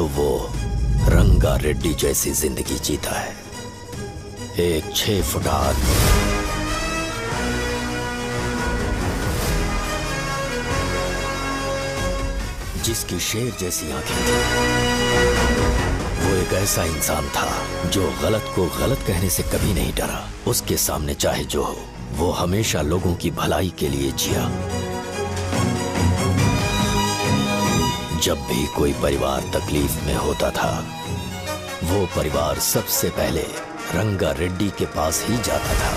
तो वो रंगा रेड्डी जैसी जिंदगी जीता है। एक 6 फुट आदमी, जिसकी शेर जैसी आंखें थी। वो एक ऐसा इंसान था जो गलत को गलत कहने से कभी नहीं डरा। उसके सामने चाहे जो हो, वो हमेशा लोगों की भलाई के लिए जिया। जब भी कोई परिवार तकलीफ में होता था, वो परिवार सबसे पहले रंगा रेड्डी के पास ही जाता था।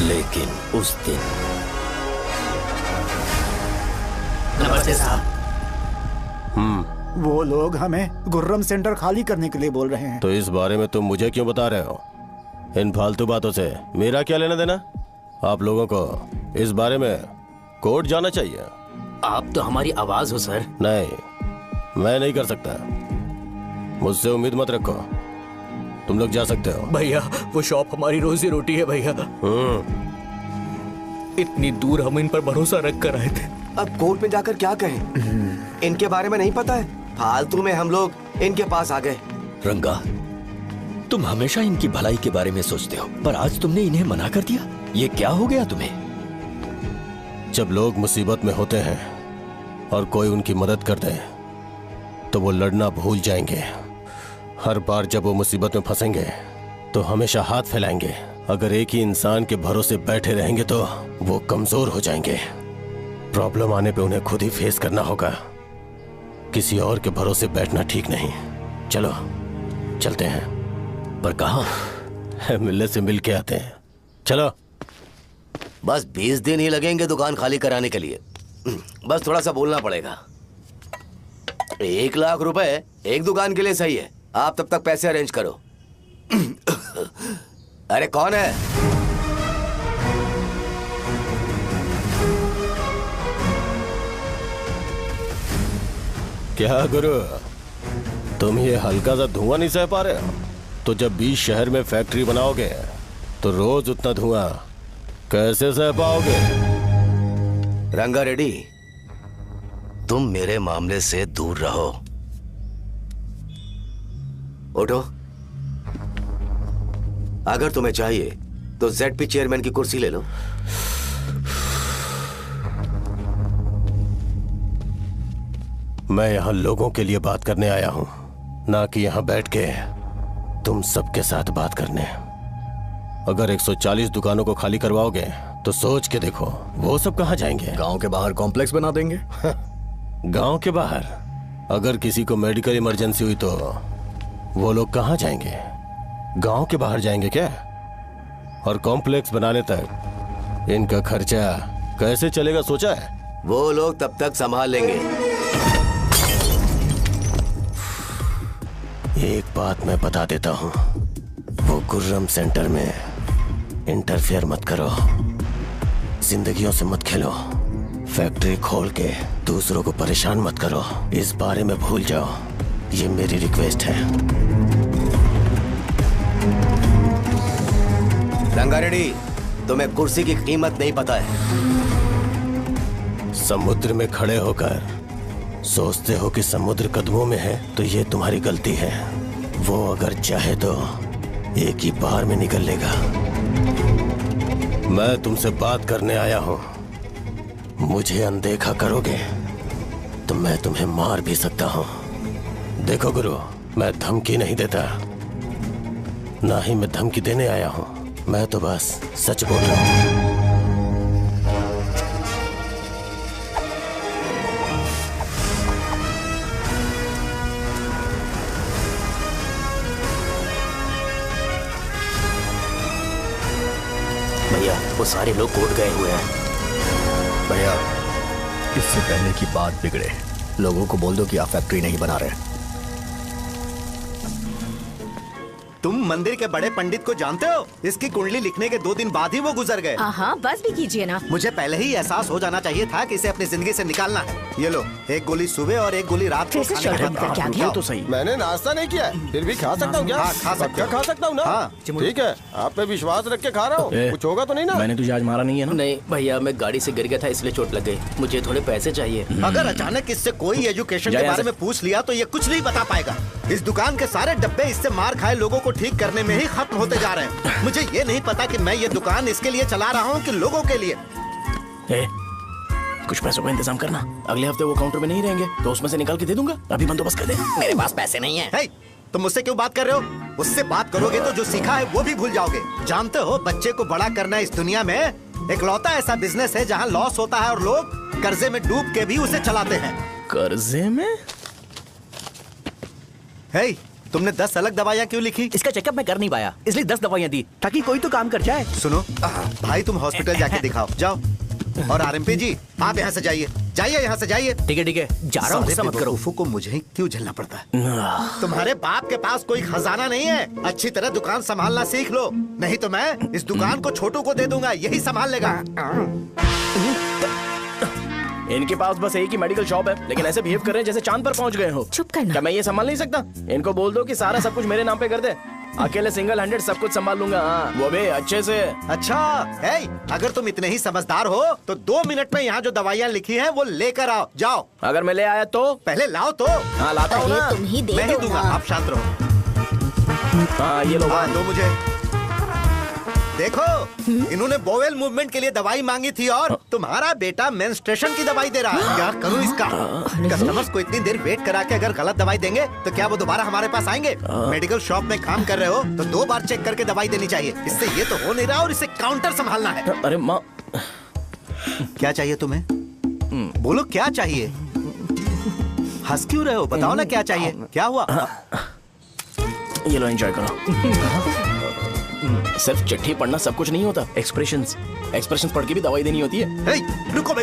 लेकिन उस दिन नमस्ते साहब। वो लोग हमें गुर्रम सेंटर खाली करने के लिए बोल रहे हैं। तो इस बारे में तुम मुझे क्यों बता रहे हो? इन फालतू बातों से मेरा क्या लेना देना? आप लोगों को इस बारे में कोर्ट जाना चाहिए। आप तो हमारी आवाज हो सर। नहीं, मैं नहीं कर सकता। मुझसे उम्मीद मत रखो। तुम लोग जा सकते हो। भैया वो शॉप हमारी रोजी रोटी है भैया। इतनी दूर हम इन पर भरोसा रख कर आए थे। अब कोर्ट में जाकर क्या कहें? इनके बारे में नहीं पता है। फालतू में हम लोग इनके पास आ गए। रंगा, तुम हमेशा इनकी भलाई के बारे में सोचते हो, पर आज तुमने इन्हें मना कर दिया। ये क्या हो गया तुम्हें? जब लोग मुसीबत में होते हैं और कोई उनकी मदद कर दे तो वो लड़ना भूल जाएंगे। हर बार जब वो मुसीबत में फंसेंगे तो हमेशा हाथ फैलाएंगे। अगर एक ही इंसान के भरोसे बैठे रहेंगे तो वो कमजोर हो जाएंगे। प्रॉब्लम आने पे उन्हें खुद ही फेस करना होगा। किसी और के भरोसे बैठना ठीक नहीं। चलो चलते हैं। पर कहाँ? मिलने से मिल के आते हैं। चलो। बस 20 दिन ही लगेंगे दुकान खाली कराने के लिए। बस थोड़ा सा बोलना पड़ेगा। 1 लाख रुपए एक दुकान के लिए सही है। आप तब तक पैसे अरेंज करो। अरे कौन है? क्या गुरु, तुम ये हल्का सा धुआं नहीं सह पा रहे हो? तो जब 20 शहर में फैक्ट्री बनाओगे तो रोज उतना धुआं कैसे सह पाओगे? रंगा रेड्डी, तुम मेरे मामले से दूर रहो। उठो। अगर तुम्हें चाहिए तो ZP चेयरमैन की कुर्सी ले लो। मैं यहाँ लोगों के लिए बात करने आया हूँ, ना कि यहाँ बैठ के तुम सबके साथ बात करने। अगर 140 दुकानों को खाली करवाओगे तो सोच के देखो वो सब कहाँ जाएंगे? गांव के बाहर कॉम्प्लेक्स बना देंगे। गांव के बाहर? अगर किसी को मेडिकल इमरजेंसी हुई तो वो लोग कहाँ जाएंगे? गांव के बाहर जाएंगे क्या? और कॉम्प्लेक्स बनाने तक इनका खर्चा कैसे चलेगा सोचा है? वो लोग तब तक संभाल लेंगे। एक बात मैं बता देता हूँ, वो गुर्रम सेंटर में इंटरफेयर मत करो। जिंदगियों से मत खेलो। फैक्ट्री खोल के दूसरों को परेशान मत करो। इस बारे में भूल जाओ। ये मेरी रिक्वेस्ट है। रंगा रेड्डी, तुम्हें कुर्सी की कीमत नहीं पता है। समुद्र में खड़े होकर सोचते हो कि समुद्र कदमों में है तो ये तुम्हारी गलती है। वो अगर चाहे तो एक ही बार में निकल लेगा। मैं तुमसे बात करने आया हूं। मुझे अनदेखा करोगे तो मैं तुम्हें मार भी सकता हूं। देखो गुरु, मैं धमकी नहीं देता, ना ही मैं धमकी देने आया हूं। मैं तो बस सच बोल रहा हूं। भैया वो सारे लोग कोर्ट गए हुए हैं। भैया इससे पहले की बात बिगड़े, लोगों को बोल दो कि आप फैक्ट्री नहीं बना रहे। तुम मंदिर के बड़े पंडित को जानते हो? इसकी कुंडली लिखने के 2 दिन बाद ही वो गुजर गए। हाँ, बस भी कीजिए ना। मुझे पहले ही एहसास हो जाना चाहिए था कि इसे अपनी जिंदगी से निकालना है। ये लो, एक गोली सुबह और एक गोली रात को खाने के बाद क्या गया? तो सही। मैंने नाश्ता नहीं किया है, फिर भी खा सकता हूँ क्या? हाँ, खा सकते हो। खा सकता हूँ ना? हाँ। ठीक है, आप पे विश्वास रख के खा रहा हूँ। कुछ होगा तो नहीं ना? मैंने तुझे आज मारा नहीं है ना? नहीं भैया, मैं गाड़ी से गिर गया था इसलिए चोट लग गई। मुझे थोड़े पैसे चाहिए। अगर अचानक इससे कोई एजुकेशन के बारे में पूछ लिया तो ये कुछ नहीं बता पाएगा। इस दुकान के सारे डब्बे इससे मार खाए लोगों को ठीक करने में ही खत्म होते जा रहे हैं। मुझे ये नहीं पता कि मैं ये दुकान इसके लिए चला रहा हूँ कि लोगों के लिए। कुछ पैसों का इंतजाम करना। अगले हफ्ते वो काउंटर में नहीं रहेंगे तो उसमें से निकाल के दे दूंगा। अभी बंदोबस्त कर दे। मेरे पास पैसे नहीं है। हे, तुम मुझसे क्यों बात कर रहे हो? उससे बात करोगे तो जो सीखा है वो भी भूल जाओगे। जानते हो, बच्चे को बड़ा करना इस दुनिया में एकलौता ऐसा बिजनेस है जहाँ लॉस होता है और लोग कर्जे में डूब के भी उसे चलाते हैं। कर्जे में? हे, तुमने 10 अलग दवाइयाँ क्यों लिखी? इसका चेकअप मैं कर नहीं पाया, इसलिए 10 दवाइयाँ दी ताकि कोई तो काम कर जाए। सुनो भाई, तुम हॉस्पिटल जाके दिखाओ, जाओ। और आरएमपी जी, आप यहाँ से जाइए, जाइए यहाँ से जाइए। ठीक है, जा रहा हूँ, गुस्सा मत करो। उफू को मुझे ही क्यों झेलना पड़ता है? तुम्हारे बाप के पास कोई खजाना नहीं है। अच्छी तरह दुकान संभालना सीख लो, नहीं तो मैं इस दुकान को छोटू को दे दूंगा, यही संभाल लेगा। इनके पास बस एक ही मेडिकल शॉप है, लेकिन ऐसे बिहेव कर रहे हैं जैसे चांद पर पहुंच गए हो। चुप करना। क्या मैं ये संभाल नहीं सकता? इनको बोल दो कि सारा सब कुछ मेरे नाम पे कर दे। अकेले सिंगल हैंडेड सब कुछ संभाल लूंगा। हाँ, वो भी अच्छे से। अच्छा है, अगर तुम इतने ही समझदार हो तो 2 मिनट में यहाँ जो दवाइयाँ लिखी हैं वो लेकर आओ, जाओ। अगर मैं ले आया तो? पहले लाओ तो। हाँ, लाता हूँ ना। तुम ही दे मैं ही दो दूंगा, ना। आप शांत रहो। हाँ, ये लो। हाँ, दो मुझे। देखो, इन्होंने बोवेल मूवमेंट के लिए दवाई मांगी थी और तुम्हारा बेटा मेंस्ट्रुएशन की दवाई दे रहा है। क्या करूं इसका? कस्टमर्स को इतनी देर वेट करा के अगर गलत दवाई देंगे तो क्या वो दोबारा हमारे पास आएंगे? मेडिकल शॉप में काम कर रहे हो तो 2 बार चेक करके दवाई देनी चाहिए। इससे ये तो हो नहीं रहा और इसे काउंटर संभालना है। अरे माँ, क्या चाहिए तुम्हें? बोलो क्या चाहिए? हंस क्यों रहे हो? बताओ ना क्या चाहिए? क्या हुआ? ये लो, एंजॉय करो। सिर्फ चिट्ठी पढ़ना सब कुछ नहीं होता। एक्सप्रेशंस पढ़ के भी दवाई देनी होती है। हे, रुको बे।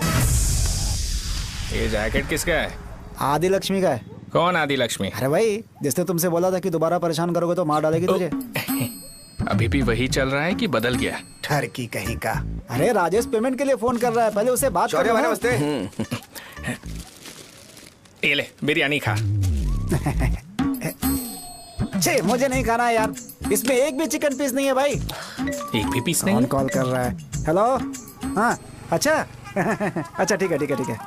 ये जैकेट किसका है? आदि लक्ष्मी का है। कौन आदि लक्ष्मी? अरे भाई, जिसने तुमसे बोला था कि दोबारा परेशान करोगे तो मार डालेगी तुझे। अभी भी वही चल रहा है कि बदल गया? ठरकी कहीं का। अरे राजेश पेमेंट के लिए फोन कर रहा है, पहले उसे बात करो। नमस्ते। ये ले, बिरयानी खा। छे, मुझे नहीं खाना है यार, इसमें एक भी चिकन पीस नहीं है भाई। एक भी पीस नहीं? कॉल कर रहा है। हेलो, हाँ, अच्छा। अच्छा, ठीक है।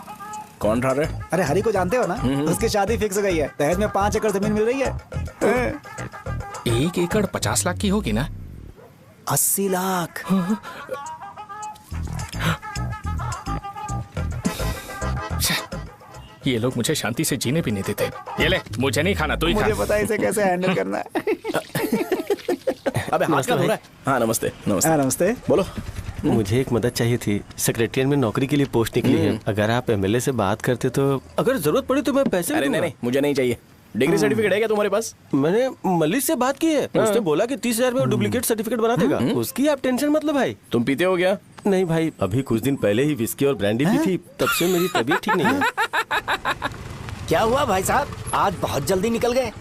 कौन रहा रे? अरे हरी को जानते हो ना, उसकी शादी फिक्स हो गई है। दहेज में 5 एकड़ जमीन मिल रही है। 1 एकड़ 50 लाख की होगी ना? 80 लाख। ये लोग मुझे शांति से जीने भी नहीं देते। ये ले, मुझे नहीं खाना, तू ही खा। मुझे पता है इसे कैसे हैंडल करना है। अबे हाथ का हो रहा है। हाँ, नमस्ते। नमस्ते। बोलो। मुझे एक मदद चाहिए थी। सेक्रेटरिएट में नौकरी के लिए पोस्ट निकली है। अगर आप एमएलए से बात करते तो अगर जरूरत पड़ी तो मैं पैसे अरे नहीं, मुझे नहीं चाहिए। डिग्री सर्टिफिकेट है क्या तुम्हारे पास? मैंने मलिक से बात की है। उसने बोला कि 30,000 में वो डुप्लीकेट सर्टिफिकेट बना देगा। उसकी आप टेंशन मत लो भाई। तुम पीते हो क्या? नहीं भाई, अभी कुछ दिन पहले ही विस्की और ब्रांडी पी थी, तब से मेरी तबीयत ठीक नहीं है। क्या हुआ भाई साहब, आज बहुत जल्दी निकल गए?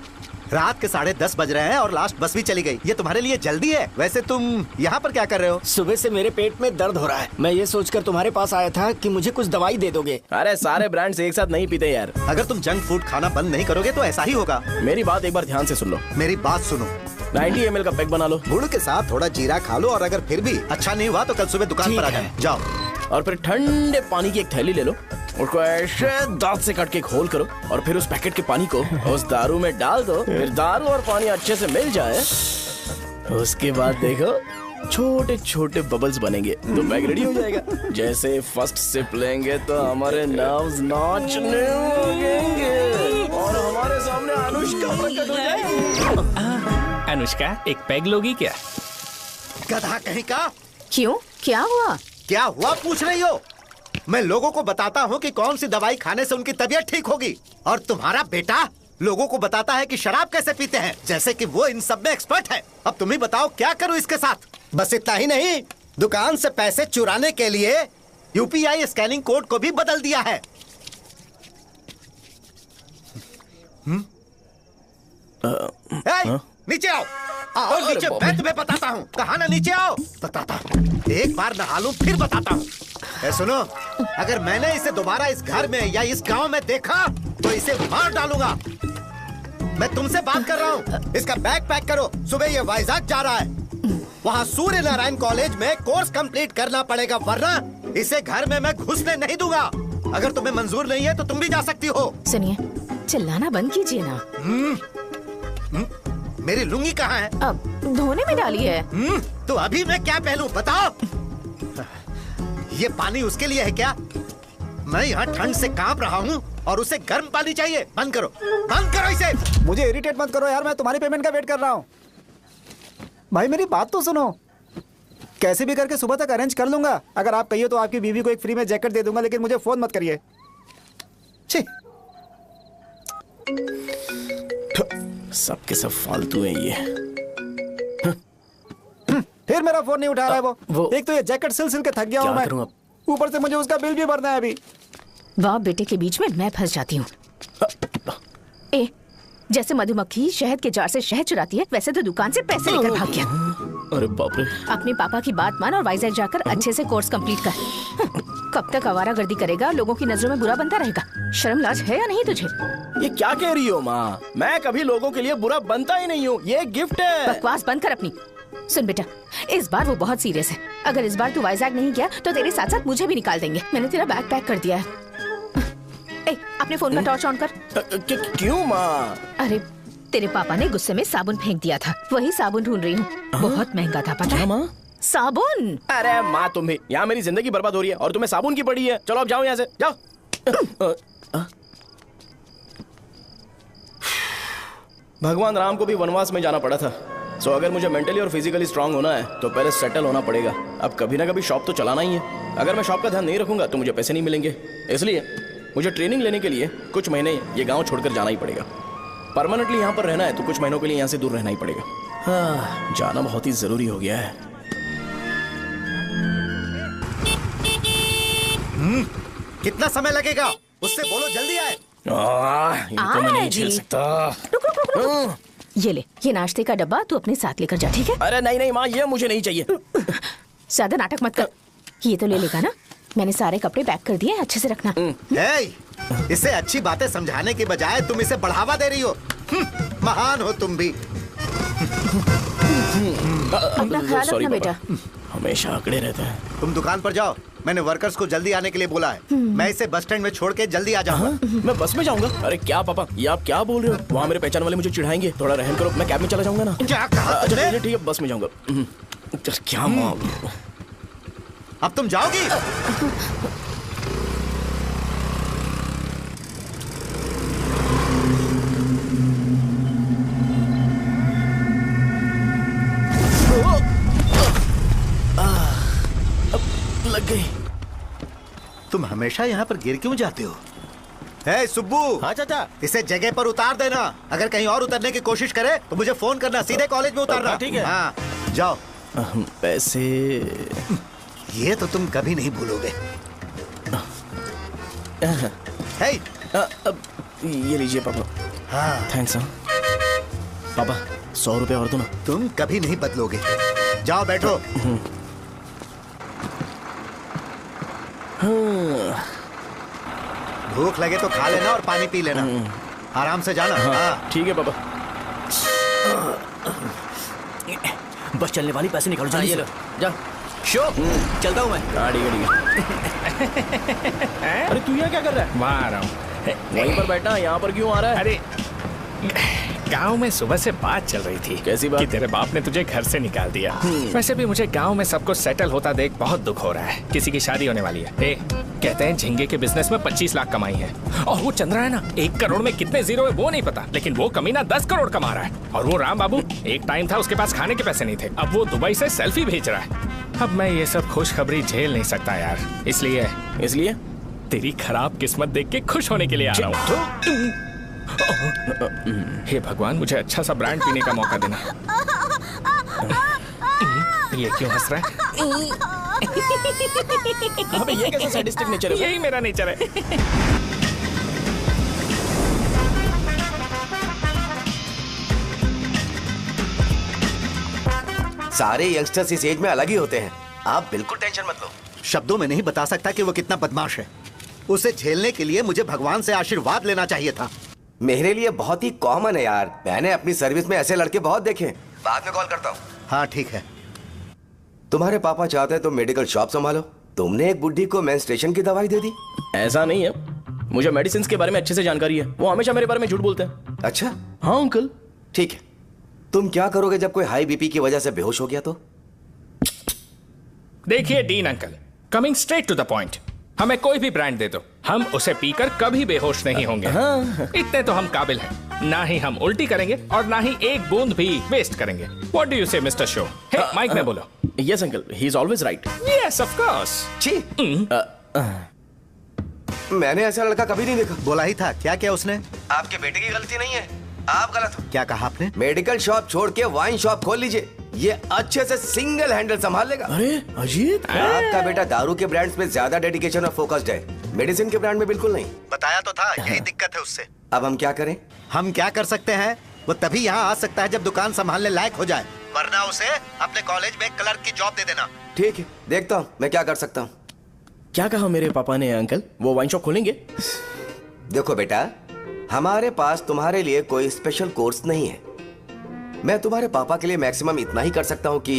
रात के 10:30 बज रहे हैं और लास्ट बस भी चली गई। ये तुम्हारे लिए जल्दी है। वैसे तुम यहाँ पर क्या कर रहे हो? सुबह से मेरे पेट में दर्द हो रहा है। मैं ये सोचकर तुम्हारे पास आया था कि मुझे कुछ दवाई दे दोगे। अरे सारे ब्रांड्स एक साथ नहीं पीते यार। अगर तुम जंक फूड खाना बंद नहीं करोगे तो ऐसा ही होगा। मेरी बात एक बार ध्यान से सुन लो। मेरी बात सुनो। 90 ml का पैक बना लो। गुड़ के साथ थोड़ा जीरा खा लो और अगर फिर भी अच्छा नहीं हुआ तो कल सुबह दुकान पर आ जाना। जाओ। और फिर ठंडे पानी की एक थैली ले लो, उसको ऐसे दांत से काट के घोल करो और फिर उस पैकेट के पानी को उस दारू में डाल दो। फिर दारू और पानी अच्छे से मिल जाए, उसके बाद देखो छोटे छोटे बबल्स बनेंगे तो पैक रेडी हो जाएगा। जैसे फर्स्ट सिप लेंगे तो हमारे नर्व्स नाचने लगेंगे और हमारे सामने अनुष्का प्रकट हो जाएगी। अनुष्का, एक पैग लोगी क्या? गधा कहीं का। क्यों, क्या हुआ? क्या हुआ पूछ रही हो? मैं लोगों को बताता हूँ कि कौन सी दवाई खाने से उनकी तबीयत ठीक होगी, और तुम्हारा बेटा लोगों को बताता है कि शराब कैसे पीते हैं, जैसे कि वो इन सब में एक्सपर्ट है। अब तुम ही बताओ क्या करूँ इसके साथ? बस इतना ही नहीं, दुकान से पैसे चुराने के लिए यूपीआई स्कैनिंग कोड को भी बदल दिया है। नीचे आओ। आओ नीचे, मैं तुम्हें बताता हूँ। कहा ना नीचे आओ, बताता हूँ। एक बार नहा लूं फिर बताता हूँ। सुनो, अगर मैंने इसे दोबारा इस घर में या इस गांव में देखा तो इसे मार डालूंगा। मैं तुमसे बात कर रहा हूँ। इसका बैग पैक करो, सुबह ये वाइजाग जा रहा है। वहाँ सूर्य नारायण कॉलेज में कोर्स कंप्लीट करना पड़ेगा, वरना इसे घर में मैं घुसने नहीं दूंगा। अगर तुम्हें मंजूर नहीं है तो तुम भी जा सकती हो। सुनिए, चिल्लाना बंद कीजिए ना। मेरी लुंगी कहाँ है? अब धोने में डाली है। तो अभी मैं क्या पहनूं बताओ? ये पानी उसके लिए है क्या? मैं यहाँ ठंड से कांप रहा हूँ और उसे गर्म पानी चाहिए। बंद करो, बंद करो इसे। मुझे इरिटेट मत करो यार, मैं तुम्हारी पेमेंट का वेट कर रहा हूँ। भाई मेरी बात तो सुनो, कैसे भी करके सुबह तक अरेंज कर लूंगा। अगर आप कहिए तो आपकी बीवी को एक फ्री में जैकेट दे दूंगा, लेकिन मुझे फोन मत करिए। छी, सबके सब फालतू है ये। फिर मेरा फोन नहीं उठा रहा है वो। एक तो ये जैकेट सिल सिल के थक गया हूँ मैं, करूं अब? ऊपर से मुझे उसका बिल भी भरना है अभी। वाह बेटे के बीच में मैं फंस जाती हूँ। ए, जैसे मधुमक्खी शहद के जार से शहद चुराती है, वैसे तो दुकान से पैसे लेकर भाग गया। अरे बाप रे। अपने पापा की बात मान और वाइजैक जाकर अच्छे से कोर्स कंप्लीट कर। कब तक आवारागर्दी करेगा, लोगों की नजरों में बुरा बनता रहेगा। शर्म लाज है या नहीं तुझे? ये क्या कह रही हो माँ? मैं कभी लोगों के लिए बुरा बनता ही नहीं हूँ, ये गिफ्ट है। बकवास बंद कर अपनी। सुन बेटा, इस बार वो बहुत सीरियस है। अगर इस बार तू वाइजैक नहीं गया तो तेरे साथ साथ मुझे भी निकाल देंगे। मैंने तेरा बैग पैक कर दिया है। ए, अपने फोन का टॉर्च ऑन कर। क्यों माँ? अरे तेरे पापा ने गुस्से में साबुन फेंक दिया था, वही साबुन ढूंढ रही हूँ। बहुत महंगा था, पता है? माँ? साबुन। अरे माँ तुम भी, यहाँ मेरी जिंदगी बर्बाद हो रही है और तुम्हें साबुन की पड़ी है। चलो अब जाओ यहाँ से, जाओ। भगवान राम को भी वनवास में जाना पड़ा था। सो अगर मुझे मेंटली और फिजिकली स्ट्रांग होना है तो पहले सेटल होना पड़ेगा। अब कभी ना कभी शॉप तो चलाना ही है। अगर मैं शॉप का ध्यान नहीं रखूंगा तो मुझे पैसे नहीं मिलेंगे। इसलिए मुझे ट्रेनिंग लेने के लिए कुछ महीने ये गांव छोड़कर जाना ही पड़ेगा। परमानेंटली यहाँ पर रहना है तो कुछ महीनों के लिए यहाँ से दूर रहना ही पड़ेगा। हाँ, जाना बहुत ही जरूरी हो गया है। कितना समय लगेगा? उससे बोलो जल्दी आए। इनको मैं नहीं झेल सकता। रुक रुक रुक रुक। ये ले, ये नाश्ते का डब्बा तू अपने साथ लेकर जा, ठीक है? अरे नहीं नहीं माँ, ये मुझे नहीं चाहिए। ज्यादा नाटक मत कर। ये तो ले लेगा ना? मैंने सारे कपड़े पैक कर दिए, अच्छे से रखना। इसे अच्छी बातें समझाने के बजाय तुम इसे बढ़ावा दे रही हो। महान हो तुम भी। अपना ख्याल रखना बेटा। हमेशा अकड़े रहते हैं। तुम दुकान पर जाओ, मैंने वर्कर्स को जल्दी आने के लिए बोला है। मैं इसे बस स्टैंड में छोड़ के जल्दी आ जाऊंगा। मैं बस में जाऊंगा? अरे क्या पापा, ये आप क्या बोल रहे हो? वहाँ मेरे पहचान वाले मुझे चिढ़ाएंगे। थोड़ा रहम करो, मैं कैब में चला जाऊंगा ना। क्या कहा? अच्छा ठीक है, बस में जाऊंगा। क्या माँ, अब तुम जाओगी? लग गई। तुम हमेशा यहाँ पर गिर क्यों जाते हो? हे सुब्बू। हाँ चाचा। इसे जगह पर उतार देना। अगर कहीं और उतरने की कोशिश करे तो मुझे फोन करना, सीधे कॉलेज में उतारना। ठीक है। हाँ, जाओ। पैसे ये तो तुम कभी नहीं भूलोगे। हे, अब ये लीजिए पापा। हाँ, थैंक्स। पापा 100 रुपए और दो ना। तुम कभी नहीं बदलोगे। जाओ बैठो। भूख लगे तो खा लेना और पानी पी लेना। आराम से जाना। हाँ। ठीक है पापा। बस चलने वाली, पैसे निकालो जल्दी से। जा। शो, चलता हूँ मैं। गाड़ी गाड़ी। अरे तू यहाँ क्या कर रहा है? वहाँ आ रहा हूँ। वहीं पर बैठा, यहाँ पर क्यों आ रहा है? अरे गांव में सुबह से बात चल रही थी। कैसी बात? कि तेरे बाप ने तुझे घर से निकाल दिया। वैसे भी मुझे गांव में सब कुछ सेटल होता देख बहुत दुख हो रहा है। किसी की शादी होने वाली है। कहते हैं झींगे के बिजनेस में 25 लाख कमाई है। और वो चंद्रा है ना, 1 करोड़ में कितने जीरो है वो नहीं पता, लेकिन वो कमीना 10 करोड़ कमा रहा है। और वो राम बाबू, एक टाइम था उसके पास खाने के पैसे नहीं थे, अब वो दुबई से सेल्फी भेज रहा है। अब मैं ये सब खुशखबरी झेल नहीं सकता यार। इसलिए तेरी खराब किस्मत देख के खुश होने के लिए आ रहा हूँ। हे भगवान, मुझे अच्छा सा ब्रांड पीने का मौका देना। ये क्यों हंस रहा है? अबे ये कैसा सैडिस्टिक नेचर है? यही मेरा नेचर है। सारे यंगस्टर्स इस एज में अलग ही होते हैं। आप बिल्कुल टेंशन मत लो। शब्दों में नहीं बता सकता कि वो कितना बदमाश है। उसे झेलने के लिए मुझे भगवान से आशीर्वाद लेना चाहिए था। मेरे लिए बहुत ही कॉमन है यार, मैंने अपनी सर्विस में ऐसे लड़के बहुत देखे। बाद में कॉल करता हूँ। हाँ ठीक है। तुम्हारे पापा चाहते हैं तुम मेडिकल शॉप संभालो। तुमने एक बुढ़ी को मेंस्ट्रुएशन की दवाई दे दी। ऐसा नहीं है, मुझे मेडिसिन के बारे में अच्छे से जानकारी है। वो हमेशा मेरे बारे में झूठ बोलते हैं। अच्छा हाँ अंकल। ठीक है, तुम क्या करोगे जब कोई हाई बीपी की वजह से बेहोश हो गया तो? देखिए Dean uncle, coming straight to the point, हमें कोई भी ब्रांड दे दो, हम उसे पीकर कभी बेहोश नहीं होंगे। इतने तो हम काबिल हैं। ना ही हम उल्टी करेंगे और ना ही एक बूंद भी वेस्ट करेंगे। व्हाट डू यू से मिस्टर शो? हे माइक में बोलो। Yes uncle, he is always right. Yes of course. छी, मैंने ऐसा लड़का कभी नहीं देखा। बोला ही था। क्या किया उसने? आपके बेटे की गलती नहीं है, आप गलत हो। क्या कहा आपने? मेडिकल शॉप छोड़ के वाइन शॉप खोल लीजिए, ये अच्छे से सिंगल हैंडल संभाल लेगा। अरे अजीत, आपका बेटा दारू के ब्रांड्स में ज्यादा डेडिकेशन और फोकस्ड है, मेडिसिन के ब्रांड में बिल्कुल नहीं। बताया तो था, यही दिक्कत है उससे। अब हम क्या करें? हम क्या कर सकते हैं? वो तभी यहाँ आ सकता है जब दुकान संभालने लायक हो जाए, वरना उसे अपने कॉलेज में क्लर्क की जॉब दे देना। ठीक है, देखता हूँ मैं क्या कर सकता हूँ। क्या कहा मेरे पापा ने अंकल? वो वाइन शॉप खोलेंगे? देखो बेटा, हमारे पास तुम्हारे लिए कोई स्पेशल कोर्स नहीं है। मैं तुम्हारे पापा के लिए मैक्सिमम इतना ही कर सकता हूँ कि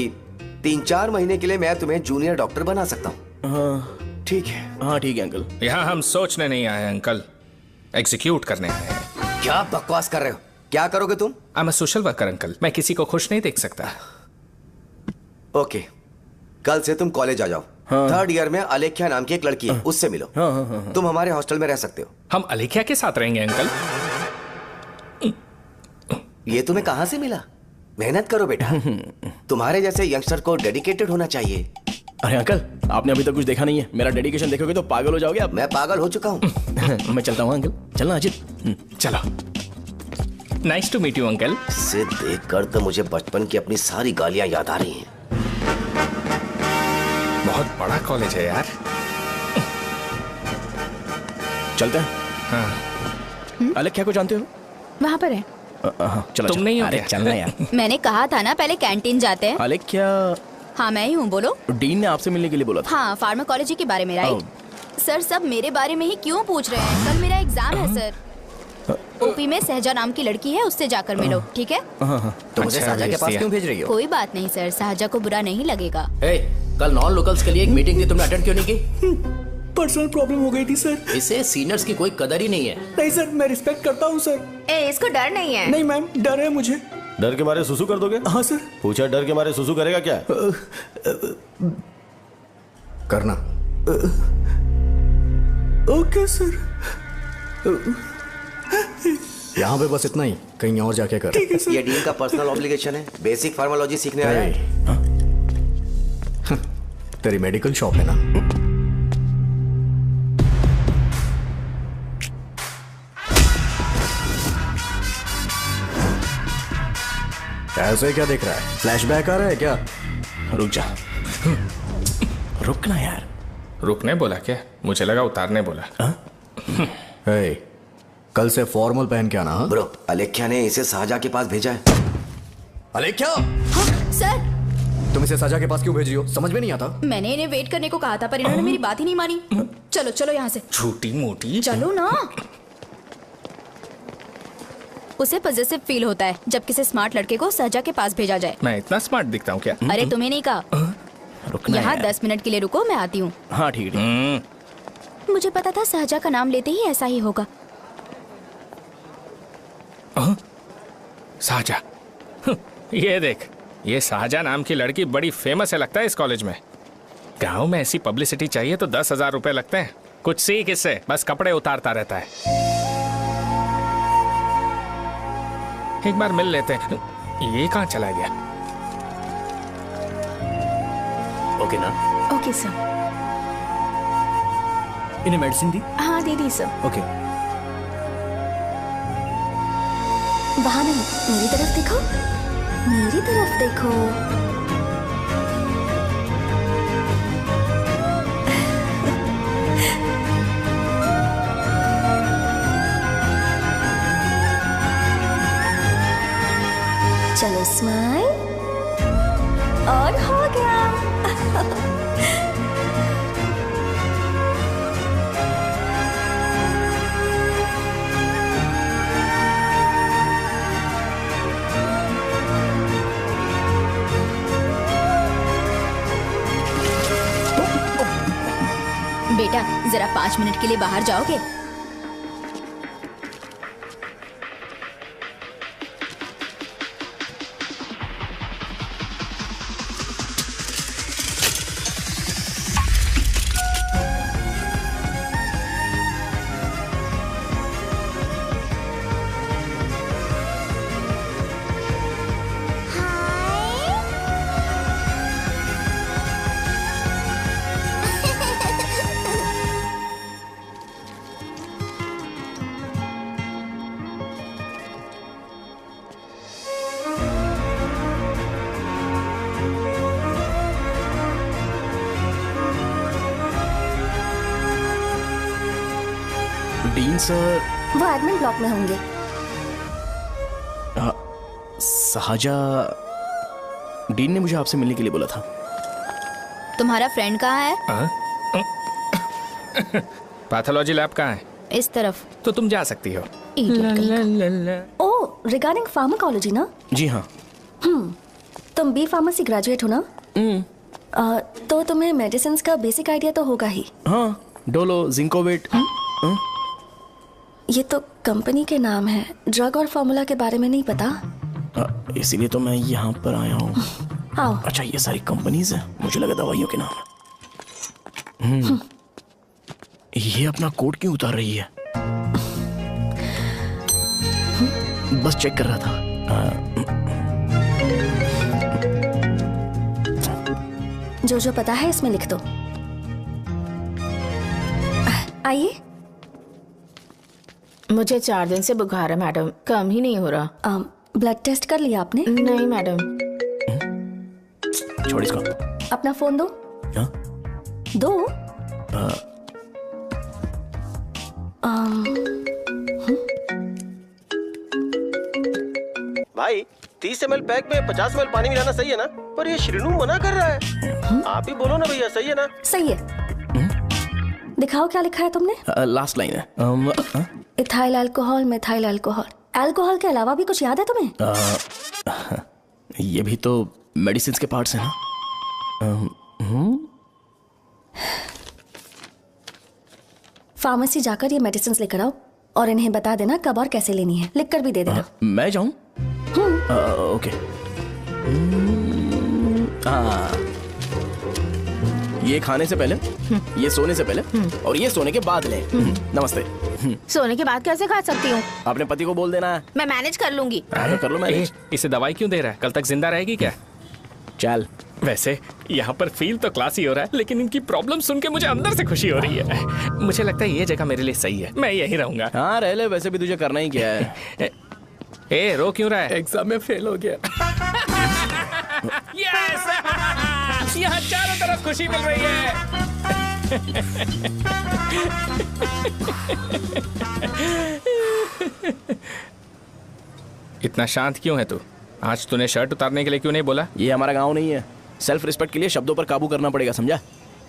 3-4 महीने के लिए मैं तुम्हें जूनियर डॉक्टर बना सकता हूँ। हाँ ठीक है। हाँ ठीक है अंकल। यहाँ हम सोचने नहीं आए अंकल, एग्जीक्यूट करने आए हैं। क्या बकवास कर रहे हो? क्या करोगे तुम? I am a social worker uncle, मैं किसी को खुश नहीं देख सकता। ओके, कल से तुम कॉलेज आ जाओ। हाँ। 3rd ईयर में अलेख्या नाम की एक लड़की है, उससे मिलो। तुम हमारे हॉस्टल में रह सकते हो। हम अलेख्या के साथ रहेंगे अंकल? ये तुम्हें कहां से मिला? मेहनत करो बेटा, तुम्हारे जैसे यंगस्टर को डेडिकेटेड होना चाहिए। अरे अंकल, आपने अभी तक कुछ देखा नहीं है। मेरा डेडिकेशन देखोगे तो पागल हो जाओगे आप। मैं पागल हो चुका हूँ। मैं चलता हूँ अंकल। चलना अजीत। चलो, nice to meet you uncle. इसे देखकर तो मुझे बचपन की अपनी सारी गालियां याद आ रही हैं। बहुत बड़ा कॉलेज है यार। चलते हैं। हाँ। अलेख्या को जानते हो? वहाँ पर है। चलो तुम नहीं हो अरे क्या? चलना यार। मैंने कहा था ना पहले कैंटीन जाते हैं। अलेख्या, हाँ मैं ही हूँ, बोलो। डीन ने आपसे मिलने के लिए बोला था। हाँ, फार्माकोलॉजी के बारे में, राइट? सर सब मेरे बारे में ही क्यों पूछ रहे हैं? कल मेरा एग्जाम है सर। ओपी में सहजा नाम की लड़की है, उससे जाकर मिलो, ठीक है? तो मुझे अच्छा, साजा के भेज पास दिया। क्यों भेज रही हो? कोई बात नहीं सर, सहजा को बुरा नहीं लगेगा। कल नॉन लोकल्स के लिए एक मीटिंग थी, तुमने अटेंड क्यों नहीं की? पर्सनल प्रॉब्लम हो गई थी सर। इसे सीनियर्स की कोई कदर ही नहीं है। नहीं सर, मैं रिस्पेक्ट करता हूँ सर। इसको डर नहीं है। नहीं मैम, डर है मुझे। डर के मारे सुसु कर दोगे? हाँ सर। पूछा डर के मारे सुसु करेगा क्या? करना। Okay sir. यहाँ पे बस इतना ही, कहीं और जाके कर। ठीक है सर। ये डीन का पर्सनल ऑब्लिगेशन है, बेसिक फार्माकोलॉजी सीखने आया है। तेरी मेडिकल शॉप है ना? ऐसे क्या देख रहा है? फ्लैशबैक आ रहा है क्या? रुक जा। रुकना यार। रुकने बोला क्या? मुझे लगा उतारने बोला। हे, कल से फॉर्मल पहन के आना। हाँ? ब्रो, अलेख्या ने इसे साजा के पास भेजा है। अलेख्या, हाँ, सर तुम इसे साजा के पास क्यों भेज रही हो? समझ में नहीं आता। मैंने इन्हें वेट करने को कहा था, पर इन्होंने मेरी बात ही नहीं मानी। चलो चलो यहाँ से, छोटी मोटी। चलो ना। उसे पॉजिटिव फील होता है जब किसी स्मार्ट लड़के को सहजा के पास भेजा जाए। मैं इतना स्मार्ट दिखता हूँ क्या? अरे तुम्हें नहीं कहा। रुकना यहाँ यार। 10 मिनट के लिए रुको, मैं आती हूँ। हाँ ठीक है। मुझे पता था सहजा का नाम लेते ही ऐसा ही होगा। साजा। ये देख, ये साजा नाम की लड़की बड़ी फेमस है लगता है इस कॉलेज में। गांव में ऐसी पब्लिसिटी चाहिए तो 10,000 रुपए लगते हैं। कुछ सीख इससे, बस कपड़े उतारता रहता है। एक बार मिल लेते हैं। ये कहाँ चला गया? ओके ना? Okay sir. इन्हें मेडिसिन दी? हाँ दे दी सर। ओके। वहाँ नहीं, मेरी तरफ देखो, मेरी तरफ देखो। चलो स्माइल। और हो गया। बेटा जरा 5 मिनट के लिए बाहर जाओगे? डीन सर वो एडमिन ब्लॉक में होंगे। साजा, डीन ने मुझे आपसे मिलने के लिए बोला था। तुम्हारा फ्रेंड कहाँ है? पैथोलॉजी लैब कहाँ है? इस तरफ। तो तुम जा सकती हो। ओ, रिगार्डिंग फार्माकोलॉजी ना? जी हाँ। तुम बी फार्मेसी ग्रेजुएट हो ना? तो तुम्हें मेडिसिन का बेसिक आइडिया तो होगा ही। हाँ, डोलो, जिंकोवेट। ये तो कंपनी के नाम है, ड्रग और फॉर्मूला के बारे में नहीं पता। इसीलिए तो मैं यहाँ पर आया हूँ। आओ। अच्छा, ये सारी कंपनीज है, मुझे लगा दवाइयों के नाम। ये अपना कोट क्यों उतार रही है? बस चेक कर रहा था। जो जो पता है इसमें लिख दो। आइए। मुझे 4 दिन से बुखार है मैडम, कम ही नहीं हो रहा। ब्लड टेस्ट कर लिया आपने? नहीं मैडम। छोड़ इसको। अपना फोन दो। हाँ? दो। भाई 30 ml पैक में 50 ml पानी मिलाना सही है ना? पर ये श्रीनू मना कर रहा है। आप ही बोलो ना भैया, सही है ना? सही है। दिखाओ क्या लिखा है तुमने? लास्ट लाइन है। Ethyl alcohol, methyl alcohol. Alcohol के अलावा भी कुछ याद है तुम्हें? ये भी तो मेडिसिन के पार्ट्स हैं ना। फार्मेसी जाकर ये मेडिसिन लेकर आओ और इन्हें बता देना कब और कैसे लेनी है। लिख कर भी दे देना। मैं जाऊं? ओके। ये खाने से पहले, ये सोने से पहले और ये सोने के बाद ले। नमस्ते। सोने के बाद कैसे खा सकती हूँ? अपने पति को बोल देना है। मैं मैनेज कर लूंगी। कर लो मैनेज। इसे दवाई क्यों दे रहा है? कल तक जिंदा रहेगी क्या? चल। वैसे यहाँ पर फील तो क्लासी हो रहा है, लेकिन इनकी प्रॉब्लम सुन के मुझे अंदर से खुशी हो रही है। मुझे लगता है ये जगह मेरे लिए सही है, मैं यहीं रहूंगा। हाँ रह ले, वैसे भी तुझे करना ही क्या है। ए, रो क्यों रहा है? एग्जाम में फेल हो गया। यस! यहाँ चारों तरफ खुशी मिल रही है। इतना शांत क्यों है तू? आज तूने शर्ट उतारने के लिए क्यों नहीं बोला? ये हमारा गांव नहीं है। सेल्फ रिस्पेक्ट के लिए शब्दों पर काबू करना पड़ेगा, समझा?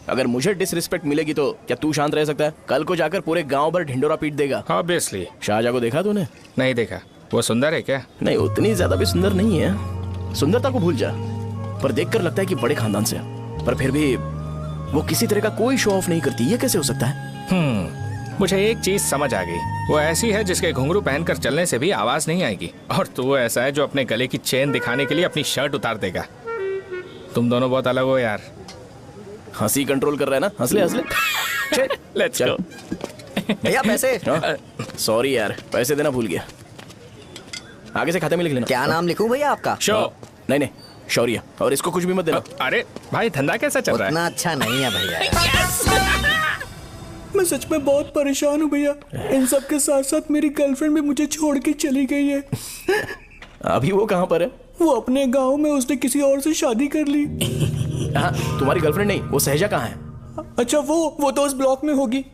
अगर मुझे डिसरिस्पेक्ट मिलेगी तो क्या तू शांत रह सकता है? कल को जाकर पूरे गांव भर ढिंडोरा पीट देगा। ऑब्वियसली। शाहजहां को देखा तूने? नहीं देखा। वो सुंदर है क्या? नहीं, उतनी ज्यादा भी सुंदर नहीं है। सुंदरता को भूल जा, पर देखकर लगता है कि बड़े खानदान से है। पर फिर भी वो किसी तरह का कोई शो ऑफ नहीं करती। ये कैसे हो सकता है? मुझे एक चीज समझ आ गई। वो ऐसी है जिसके घुंघरू पहनकर चलने से भी आवाज नहीं आएगी, और तू ऐसा है जो अपने गले की चेन दिखाने के लिए अपनी शर्ट उतार देगा। तुम दोनों बहुत अलग हो यार। हंसी कंट्रोल कर रहा है ना? हंस ले हंस ले। Let's go. भैया पैसे। सॉरी यार, पैसे देना भूल गया। आगे से खाते में लिख लेना। क्या नाम लिखूं भैया आपका? शो। नहीं, शौर्य। और इसको कुछ भी मत देना। अरे भाई, धंधा कैसा चल रहा है? उतना अच्छा नहीं है भैया। मैं सच में बहुत परेशान हूँ भैया। इन सब के साथ साथ मेरी गर्लफ्रेंड भी मुझे छोड़ के चली गई है। अभी वो कहाँ पर है? वो अपने गांव में, उसने किसी और से शादी कर ली। हाँ, तुम्हारी गर्लफ्रेंड नहीं, वो सहजा कहाँ है? अच्छा, वो तो उस ब्लॉक में होगी।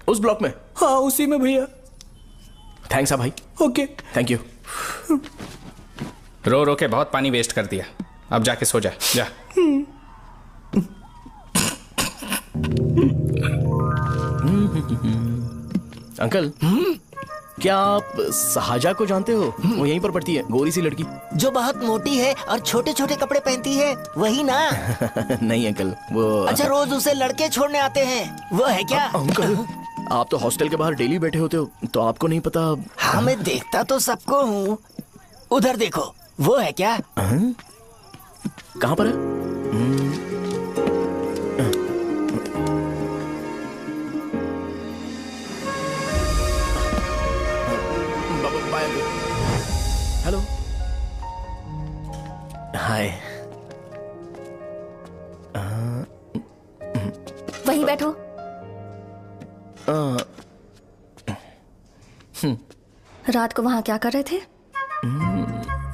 उस ब्लॉक में? हाँ, उसी में भैया। थैंक्स भाई। Okay, thank you. रो रो के बहुत पानी वेस्ट कर दिया। अब जाके सो जा, जा। अंकल, क्या आप सहाजा को जानते हो? वो यहीं पर पढ़ती है, गोरी सी लड़की। जो बहुत मोटी है और छोटे छोटे कपड़े पहनती है, वही ना? नहीं अंकल, वो अच्छा, रोज उसे लड़के छोड़ने आते हैं, वो है क्या? अंकल, आप तो हॉस्टल के बाहर डेली बैठे होते हो, तो आपको नहीं पता? हाँ, मैं देखता तो सबको हूँ। उधर देखो, वो है क्या? कहाँ पर है? हेलो, हाय। वहीं बैठो। रात को वहां क्या कर रहे थे?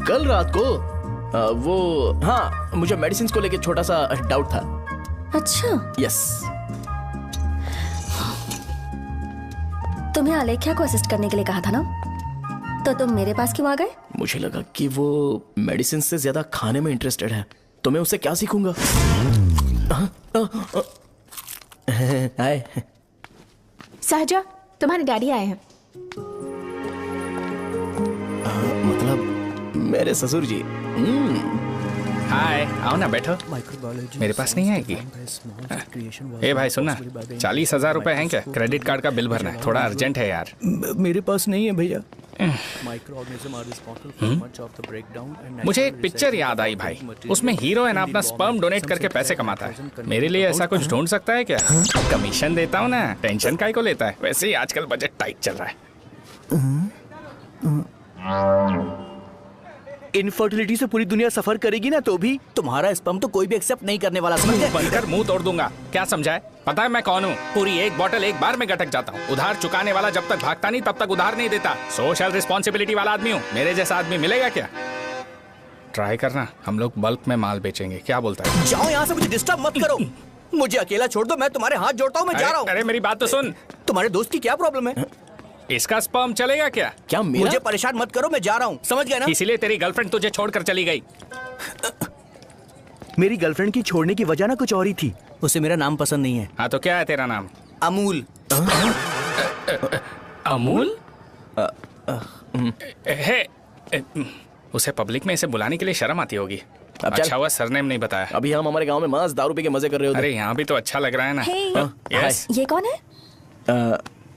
कल रात को वो, हाँ, मुझे मेडिसिन को लेके छोटा सा डाउट था। अच्छा। यस। तुम्हें आलेख्या को असिस्ट करने के लिए कहा था ना, तो तुम मेरे पास क्यों आ गए? मुझे लगा कि वो मेडिसिन से ज्यादा खाने में इंटरेस्टेड है, तो मैं उससे क्या सीखूंगा? हाय। सहजा, तुम्हारे डैडी आए हैं। मतलब मेरे ससुर जी। हाय, आओ ना, बैठो। मेरे पास नहीं आएगी। ए भाई सुनना, 40,000 रुपए हैं क्या? क्रेडिट कार्ड का बिल भरना है, थोड़ा अर्जेंट है यार। मेरे पास नहीं है भैया। मुझे एक पिक्चर याद आई भाई, उसमें हीरोइन अपना स्पर्म डोनेट करके पैसे कमाता है। मेरे लिए ऐसा कुछ ढूंढ सकता है क्या? कमीशन देता हूँ ना, टेंशन काहे को लेता है? वैसे ही आजकल बजट टाइट चल रहा है। इनफर्टिलिटी से पूरी दुनिया सफर करेगी ना, तो भी तुम्हारा स्पर्म तो कोई भी एक्सेप्ट नहीं करने वाला, समझ गए? बनकर मुंह तोड़ दूंगा। क्या समझाए? पता है मैं कौन हूँ? पूरी एक बोतल एक बार में गटक जाता हूँ। उधार चुकाने वाला जब तक भागता नहीं तब तक उधार नहीं देता। सोशल रिस्पॉन्सिबिलिटी वाला आदमी हूँ। मेरे जैसा आदमी मिलेगा क्या? ट्राई करना, हम लोग बल्क में माल बेचेंगे। क्या बोलता है? जाओ यहाँ से, मुझे डिस्टर्ब मत करो। मुझे अकेला छोड़ दो, मैं तुम्हारे हाथ जोड़ता हूँ, मैं जा रहा हूँ। अरे मेरी बात तो सुन। तुम्हारे दोस्त की क्या प्रॉब्लम है? इसका स्पर्म चलेगा क्या? क्या मेरा? मुझे परेशान मत करो, मैं जा रहा हूँ, समझ गए ना? इसीलिए तेरी गर्लफ्रेंड तुझे छोड़कर चली गई। मेरी गर्लफ्रेंड की छोड़ने की वजह ना कुछ और ही थी। उसे मेरा नाम पसंद नहीं है। हाँ तो क्या है तेरा नाम? अमूल। अमूल? उसे पब्लिक में इसे बुलाने के लिए शर्म आती होगी। अच्छा हुआ सरनेम नहीं बताया। अभी हम हमारे गांव में मस्त दारू पी के मजे कर रहे होते। अरे यहाँ भी तो अच्छा लग रहा है ना। यस। ये कौन है?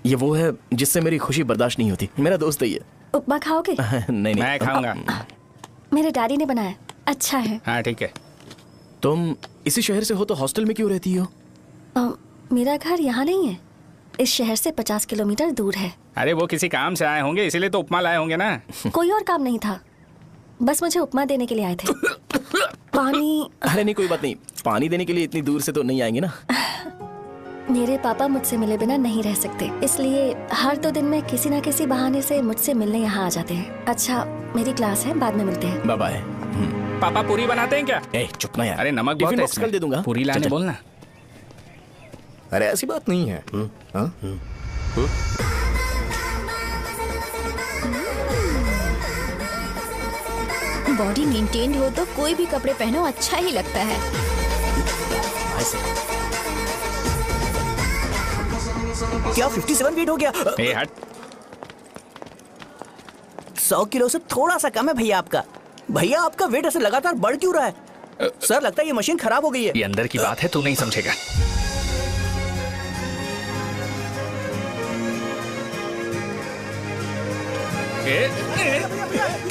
ये वो है जिससे मेरी खुशी बर्दाश्त नहीं होती। मेरा दोस्त ही है। उपमा खाओगे? नहीं। मैं खाऊंगा। मेरे डैडी ने बनाया, अच्छा है। हाँ ठीक है। तुम इसी शहर से हो तो हॉस्टल में क्यों रहती हो? मेरा घर यहाँ नहीं है, इस शहर से 50 किलोमीटर दूर है। अरे वो किसी काम से आए होंगे, इसीलिए तो उपमा लाए होंगे ना। कोई और काम नहीं था, बस मुझे उपमा देने के लिए आए थे। पानी? अरे नहीं, कोई बात नहीं। पानी देने के लिए इतनी दूर से तो नहीं आएंगे ना। मेरे पापा मुझसे मिले बिना नहीं रह सकते, इसलिए हर 2 दिन में किसी न किसी बहाने से मुझसे मिलने यहाँ आ जाते हैं। अच्छा, मेरी क्लास है, बाद में मिलते हैं। Bye bye. पापा पूरी बनाते हैं क्या? चुप ना यार। अरे नमक बहुत है इसमें। कल दे दूंगा। पूरी लाने बोलना। अरे ऐसी बात नहीं है। बॉडी मेंटेन्ड हो तो कोई भी कपड़े पहनो अच्छा ही लगता है। क्या 57 फीट हो गया? ए हट। 100 किलो से थोड़ा सा कम है भैया आपका। भैया आपका वेट ऐसे लगातार बढ़ क्यों रहा है? सर लगता है ये मशीन खराब हो गई है। ये अंदर की बात है, तू नहीं समझेगा।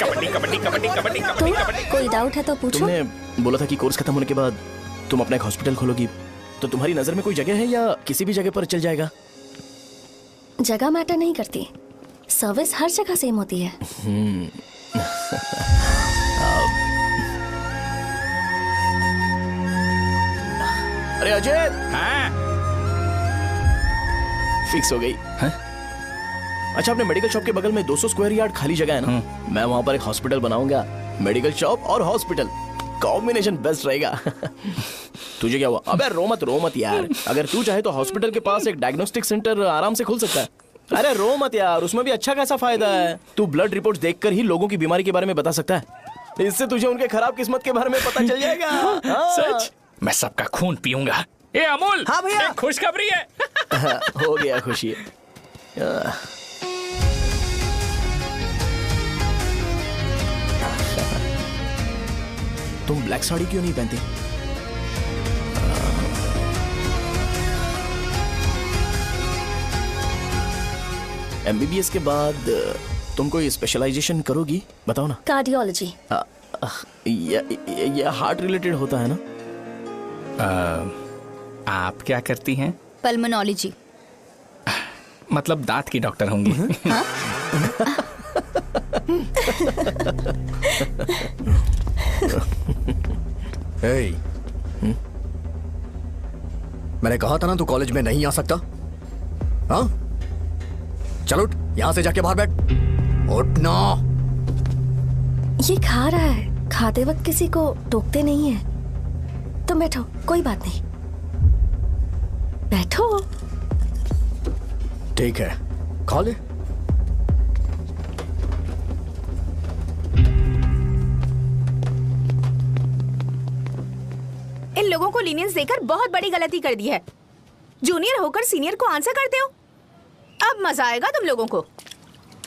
कबड्डी कबड्डी कबड्डी कबड्डी कबड्डी कबड्डी। कोई डाउट है तो पूछो। तुमने बोला था कि कोर्स खत्म होने के बाद तुम अपना एक हॉस्पिटल खोलोगी, तो तुम्हारी नजर में कोई जगह है या किसी भी जगह पर चल जाएगा? जगह मैटर नहीं करती, सर्विस हर जगह सेम होती है। अरे अजय। हाँ? फिक्स हो गई। अच्छा, अपने मेडिकल शॉप के बगल में 200 स्क्वायर यार्ड खाली जगह है ना, मैं वहां पर एक हॉस्पिटल बनाऊंगा। मेडिकल शॉप और हॉस्पिटल कॉम्बिनेशन बेस्ट रहेगा। तुझे क्या हुआ? अबे रो मत यार। अगर तू चाहे तो हॉस्पिटल के पास एक डायग्नोस्टिक सेंटर आराम से खुल सकता है। अरे रो मत यार, उसमें भी अच्छा खासा फायदा है। तू ब्लड रिपोर्ट्स देखकर ही लोगों की बीमारी के बारे में बता सकता है। इससे तुझे उनके खराब किस्मत के बारे में पता चल जाएगा। हाँ। सच? मैं सबका खून पीऊंगा। ए अमूल, हाँ भैया। एक खुशखबरी है। हो गया खुशी। तुम ब्लैक साड़ी क्यों नहीं पहनती? एमबीबीएस के बाद तुम कोई स्पेशलाइजेशन करोगी? बताओ ना। कार्डियोलॉजी। ये हार्ट रिलेटेड होता है ना? आप क्या करती हैं? पल्मोनोलॉजी। मतलब दांत की डॉक्टर होंगी। हाँ? hey, मैंने कहा था ना तू कॉलेज में नहीं आ सकता। हाँ, चल उठ, यहां से जाके बाहर बैठ। उठ ना। ये खा रहा है, खाते वक्त किसी को टोकते नहीं है। तुम बैठो, कोई बात नहीं, बैठो। ठीक है, खा ले। इन लोगों को लीनियंस देकर बहुत बड़ी गलती कर दी है। जूनियर होकर सीनियर को आंसर करते हो। अब मजा आएगा तुम लोगों को।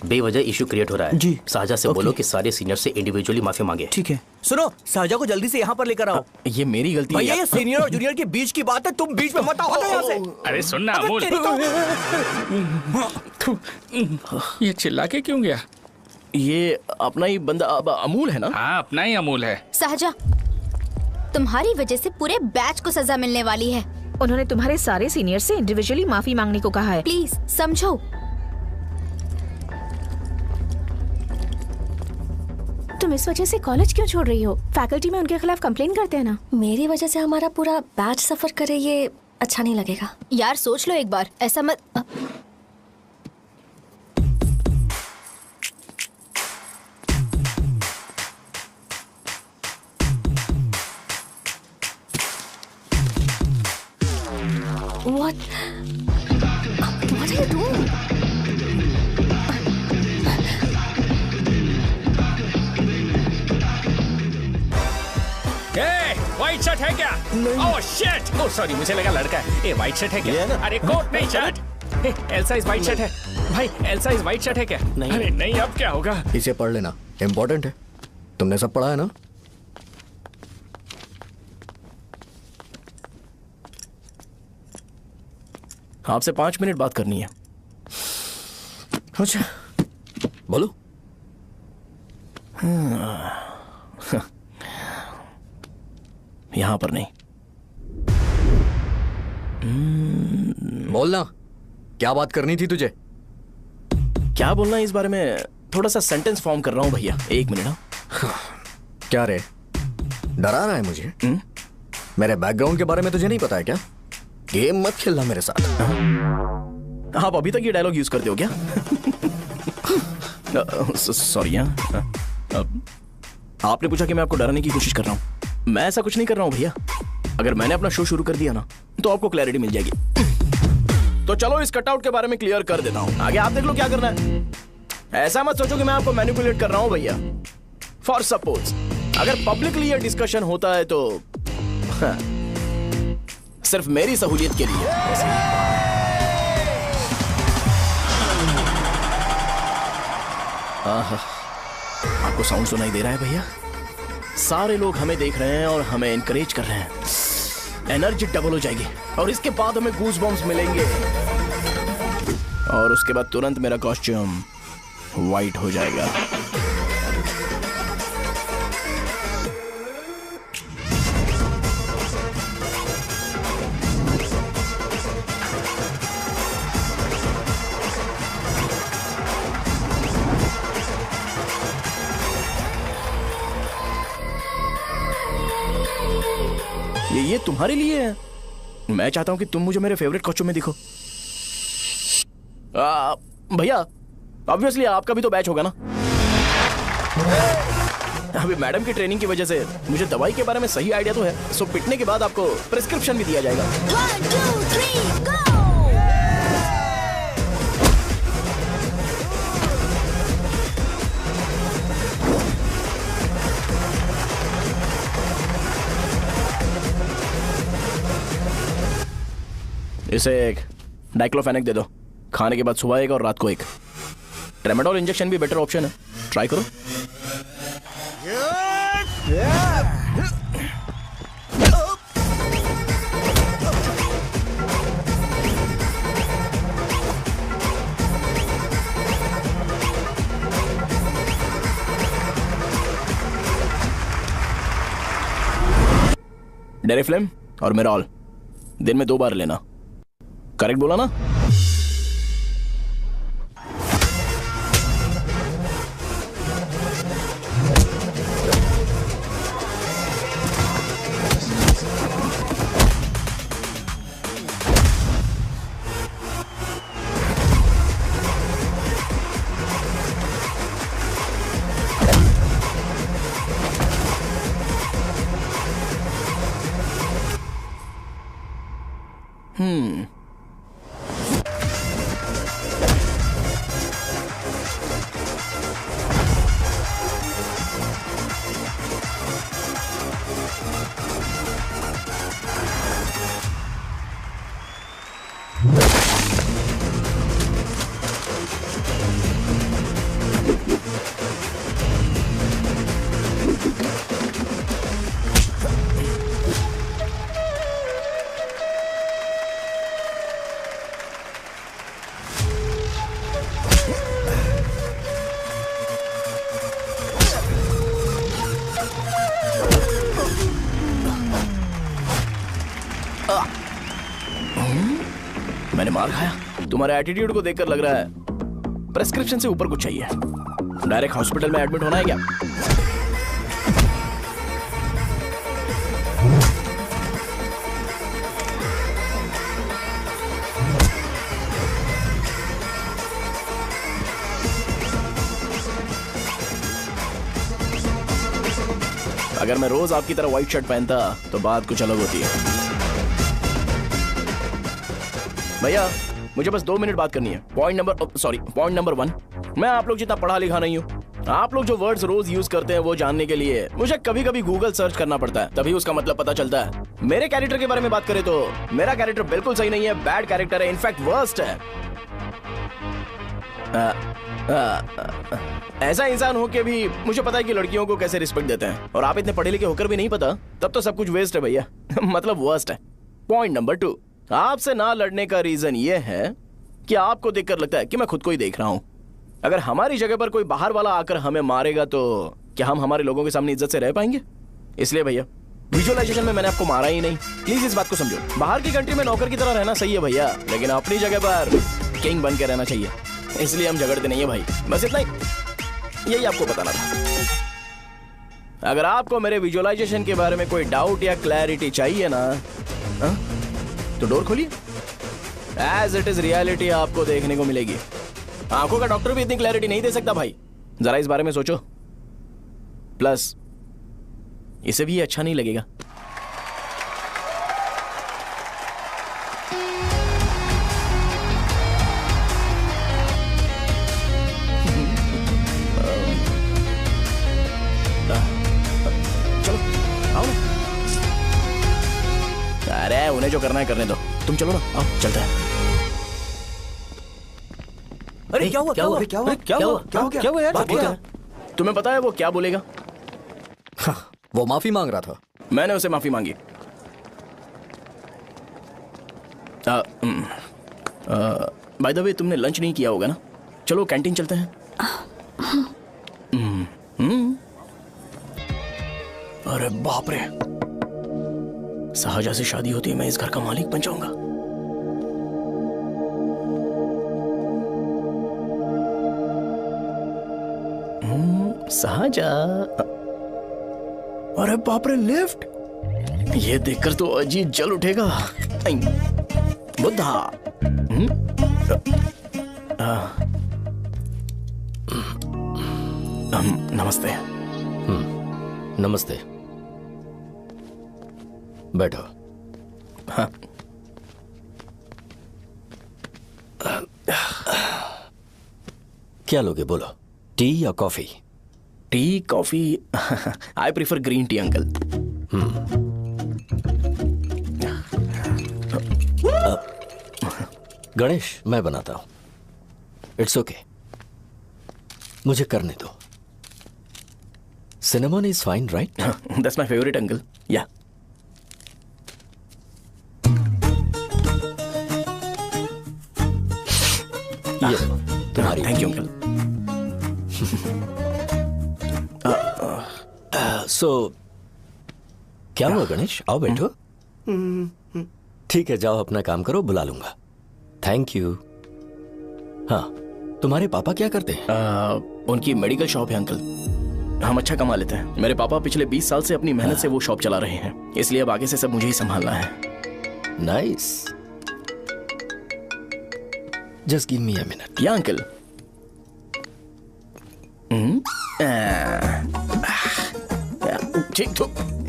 बेवजह इशू क्रिएट हो रहा है जी। साजा से बोलो कि सारे सीनियर से इंडिविजुअली माफी मांगे। ठीक है। सुनो, साजा को जल्दी से यहाँ पर लेकर आओ। ये मेरी गलती भैया, है। ये सीनियर और जूनियर के बीच की बात है, तुम बीच में मत आओ यहाँ से। अरे सुन ना अमूल, ये चिल्ला के क्यों गया? ये अपना ही बंदा अमूल है ना? हाँ, अपना ही अमूल है। सहजा, तुम्हारी वजह से पूरे बैच को सजा मिलने वाली है। उन्होंने तुम्हारे सारे सीनियर से इंडिविजुअली माफी मांगने को कहा है। प्लीज समझो। तुम इस वजह से कॉलेज क्यों छोड़ रही हो? फैकल्टी में उनके खिलाफ कंप्लेन करते हैं ना। मेरी वजह से हमारा पूरा बैच सफर करे, ये अच्छा नहीं लगेगा। यार सोच लो एक बार, ऐसा मत। What are you doing? White shirt है क्या? Oh shit! ओह सॉरी, मुझे लगा लड़का है। ए व्हाइट शर्ट है क्या? अरे कोट नहीं shirt. L size white shirt है भाई। एल साइज व्हाइट शर्ट है क्या? नहीं। अरे नहीं, अब क्या होगा? इसे पढ़ लेना, इम्पोर्टेंट है। तुमने सब पढ़ा है ना? आपसे 5 मिनट बात करनी है। अच्छा, बोलो। यहां पर नहीं। बोलना, क्या बात करनी थी तुझे? क्या बोलना है इस बारे में? थोड़ा सा सेंटेंस फॉर्म कर रहा हूं भैया, 1 मिनट। क्या रे, डरा रहा है मुझे? मेरे बैकग्राउंड के बारे में तुझे नहीं पता है क्या? गेम मत खेलना मेरे साथ। आप अभी तक ये डायलॉग यूज करते हो क्या? सॉरी। आपने पूछा कि मैं आपको डराने की कोशिश कर रहा हूं। मैं ऐसा कुछ नहीं कर रहा हूं भैया। अगर मैंने अपना शो शुरू कर दिया ना, तो आपको क्लैरिटी मिल जाएगी। तो चलो इस कटआउट के बारे में क्लियर कर देता हूं। आगे आप देख लो क्या करना है। ऐसा मत सोचो कि मैं आपको मैनिपुलेट कर रहा हूं भैया। फॉर सपोज अगर पब्लिकली ये डिस्कशन होता है तो सिर्फ मेरी सहूलियत के लिए। आपको साउंड सुनाई दे रहा है भैया? सारे लोग हमें देख रहे हैं और हमें एनकरेज कर रहे हैं। एनर्जी डबल हो जाएगी और इसके बाद हमें गूज बम्स मिलेंगे और उसके बाद तुरंत मेरा कॉस्ट्यूम वाइट हो जाएगा। ये तुम्हारे लिए है। मैं चाहता हूं कि तुम मुझे मेरे फेवरेट कॉस्ट्यूम में दिखो। भैया ऑब्वियसली आपका भी तो बैच होगा ना। अभी मैडम की ट्रेनिंग की वजह से मुझे दवाई के बारे में सही आइडिया तो है। सो पिटने के बाद आपको प्रिस्क्रिप्शन भी दिया जाएगा। 1 2 3 गो। इसे एक डाइक्लोफेनेक दे दो, खाने के बाद सुबह एक और रात को एक। ट्रेमाडोल इंजेक्शन भी बेटर ऑप्शन है, ट्राई करो। डेरिफ्लेम और मेरॉल दिन में 2 बार लेना। करेक्ट बोला ना? मैंने मार खाया। तुम्हारे एटीट्यूड को देखकर लग रहा है प्रेस्क्रिप्शन से ऊपर कुछ चाहिए। डायरेक्ट हॉस्पिटल में एडमिट होना है क्या? अगर मैं रोज आपकी तरह व्हाइट शर्ट पहनता तो बात कुछ अलग होती है। भैया मुझे बस 2 मिनट बात करनी है। पॉइंट नंबर 1, मैं आप लोग जितना पढ़ा लिखा नहीं हूँ। आप लोग जो वर्ड्स रोज यूज करते हैं वो जानने के लिए मुझे कभी कभी गूगल सर्च करना पड़ता है, तभी उसका मतलब पता चलता है। मेरे कैरेक्टर के बारे में बात करें तो मेरा कैरेक्टर बिल्कुल सही नहीं है, बैड कैरेक्टर है, इनफैक्ट वर्स्ट है। ऐसा इंसान हो के भी मुझे पता है कि लड़कियों को कैसे रिस्पेक्ट देते हैं, और आप इतने पढ़े लिखे होकर भी नहीं पता, तब तो सब कुछ वेस्ट है भैया। मतलब वर्स्ट है। पॉइंट नंबर 2, आपसे ना लड़ने का रीजन ये है कि आपको देखकर लगता है कि मैं खुद को ही देख रहा हूं। अगर हमारी जगह पर कोई बाहर वाला आकर हमें मारेगा तो क्या हम हमारे लोगों के सामने इज्जत से रह पाएंगे? इसलिए भैया विजुअलाइजेशन में मैंने आपको मारा ही नहीं, प्लीज इस बात को समझो। बाहर की कंट्री में नौकर की तरह रहना सही है भैया, लेकिन अपनी जगह पर किंग बन के रहना चाहिए। इसलिए हम झगड़ते नहीं है भाई, बस इतना ही, यही आपको बताना था। अगर आपको मेरे विजुअलाइजेशन के बारे में कोई डाउट या क्लैरिटी चाहिए ना, तो डोर खोलिए। एज इट इज रियलिटी आपको देखने को मिलेगी। आंखों का डॉक्टर भी इतनी क्लैरिटी नहीं दे सकता भाई, जरा इस बारे में सोचो। प्लस इसे भी अच्छा नहीं लगेगा। चलो आओ ना। अरे उन्हें जो करना है करने दो, तुम चलो ना, आओ चलते हैं। अरे क्या हुआ क्या हुआ क्या हुआ क्या हुआ क्या हुआ यार? तुम्हें पता है वो क्या बोलेगा? वो माफी मांग रहा था। मैंने उसे माफी मांगी। बाय द वे तुमने लंच नहीं किया होगा ना? चलो कैंटीन चलते हैं। अरे बाप रे, सहजा से शादी होती है मैं इस घर का मालिक बन जाऊंगा। सहजा, अरे बाप रे लिफ्ट, ये देखकर तो अजीत जल उठेगा। बुद्धा। नमस्ते। नमस्ते, बैठो। हाँ। क्या लोगे बोलो, टी या coffee? Tea coffee? I prefer green tea uncle. Ganesh, मैं बनाता हूं। इट्स ओके, मुझे करने दो। Cinnamon is fine, right? That's my favourite uncle. या ये तुम्हारी। Thank you uncle. सो क्या हुआ गणेश? आओ बैठो। ठीक है, जाओ अपना काम करो, बुला लूंगा। Thank you. हाँ, तुम्हारे पापा क्या करते हैं? उनकी मेडिकल शॉप है अंकल। हम अच्छा कमा लेते हैं। मेरे पापा पिछले 20 साल से अपनी मेहनत से वो शॉप चला रहे हैं, इसलिए अब आगे से सब मुझे ही संभालना है। Nice. Just give me a minute. या अंकल। ठीक तो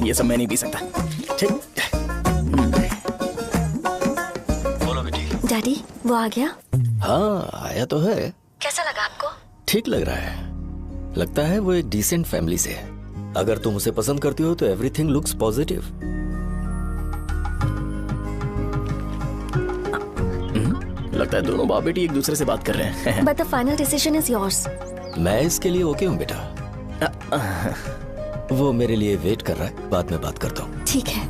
ये सब मैं नहीं पी सकता। ठीक। बोलो बेटी। डैडी, वो आ गया? हाँ, आया तो है। कैसा लगा आपको? ठीक लग रहा है। लगता है वो एक डिसेंट फैमिली से है। अगर तुम उसे पसंद करती हो तो एवरीथिंग लुक्स पॉजिटिव। लगता है दोनों बाप बेटी एक दूसरे से बात कर रहे हैं। But the final decision is yours. मैं इसके लिए ओके हूँ बेटा। वो मेरे लिए वेट कर रहा है, बाद में बात करता हूँ। ठीक है।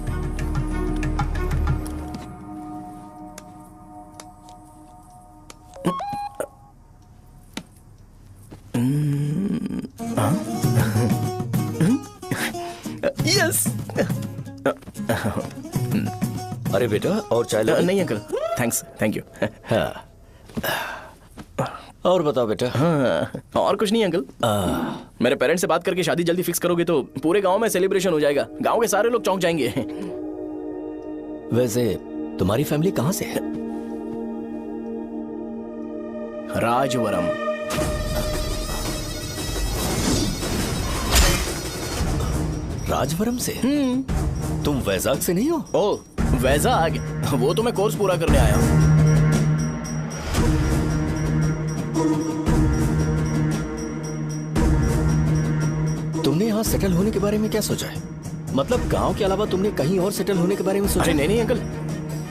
यस। अरे बेटा, और चाय लो। नहीं अंकल, थैंक्स, थैंक यू। हाँ। और बताओ बेटा। हाँ, और कुछ नहीं अंकल। मेरे पेरेंट्स से बात करके शादी जल्दी फिक्स करोगे तो पूरे गांव में सेलिब्रेशन हो जाएगा। गांव के सारे लोग चौंक जाएंगे। वैसे तुम्हारी फैमिली कहाँ से है? राजवरम। राजवरम से? तुम वैजाग से नहीं हो? ओ, वैजाग? वो तो मैं कोर्स पूरा करने आया हूँ। तुमने यहाँ सेटल होने के बारे में क्या सोचा है? मतलब गांव के अलावा तुमने कहीं और सेटल होने के बारे में सोचा? अरे नहीं अंकल,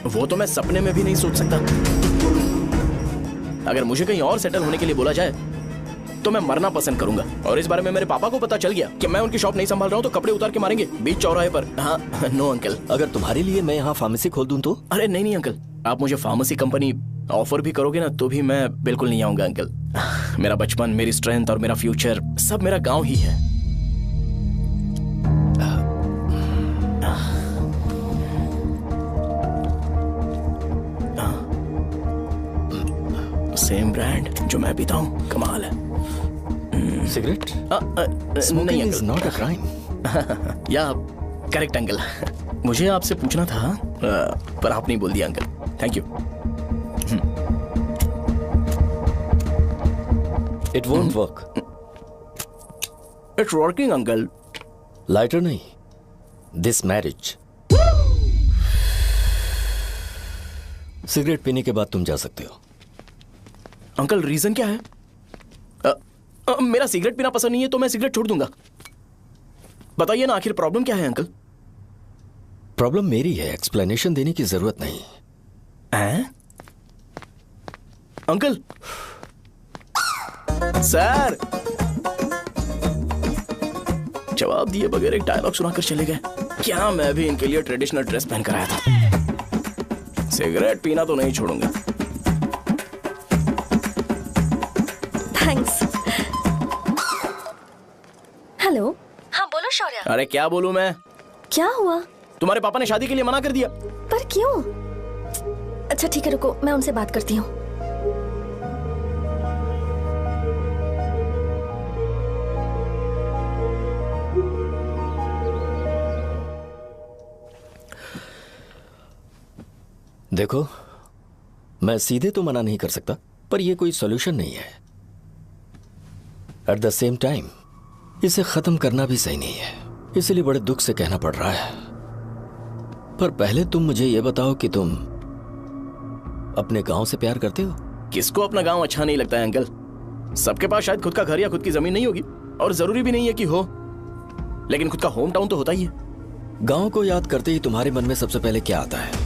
वो तो मैं सपने में भी नहीं सोच सकता। अगर मुझे कहीं और सेटल होने के लिए बोला जाए तो मैं मरना पसंद करूंगा। और इस बारे में मेरे पापा को पता चल गया कि मैं उनकी शॉप नहीं संभाल रहा हूँ तो कपड़े उतार के मारेंगे बीच चौराहे पर। हाँ, नो अंकल। अगर तुम्हारे लिए मैं यहाँ फार्मेसी खोल दूं तो? अरे नहीं अंकल, आप मुझे फार्मेसी कंपनी ऑफर भी करोगे ना तो भी मैं बिल्कुल नहीं आऊंगा अंकल। मेरा बचपन, मेरी स्ट्रेंथ और मेरा फ्यूचर सब मेरा गांव ही है। सेम ब्रांड जो मैं पीता हूँ, कमाल है। सिगरेट? नहीं इज नॉट अ क्राइम। या करेक्ट अंकल। मुझे आपसे पूछना था पर आप नहीं बोल दिया uncle. Thank you. It won't work. It's working uncle. Lighter नहीं, दिस मैरिज। सिगरेट पीने के बाद तुम जा सकते हो। अंकल रीजन क्या है? मेरा सिगरेट पीना पसंद नहीं है तो मैं सिगरेट छोड़ दूंगा। बताइए ना, आखिर प्रॉब्लम क्या है अंकल? प्रॉब्लम मेरी है, एक्सप्लेनेशन देने की जरूरत नहीं। अंकल सर जवाब दिए बगैर एक डायलॉग सुनाकर चले गए। क्या मैं भी इनके लिए ट्रेडिशनल ड्रेस पहन कर आया था? सिगरेट पीना तो नहीं छोड़ूंगा। थैंक्स। हेलो। हाँ बोलो शौर्य। अरे क्या बोलूं मैं? क्या हुआ? तुम्हारे पापा ने शादी के लिए मना कर दिया। पर क्यों? अच्छा ठीक है, रुको मैं उनसे बात करती हूँ। देखो, मैं सीधे तो मना नहीं कर सकता, पर यह कोई सॉल्यूशन नहीं है। एट द सेम टाइम इसे खत्म करना भी सही नहीं है, इसलिए बड़े दुख से कहना पड़ रहा है। पर पहले तुम मुझे यह बताओ कि तुम अपने गांव से प्यार करते हो? किसको अपना गांव अच्छा नहीं लगता है अंकल? सबके पास शायद खुद का घर या खुद की जमीन नहीं होगी, और जरूरी भी नहीं है कि हो, लेकिन खुद का होम टाउन तो होता ही है। गांव को याद करते ही तुम्हारे मन में सबसे पहले क्या आता है?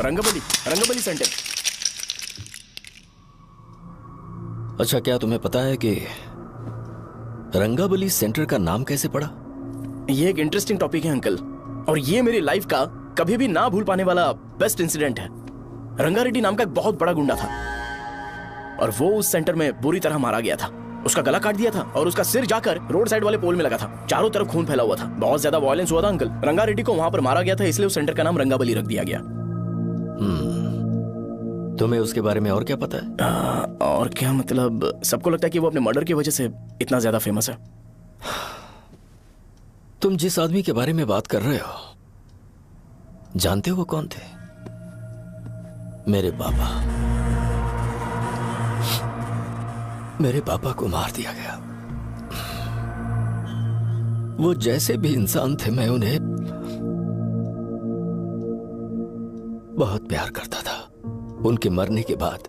रंगबली सेंटर। अच्छा, क्या तुम्हें पता है कि रंगाबली सेंटर का नाम कैसे पड़ा? ये एक इंटरेस्टिंग टॉपिक है अंकल, और ये मेरी लाइफ का कभी भी ना भूल पाने वाला बेस्ट इंसिडेंट है। रंगारेड्डी नाम का एक बहुत बड़ा गुंडा था और वो उस सेंटर में बुरी तरह मारा गया था। उसका गला काट दिया था और उसका सिर जाकर रोड साइड वाले पोल में लगा था। चारों तरफ खून फैला हुआ था, बहुत ज्यादा वायलेंस हुआ था अंकल। रंगारेड्डी को वहां पर मारा गया था, इसलिए उस सेंटर का नाम रंगाबली रख दिया गया। तुम्हें उसके बारे में और क्या पता है? और क्या मतलब, सबको लगता है कि वो अपने मर्डर की वजह से इतना ज्यादा फेमस है। तुम जिस आदमी के बारे में बात कर रहे हो, जानते हो वो कौन थे? मेरे पापा। मेरे पापा को मार दिया गया। वो जैसे भी इंसान थे, मैं उन्हें बहुत प्यार करता था। उनके मरने के बाद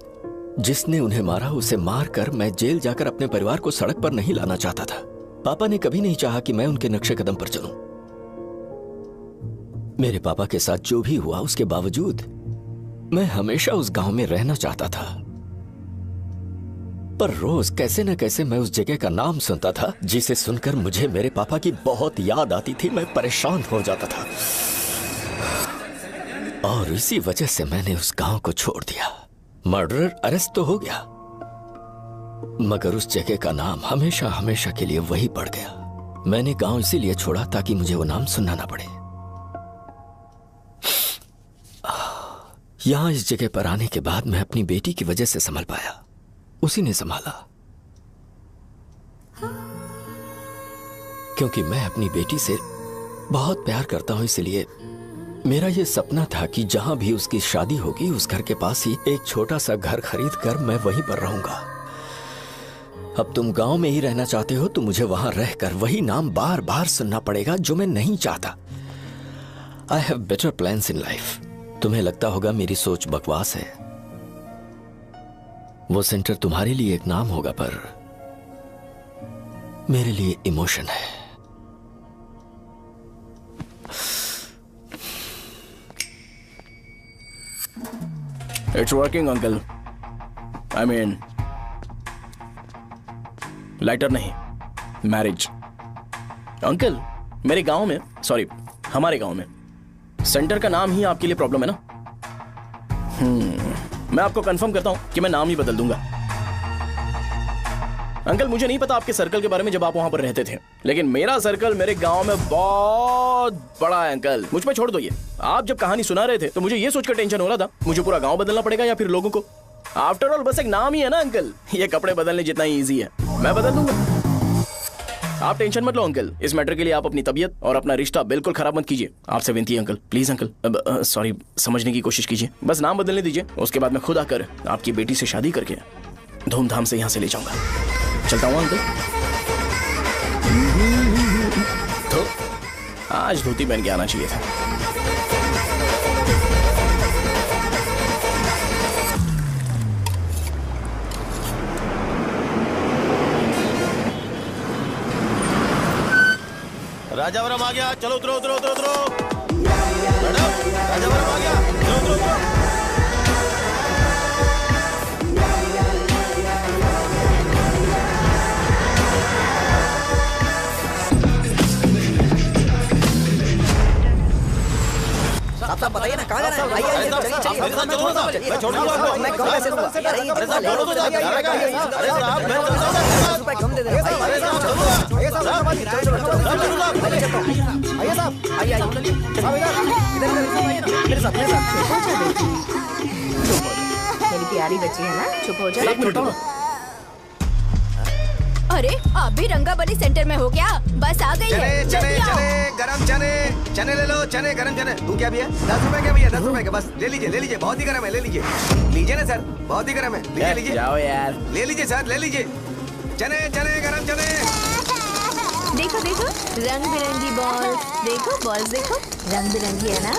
जिसने उन्हें मारा उसे मारकर मैं जेल जाकर अपने परिवार को सड़क पर नहीं लाना चाहता था। पापा ने कभी नहीं चाहा कि मैं उनके नक्शे कदम पर चलूं। मेरे पापा के साथ जो भी हुआ उसके बावजूद मैं हमेशा उस गांव में रहना चाहता था। पर रोज कैसे न कैसे मैं उस जगह का नाम सुनता था, जिसे सुनकर मुझे मेरे पापा की बहुत याद आती थी। मैं परेशान हो जाता था और इसी वजह से मैंने उस गांव को छोड़ दिया। मर्डरर अरेस्ट तो हो गया, मगर उस जगह का नाम हमेशा हमेशा के लिए वही पड़ गया। मैंने गांव इसीलिए छोड़ा ताकि मुझे वो नाम सुनना ना पड़े। यहां इस जगह पर आने के बाद मैं अपनी बेटी की वजह से संभल पाया, उसी ने संभाला। क्योंकि मैं अपनी बेटी से बहुत प्यार करता हूं, इसलिए मेरा यह सपना था कि जहां भी उसकी शादी होगी उस घर के पास ही एक छोटा सा घर खरीद कर मैं वहीं पर रहूंगा। अब तुम गांव में ही रहना चाहते हो तो मुझे वहां रहकर वही नाम बार बार सुनना पड़ेगा, जो मैं नहीं चाहता। I have better plans in life. तुम्हें लगता होगा मेरी सोच बकवास है। वो सेंटर तुम्हारे लिए एक नाम होगा, पर मेरे लिए इमोशन है। It's working uncle. I mean lighter नहीं, मैरिज। अंकल, मेरे गांव में, सॉरी हमारे गांव में सेंटर का नाम ही आपके लिए प्रॉब्लम है ना? मैं आपको कंफर्म करता हूं कि मैं नाम ही बदल दूंगा। अंकल, मुझे नहीं पता आपके सर्कल के बारे में जब आप वहां पर रहते थे, लेकिन मेरा सर्कल मेरे गांव में बहुत बड़ा है अंकल। मुझ पे छोड़ दो ये। आप जब कहानी सुना रहे थे तो मुझे ये सोचकर टेंशन हो रहा था मुझे पूरा गांव बदलना पड़ेगा या फिर लोगों को। आफ्टर ऑल बस एक नाम ही है ना अंकल, ये कपड़े बदलने जितना ही ईजी है। मैं बदल दूंगा, आप टेंशन मत लो अंकल। इस मैटर के लिए आप अपनी तबीयत और अपना रिश्ता बिल्कुल खराब मत कीजिए। आपसे विनती है अंकल, प्लीज अंकल। सॉरी, समझने की कोशिश कीजिए। बस नाम बदलने दीजिए, उसके बाद मैं खुद आकर आपकी बेटी से शादी करके धूमधाम से यहाँ से ले जाऊंगा। चलता हूँ अंकल। तो आज धोती पहन के आना चाहिए था। राजावरम आ गया, चलो उतरो उतरो उतरो उतरो। मैडम, राजावरम आ गया, चलो उतरो उतरो। साहब बताइए ना कहाँ जाना है? आइए चलिए चलिए। मैं छोड़ दूंगा आपको। मैं कम पैसे दूंगा। अरे साहब छोड़ो तो जाके। अरे साहब मैं रुपए कम दे दे। अरे साहब छोड़ो। आइए साहब, आइए साहब, आइए आइए मेरे साथ मेरी प्यारी बच्ची है ना, चुप हो जा। एक मिनट। अरे आप भी रंगाबली सेंटर में हो क्या? बस आ गई है, चने जल्दी आओ। चने गरम चने, चने ले लो, चने गरम चने। तू क्या भैया? 10 रुपए का भैया, 10 रुपए का। बस ले लीजिए, बहुत ही गरम है, ले लीजिए। लीजिए ना सर, बहुत ही गरम है, लीजिए लीजिए। जाओ यार, ले लीजिए सर, ले लीजिए। चने चने गरम चने। देखो देखो रंग बिरंगी बॉल, देखो बॉल्स देखो रंग बिरंगी है ना।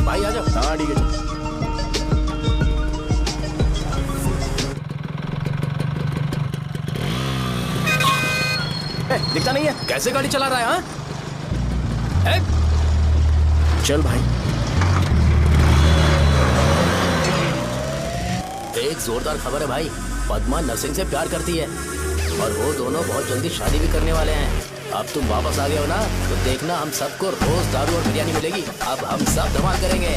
भाई आ जाओ। हाँ ठीक है। दिखता नहीं है, कैसे गाड़ी चला रहा है? हाँ? चल भाई। एक जोरदार खबर है भाई, पद्मा नरसिंह से प्यार करती है और वो दोनों बहुत जल्दी शादी भी करने वाले हैं। अब तुम वापस आ गए हो ना, तो देखना हम सबको रोज दारू और बिरयानी मिलेगी। अब हम सब धमाल करेंगे।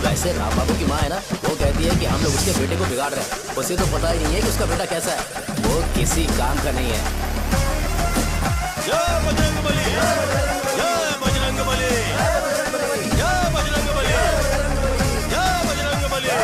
वैसे राम बाबू की माँ है ना, वो कहती है कि हम लोग उसके बेटे को बिगाड़ रहे हैं। उसे तो पता ही नहीं है कि उसका बेटा कैसा है, वो किसी काम का नहीं है। जय बजरंग बली, जय बजरंग बली, जय बजरंग बली, जय बजरंग बली।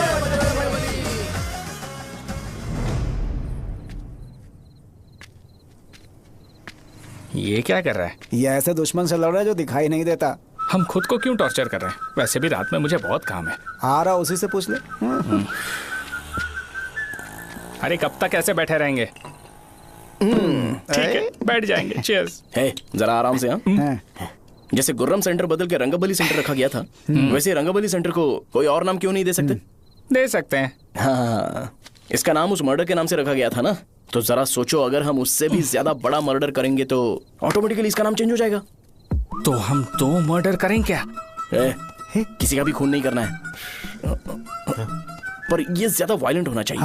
ये क्या कर रहा है? ये ऐसे दुश्मन से लड़ रहा है जो दिखाई नहीं देता। हम खुद को क्यों टॉर्चर कर रहे हैं? वैसे भी रात में मुझे बहुत काम है। आ रहा उसी से पूछ ले। अरे कब तक ऐसे बैठे रहेंगे? ठीक है, बैठ जाएंगे। चीयर्स। हे, जरा आराम से। हाँ, जैसे गुर्रम सेंटर बदल के रंगबली सेंटर रखा गया था, वैसे रंगबली सेंटर को कोई और नाम क्यों नहीं दे सकते? दे सकते हैं। हाँ, इसका नाम उस मर्डर के नाम से रखा गया था ना, तो जरा सोचो, अगर हम उससे भी ज्यादा बड़ा मर्डर करेंगे तो ऑटोमेटिकली इसका नाम चेंज हो जाएगा। तो हम 2 मर्डर करें क्या? किसी का भी खून नहीं करना है, पर ये ज्यादा वायलेंट होना चाहिए।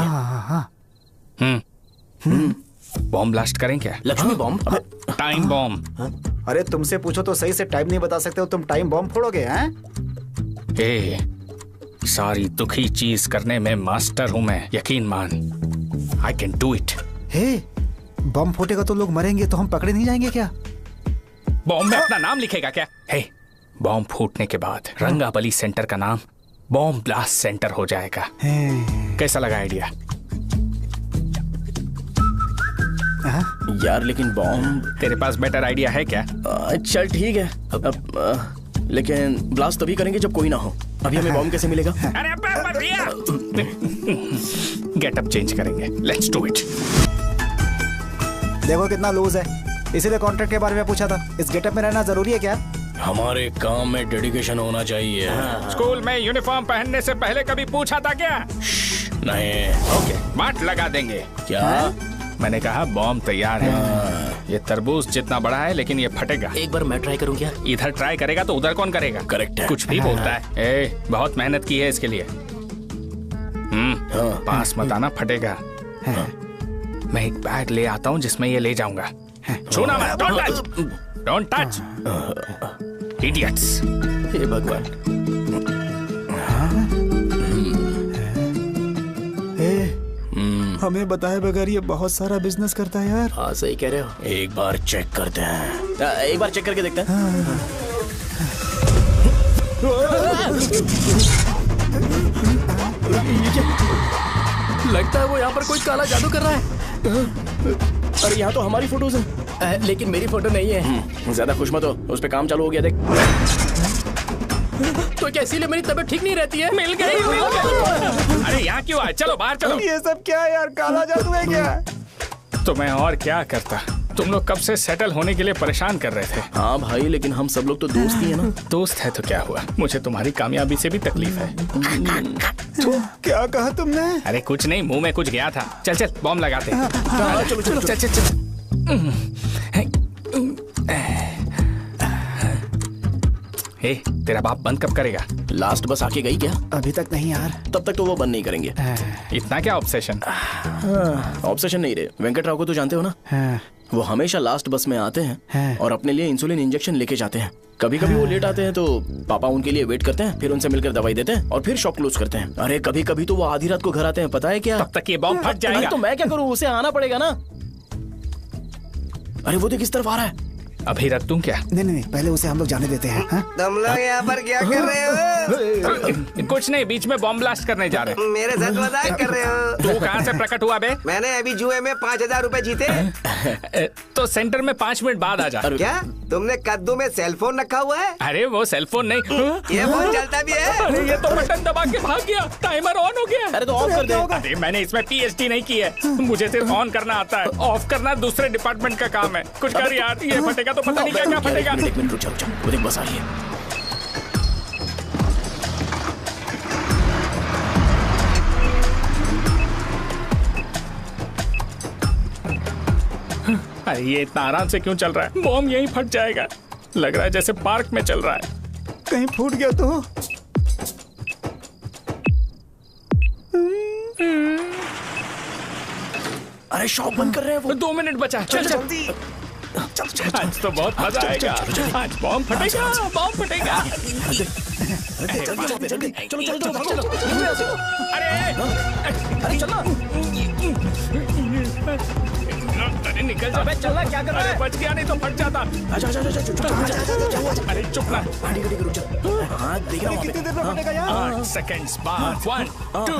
बॉम्ब ब्लास्ट करें क्या? लक्ष्मी बॉम्ब? Time bomb. अरे तुमसे पूछो तो सही से टाइम नहीं बता सकते हो, तुम टाइम बॉम्ब फोड़ोगे? हैं? सारी दुखी चीज करने में मास्टर हूं मैं, यकीन मान। I can do it. Bomb फूटेगा तो लोग मरेंगे, तो हम पकड़े नहीं जाएंगे क्या? बॉम्ब में अपना नाम लिखेगा क्या? बॉम्ब फूटने के बाद रंगाबली सेंटर का नाम बॉम्ब ब्लास्ट सेंटर हो जाएगा। कैसा लगा आइडिया? यार लेकिन बॉम्ब, तेरे पास बेटर आइडिया है क्या? चल ठीक है, लेकिन ब्लास्ट तभी करेंगे जब कोई ना हो। अभी हमें बॉम्ब कैसे मिलेगा? अरे भैया, गेटअप चेंज करेंगे। Let's do it. देखो कितना लूज है, इसीलिए कॉन्ट्रैक्ट के बारे में पूछा था। इस गेटअप में रहना जरूरी है क्या? हमारे काम में डेडिकेशन होना चाहिए। स्कूल में यूनिफॉर्म पहनने से पहले कभी पूछा था क्या? नहीं। ओके, बात लगा देंगे। क्या? मैंने कहा बॉम्ब तैयार है। ये तरबूज जितना बड़ा है, लेकिन ये फटेगा। एक बार मैं ट्राई करूं क्या? इधर ट्राई करेगा तो उधर कौन करेगा? करेक्ट है। कुछ भी बोलता है। बहुत मेहनत की है इसके लिए। पास मत आना, फटेगा। मैं एक बैग ले आता हूँ जिसमें ये ले जाऊंगा। छूना मत, don't touch, don't touch, idiots. हे भगवान। हमें बताए बगैर ये बहुत सारा बिजनेस करता है यार। हाँ सही कह रहे हो। एक बार चेक करते हैं। एक बार चेक करके देखते हैं। लगता है वो यहाँ पर कोई काला जादू कर रहा है। अरे यहाँ तो हमारी फोटोज हैं, लेकिन मेरी फोटो नहीं है। ज्यादा खुश मत हो, उस पे काम चालू हो गया। देख तो क्या इसीलिए मेरी तबीयत ठीक नहीं रहती है? मिल गई, मिल गई। अरे यहाँ क्यों आए? चलो बाहर चलो। ये सब क्या है यार? काला जादू है क्या? तो मैं और क्या करता? तुम लोग कब से सेटल होने के लिए परेशान कर रहे थे। हाँ भाई, लेकिन हम सब लोग तो दोस्त ही है ना। दोस्त है तो क्या हुआ? मुझे तुम्हारी कामयाबी से भी तकलीफ है। क्या कहा तुमने? अरे कुछ नहीं, मुंह में कुछ गया था। चल चल बॉम्ब लगाते हैं। चलो चलो चल चल चल। तेरा बाप बंद कब करेगा? लास्ट बस आके गई क्या? अभी तक नहीं यार। तब तक तो वो बंद नहीं करेंगे। इतना क्या ऑब्सेशन? ऑब्सेशन नहीं रे, वेंकट राव को तो जानते हो ना? वो हमेशा लास्ट बस में आते हैं और अपने लिए इंसुलिन इंजेक्शन लेके जाते हैं। कभी कभी वो लेट आते हैं तो पापा उनके लिए वेट करते हैं, फिर उनसे मिलकर दवाई देते हैं और फिर शॉप क्लोज करते हैं। अरे कभी कभी तो वो आधी रात को घर आते हैं, पता है क्या? तब तक ये बॉम्ब फट जाएगा। तो मैं क्या करूँ, उसे आना पड़ेगा ना। अरे वो देख किस तरफ आ रहा है। अभी रख दूं क्या? नहीं, पहले उसे हम लोग जाने देते हैं। तुम लोग यहाँ पर क्या कर रहे हो? कुछ नहीं, बीच में बॉम्ब ब्लास्ट करने जा रहे हैं। मेरे साथ मजाक कर रहे हो? तू कहाँ से प्रकट हुआ बे? मैंने अभी जुए में 5000 रुपए जीते। तो सेंटर में 5 मिनट बाद आ जा। क्या तुमने कद्दू में सेल फोन रखा हुआ है? अरे वो सेल फोन नहीं, ये फोन चलता भी है। अरे ये तो बटन दबा के भाग गया, टाइमर ऑन हो गया। अरे तो ऑफ कर दे। अरे मैंने इसमें PhD नहीं की है, मुझे सिर्फ ऑन करना आता है। ऑफ करना दूसरे डिपार्टमेंट का काम है। कुछ कर यार, ये फटेगा तो पता नहीं क्या क्या फटेगा। एक मिनट रुक जाओ, वो देख बस आ रही है। अरे ये इतना आराम से क्यों चल रहा है? बॉम्ब यहीं फट जाएगा। लग रहा है जैसे पार्क में चल रहा है। कहीं फूट गया तो। अरे शॉप बंद कर रहे हैं वो। 2 मिनट बचा, चल जल्दी। आज तो बहुत मजा आएगा। आज बॉम्ब फटेगा, बॉम्ब फटेगा। चलो। अरे चलना। अरे निकल जा। चलना, क्या कर रहा है? बच गया, नहीं तो फट जाता। अरे चुप ना। रुक जा। हाँ देख रहा हूँ। कितनी देर में फटेगा यार? 8 सेकंड्स बाद 1 2।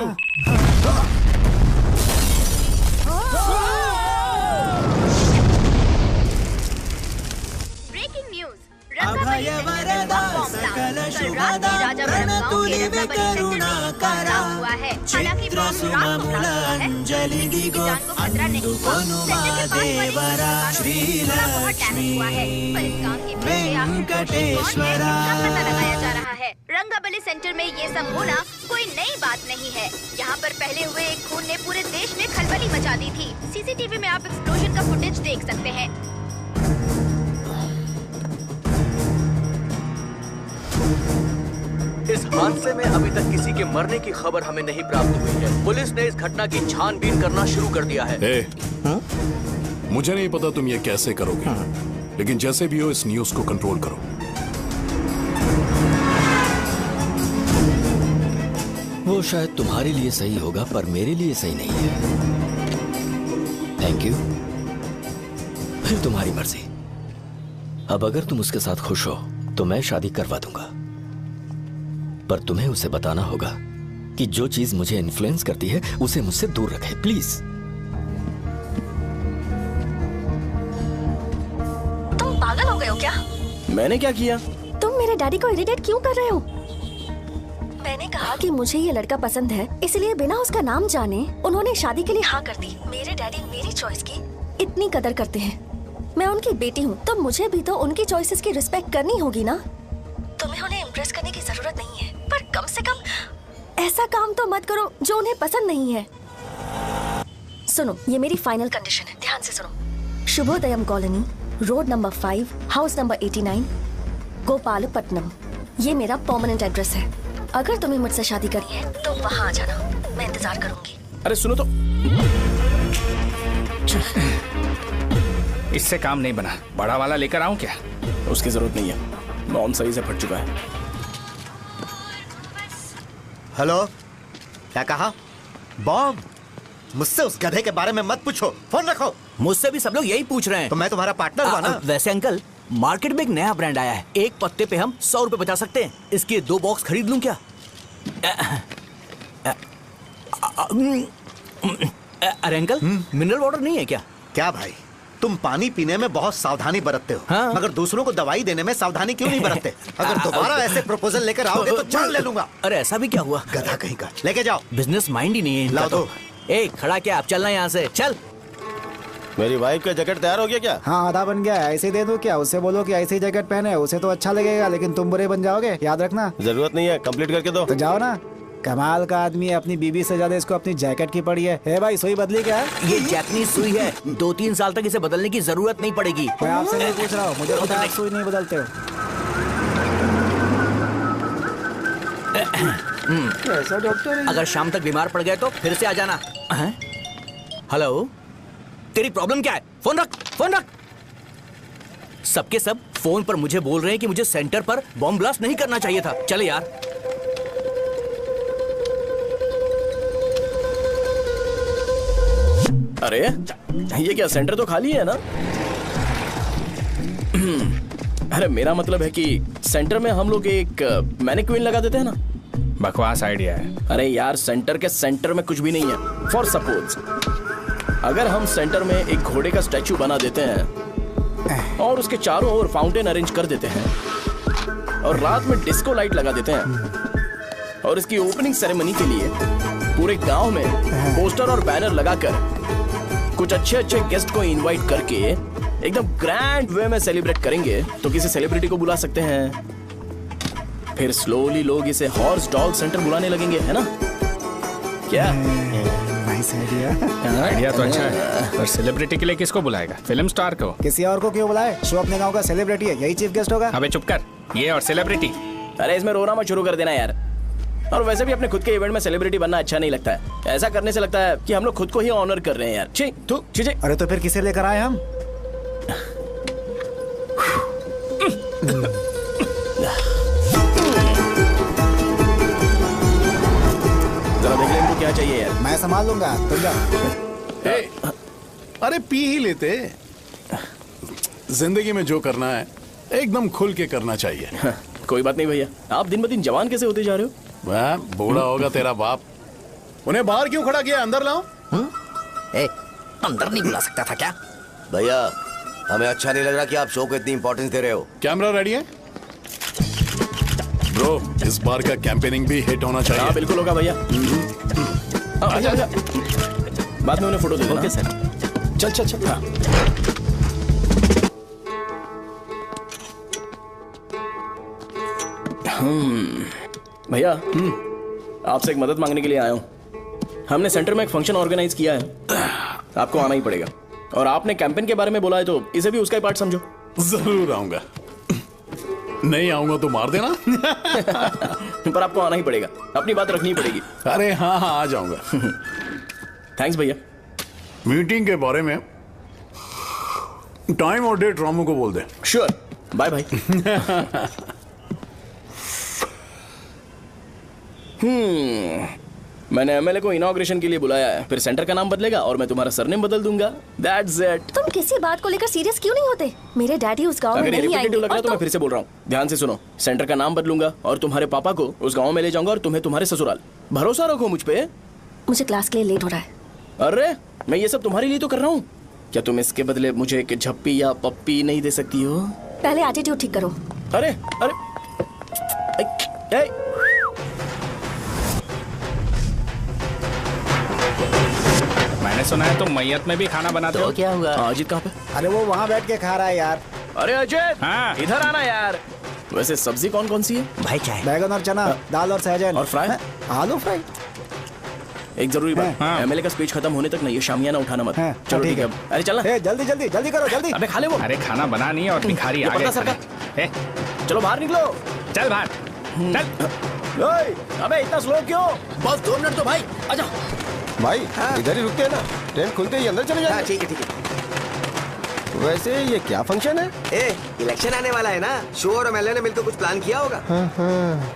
ब्रेकिंग न्यूज, रंगाबली सेंटर में बॉम्ब ब्लास्ट। कल रात में राजा बड़म गांव के रंगाबली सेंटर में एक बम ब्लास्ट हुआ है। हालांकि बम रात को ब्लास्ट हुआ है, किसी की जान को खतरा नहीं हुआ। सेंटर के पास वाली दुकानों में थोड़ा बहुत डैमेज हुआ है, पर इस काम के पीछे आखिर कौन है, इसका पता लगाया जा रहा है। रंगाबली सेंटर में ये सब होना कोई नई बात नहीं है। यहाँ पर पहले हुए एक खून ने पूरे देश में खलबली मचा दी थी। सीसीटीवी में आप एक्सप्लोजन का फुटेज देख सकते हैं। इस हादसे में अभी तक किसी के मरने की खबर हमें नहीं प्राप्त हुई है। पुलिस ने इस घटना की छानबीन करना शुरू कर दिया है। मुझे नहीं पता तुम ये कैसे करोगे, लेकिन जैसे भी हो इस न्यूज को कंट्रोल करो। वो शायद तुम्हारे लिए सही होगा, पर मेरे लिए सही नहीं है। Thank you. फिर तुम्हारी मर्जी। अब अगर तुम उसके साथ खुश हो तो मैं शादी करवा दूंगा, पर तुम्हें उसे बताना होगा कि जो चीज मुझे इन्फ्लुएंस करती है उसे मुझसे दूर रखे, प्लीज। तुम पागल हो गए हो क्या? मैंने क्या किया? तुम मेरे डैडी को इरिटेट क्यों कर रहे हो? मैंने कहा कि मुझे ये लड़का पसंद है, इसलिए बिना उसका नाम जाने उन्होंने शादी के लिए हाँ कर दी। मेरे डैडी मेरी चॉइस की इतनी कदर करते हैं। मैं उनकी बेटी हूँ, तो मुझे भी तो उनकी चॉइसेस की रिस्पेक्ट करनी होगी ना। तुम्हें उन्हें इम्प्रेस करने की जरूरत नहीं है, पर कम से कम ऐसा काम तो मत करो जो उन्हें पसंद नहीं है। सुनो, ये मेरी फाइनल कंडीशन है, ध्यान से सुनो। Shubhodayam colony, road number 5, house number 89, Gopalapatnam. ये मेरा परमानेंट एड्रेस है। अगर तुम्हें मुझसे शादी करनी है तो वहाँ आ जाना, मैं इंतजार करूंगी। अरे सुनो तो। इससे काम नहीं बना, बड़ा वाला लेकर आऊं क्या? उसकी जरूरत नहीं है, बॉम्ब सही से फट चुका है। हेलो, क्या कहा? बॉम्ब? मुझसे उस गधे के बारे में मत पूछो, फोन रखो। मुझसे भी सब लोग यही पूछ रहे हैं। तो मैं तुम्हारा पार्टनर हुआ ना। वैसे अंकल, मार्केट में एक नया ब्रांड आया है, एक पत्ते पे हम 100 रुपए बचा सकते हैं। इसके 2 बॉक्स खरीद लूं क्या? अरे अंकल, मिनरल वाटर नहीं है क्या? क्या भाई, तुम पानी पीने में बहुत सावधानी बरतते हो, हाँ? मगर दूसरों को दवाई देने में सावधानी क्यों नहीं बरतते? अगर दोबारा ऐसे प्रपोजल लेकर आओगे तो जान ले लूंगा। अरे ऐसा भी क्या हुआ? गधा कहीं का, लेके जाओ। बिजनेस माइंड ही नहीं है इनका। लाओ दो। ए, खड़ा क्या? आप चलना यहाँ से, चल। मेरी वाइफ का जैकेट तैयार हो गया क्या? हाँ, आधा बन गया है। ऐसे ही दे दो क्या? उससे बोलो कि ऐसे ही जैकेट पहने, उसे तो अच्छा लगेगा, लेकिन तुम बुरे बन जाओगे, याद रखना। जरूरत नहीं है, कंप्लीट करके दो। तो जाओ ना। कमाल का आदमी है, अपनी बीबी से ज्यादा इसको अपनी जैकेट की पड़ी है। हे भाई, सुई बदली क्या? ये जैपनीज सुई है, 2-3 साल तक इसे बदलने की जरूरत नहीं पड़ेगी। मैं आपसे नहीं पूछ रहा हूँ, मुझे पता है आप सुई नहीं बदलते हो। ऐसा डॉक्टर, अगर शाम तक बीमार पड़ गए तो फिर से आ जाना। हेलो, तेरी प्रॉब्लम क्या है? फोन रख, फोन रख। सबके सब फोन पर मुझे बोल रहे हैं कि मुझे सेंटर पर बॉम्ब ब्लास्ट नहीं करना चाहिए था। चले यार। अरे ये क्या, सेंटर तो खाली है ना? अरे मेरा मतलब है कि सेंटर में हम लोग एक मैनिक्विन लगा देते हैं ना। बकवास आइडिया है। अरे यार, सेंटर के सेंटर में कुछ भी नहीं है। फॉर सपोज अगर हम सेंटर में एक घोड़े का स्टैचू बना देते हैं और उसके चारों ओर फाउंटेन अरेंज कर देते हैं और रात में डिस्को लाइट लगा देते हैं और इसकी ओपनिंग सेरेमनी के लिए पूरे गांव में पोस्टर और बैनर लगाकर कुछ अच्छे अच्छे गेस्ट को इनवाइट करके एकदम ग्रैंड वे में सेलिब्रेट करेंगे, तो किसी सेलिब्रिटी को बुला सकते हैं। फिर स्लोली लोग इसे हॉर्स डॉग सेंटर बुलाने लगेंगे, है ना? क्या? Nice idea. आइडिया तो अच्छा है, पर सेलिब्रिटी के लिए किसको बुलाएगा? फिल्म स्टार को। किसी और को क्यों बुलाए? शो अपने गांव का सेलिब्रिटी है, यही चीफ गेस्ट होगा। अबे चुप कर। ये और सेलिब्रिटी अरे इसमें रोना मत शुरू कर देना यार। और वैसे भी अपने खुद के इवेंट में सेलिब्रिटी बनना अच्छा नहीं लगता है। ऐसा करने से लगता है कि हम लोग खुद को ही ऑनर कर रहे हैं यार। छी तू छी। अरे तो फिर किसे लेकर आए हम? जरा देख ले इनको क्या चाहिए यार। मैं संभाल लूंगा, तुम जाओ। अरे पी ही लेते। जिंदगी में जो करना है एकदम खुल के करना चाहिए। कोई बात नहीं भैया, आप दिन ब दिन जवान कैसे होते जा रहे हो? वह बूढ़ा होगा तेरा बाप। उन्हें बाहर क्यों खड़ा किया, अंदर लाओ। अंदर नहीं बुला सकता था क्या? भैया हमें अच्छा नहीं लग रहा कि आप शो को इतनी इंपॉर्टेंस दे रहे हो। कैमरा रेडी है ब्रो? इस बार का कैंपेनिंग भी हिट होना चाहिए। हाँ बिल्कुल होगा भैया। आजा आजा, बाद में उन्हें फोटो दे देना। Okay sir. चल चल चल। हाँ। भैया आपसे एक मदद मांगने के लिए आया हूँ। हमने सेंटर में एक फंक्शन ऑर्गेनाइज किया है, आपको आना ही पड़ेगा। और आपने कैंपेन के बारे में बोला है तो इसे भी उसका ही पार्ट समझो। जरूर आऊंगा। नहीं आऊंगा तो मार देना। पर आपको आना ही पड़ेगा, अपनी बात रखनी पड़ेगी। अरे हाँ हाँ आ जाऊंगा। थैंक्स भैया। मीटिंग के बारे में टाइम और डेट रामू को बोल दे। Sure, bye bye. मैंने एमएलए को इनॉग्रेशन के लिए बुलाया है, फिर सेंटर का नाम बदलेगा और मैं तुम्हारा सरनेम बदल दूंगा। That's it. तुम किसी बात को लेकर सीरियस क्यों नहीं होते? मेरे डैडी उस गांव में अगर ये नहीं आएंगे। रिपीटेटिव लग रहा है तो मैं फिर से बोल रहा हूँ, ध्यान से सुनो। सेंटर का नाम बदलूंगा और तुम्हारे पापा को उस गांव में ले जाऊंगा और तुम्हें तुम्हारे ससुराल। भरोसा रखो मुझ पे। मुझे क्लास के लिए लेट हो रहा है। अरे मैं ये सब तुम्हारे लिए तो कर रहा हूँ। क्या तुम इसके बदले मुझे एक झप्पी या पप्पी नहीं दे सकती हो? पहले एटीट्यूड ठीक करो। अरे अरे मैंने सुना है तुम मैयत में भी खाना बनाते हो। क्या हुआ? अजीत कहाँ पे? अरे वो वहाँ बैठ के खा रहा है यार। अरे अजीत हाँ। इधर आना यार। वैसे सब्जी कौन कौन सी है? भाई क्या है? बैगन और चना, दाल और सहजन और फ्राई? आलू फ्राई। एक जरूरी बात, एमएलए का स्पीच खत्म होने तक ना ये शामियाना उठाना मत। चलो ठीक है। अरे चलना। जल्दी जल्दी जल्दी करो जल्दी। अबे खा ले वो। अरे खाना बना नहीं है और भिखारी आ गए। चलो बाहर निकलो। चल बाहर चल। अबे इतना स्लो क्यों? बस 2 मिनट तो भाई, आजा। भाई इधर ही रुकते हैं ना, ट्रेन खुलते ही अंदर चले जाएंगे। ठीक है ठीक है। वैसे ये क्या फंक्शन है? इलेक्शन आने वाला है ना, शो और एमएलए ने मिलकर कुछ प्लान किया होगा।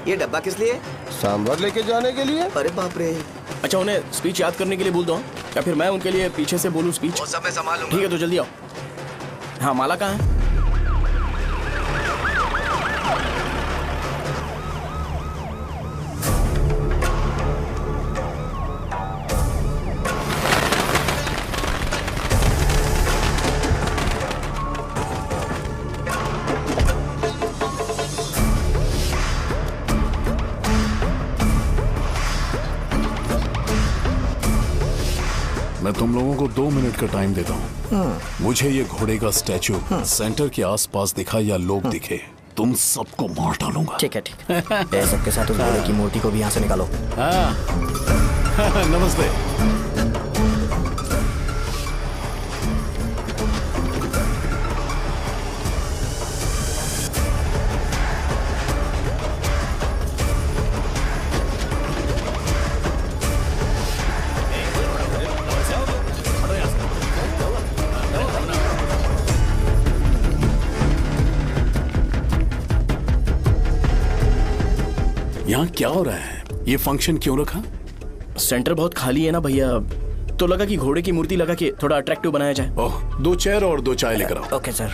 ये डब्बा किस लिए? सांभर लेके जाने के लिए। अरे बाप रे। अच्छा उन्हें स्पीच याद करने के लिए बोल दो या फिर मैं उनके लिए पीछे से बोलूं स्पीच? वो सब मैं संभालूंगा। ठीक है तो जल्दी आओ। हाँ माला कहाँ है? मैं तुम लोगों को 2 मिनट का टाइम देता हूँ। मुझे ये घोड़े का स्टैचू सेंटर के आसपास दिखा या लोग दिखे, तुम सबको मार डालूंगा। ठीक है ठीक है। सबके साथ उस घोड़े की मूर्ति को भी यहाँ से निकालो। नमस्ते। यहाँ क्या हो रहा है? ये फंक्शन क्यों रखा? सेंटर बहुत खाली है ना भैया, तो लगा कि घोड़े की मूर्ति लगा के थोड़ा अट्रैक्टिव बनाया जाए। ओह, 2 चेयर और 2 चाय लेकर आओ। Okay sir.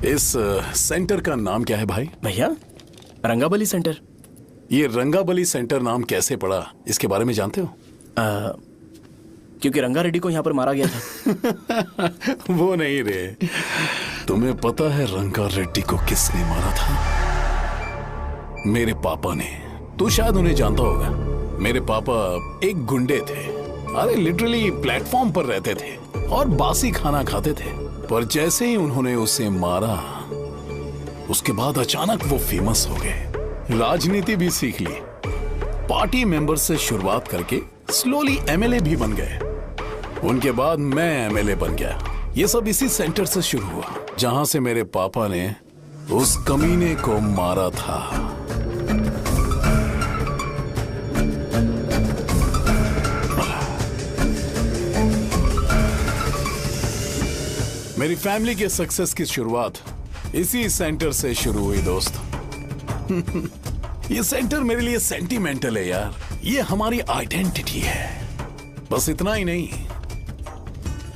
इस सेंटर का नाम क्या है भाई? भैया रंगाबली सेंटर। ये रंगाबली सेंटर नाम कैसे पड़ा, इसके बारे में जानते हो? क्योंकि रंगा रेड्डी को यहाँ पर मारा गया था। वो नहीं रे, तुम्हें पता है रंगा रेड्डी को किसने मारा था? मेरे पापा ने। तू शायद उन्हें जानता होगा। मेरे पापा एक गुंडे थे। अरे लिटरली प्लेटफॉर्म पर रहते थे और बासी खाना खाते थे। पर जैसे ही उन्होंने उसे मारा, उसके बाद अचानक वो फेमस हो गए। राजनीति भी सीख ली। पार्टी मेंबर से शुरुआत करके स्लोली एमएलए भी बन गए। उनके बाद मैं एमएलए बन गया ये सब इसी सेंटर से शुरू हुआ जहां से मेरे पापा ने उस कमीने को मारा था। मेरी फैमिली के सक्सेस की शुरुआत इसी सेंटर से शुरू हुई दोस्त। ये सेंटर मेरे लिए सेंटिमेंटल है यार, ये हमारी आइडेंटिटी है। बस इतना ही नहीं,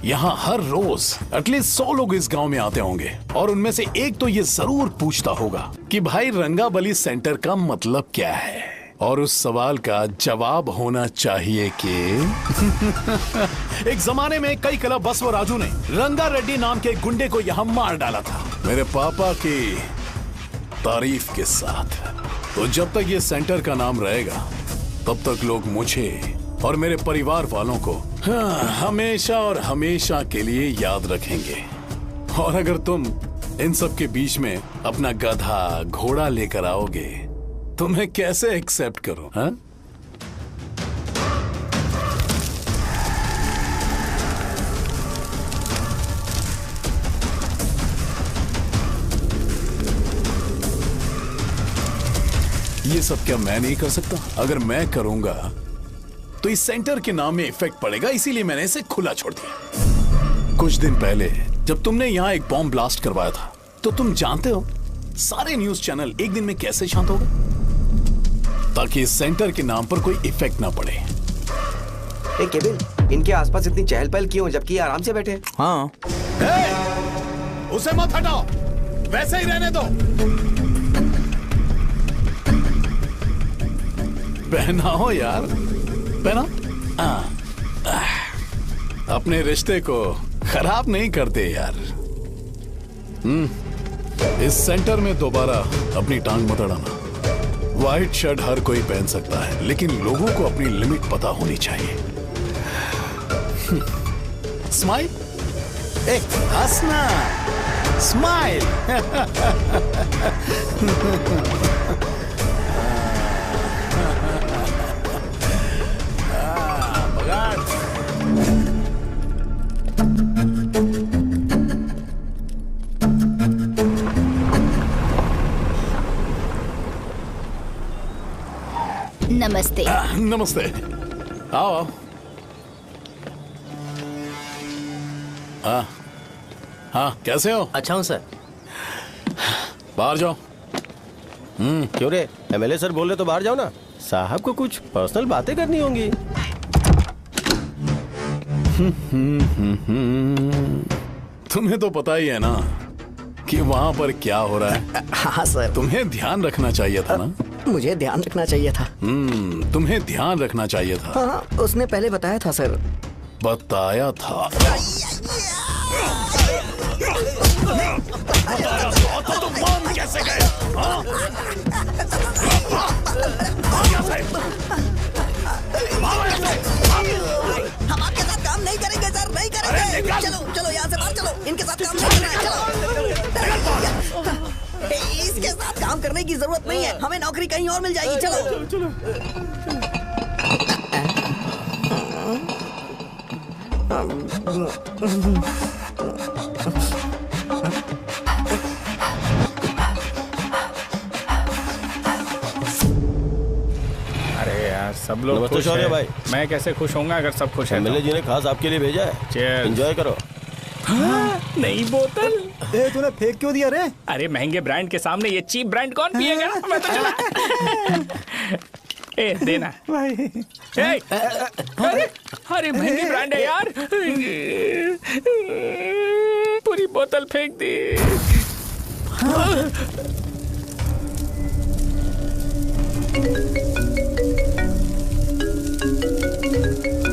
यहाँ हर रोज एटलीस्ट 100 लोग इस गांव में आते होंगे और उनमें से एक तो ये जरूर पूछता होगा कि भाई रंगाबली सेंटर का मतलब क्या है, और उस सवाल का जवाब होना चाहिए कि एक जमाने में कई क्लब बस व राजू ने रंगा रेड्डी नाम के गुंडे को यहाँ मार डाला था मेरे पापा की तारीफ के साथ। तो जब तक ये सेंटर का नाम रहेगा तब तक लोग मुझे और मेरे परिवार वालों को हमेशा और हमेशा के लिए याद रखेंगे। और अगर तुम इन सब के बीच में अपना गधा घोड़ा लेकर आओगे तो मैं कैसे एक्सेप्ट करूं? हाँ? ये सब क्या मैं नहीं कर सकता? अगर मैं करूंगा तो इस सेंटर के नाम में इफेक्ट पड़ेगा, इसीलिए मैंने इसे खुला छोड़ दिया। कुछ दिन पहले जब तुमने यहाँ एक बॉम्ब ब्लास्ट करवाया था तो तुम जानते हो सारे न्यूज चैनल एक दिन में कैसे शांत हो गए, ताकि इस सेंटर के नाम पर कोई इफेक्ट ना पड़े। केविन, इनके आसपास इतनी चहल पहल क्यों जबकि ये आराम से बैठे? हाँ। उसे मत हटाओ, वैसे ही रहने दो। पहनाओ यार, पहना। अपने रिश्ते को खराब नहीं करते यार। इस सेंटर में दोबारा अपनी टांग मत अड़ाना। व्हाइट शर्ट हर कोई पहन सकता है, लेकिन लोगों को अपनी लिमिट पता होनी चाहिए। स्माइल, हंसना, स्माइल। नमस्ते। नमस्ते, आओ। हाँ, कैसे हो? अच्छा हूँ सर। बाहर जाओ। क्यों रे, एमएलए सर बोल रहे तो बाहर जाओ ना, साहब को कुछ पर्सनल बातें करनी होंगी। तुम्हें तो पता ही है ना कि वहाँ पर क्या हो रहा है। हाँ सर। तुम्हें ध्यान रखना चाहिए था ना। मुझे ध्यान रखना चाहिए था। तुम्हें ध्यान रखना चाहिए था। हाँ, उसने पहले बताया था सर। बताया था? तो तुम मान कैसे गए? हम आपके साथ काम नहीं करेंगे सर, नहीं करेंगे। चलो चलो यहाँ से बाहर चलो, इनके साथ काम नहीं करना है। चलो, इसके साथ काम करने की जरूरत नहीं है, हमें नौकरी कहीं और मिल जाएगी। चलो चलो। अरे यार, सब लोग नमस्ते खुश शौर्य हैं। भाई। मैं कैसे खुश होऊंगा अगर सब खुश हैं? एमएलए जी ने खास आपके लिए भेजा है। Cheers। एंजॉय करो। नई बोतल। तूने फेंक क्यों दिया रे? अरे महंगे ब्रांड के सामने ये चीप ब्रांड कौन पिएगा? मैं तो चला। ए देना भाई। अरे महंगी ब्रांड है यार, पूरी बोतल फेंक दी।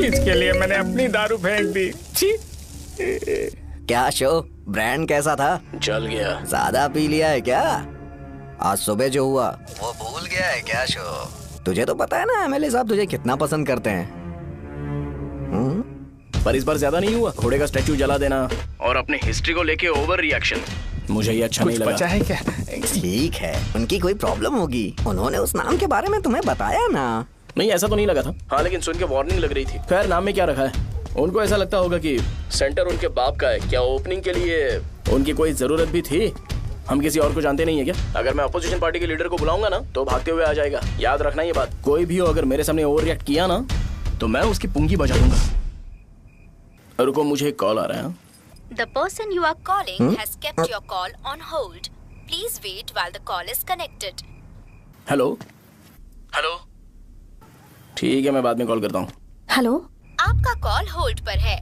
इसके लिए मैंने अपनी दारू फेंक दी। छी। क्या शो, ब्रांड कैसा था? चल गया। ज्यादा पी लिया है क्या? आज सुबह जो हुआ वो भूल गया है क्या शो? तुझे तो पता है ना एमएलए साहब तुझे कितना पसंद करते हैं। पर इस बार ज्यादा नहीं हुआ? घोड़े का स्टैचू जला देना और अपने हिस्ट्री को लेके ओवर रिएक्शन, मुझे ये अच्छा नहीं लगा। बचा है क्या? ठीक है, उनकी कोई प्रॉब्लम होगी, उन्होंने उस नाम के बारे में तुम्हें बताया ना। नहीं, ऐसा तो नहीं लगा था। हाँ, लेकिन सुन के वार्निंग लग रही थी। खैर, नाम में क्या रखा है? उनको ऐसा लगता होगा कि सेंटर उनके बाप का है। क्या ओपनिंग के लिए उनकी कोई जरूरत भी थी? हम किसी और को जानते नहीं है क्या? अगर मैं अपोजिशन पार्टी के लीडर को बुलाऊंगा ना तो भागते हुए आ जाएगा। याद रखना ये बात। कोई भी हो अगर मेरे सामने ओवर रिएक्ट किया ना तो मैं उसकी पुंगी बजा दूंगा। रुको, मुझे एक कॉल आ रहा है। The person you are calling has kept your call on hold. Please wait while the call is connected. Hello hello, ठीक है मैं बाद में कॉल करता हूँ। हेलो, आपका कॉल होल्ड पर है।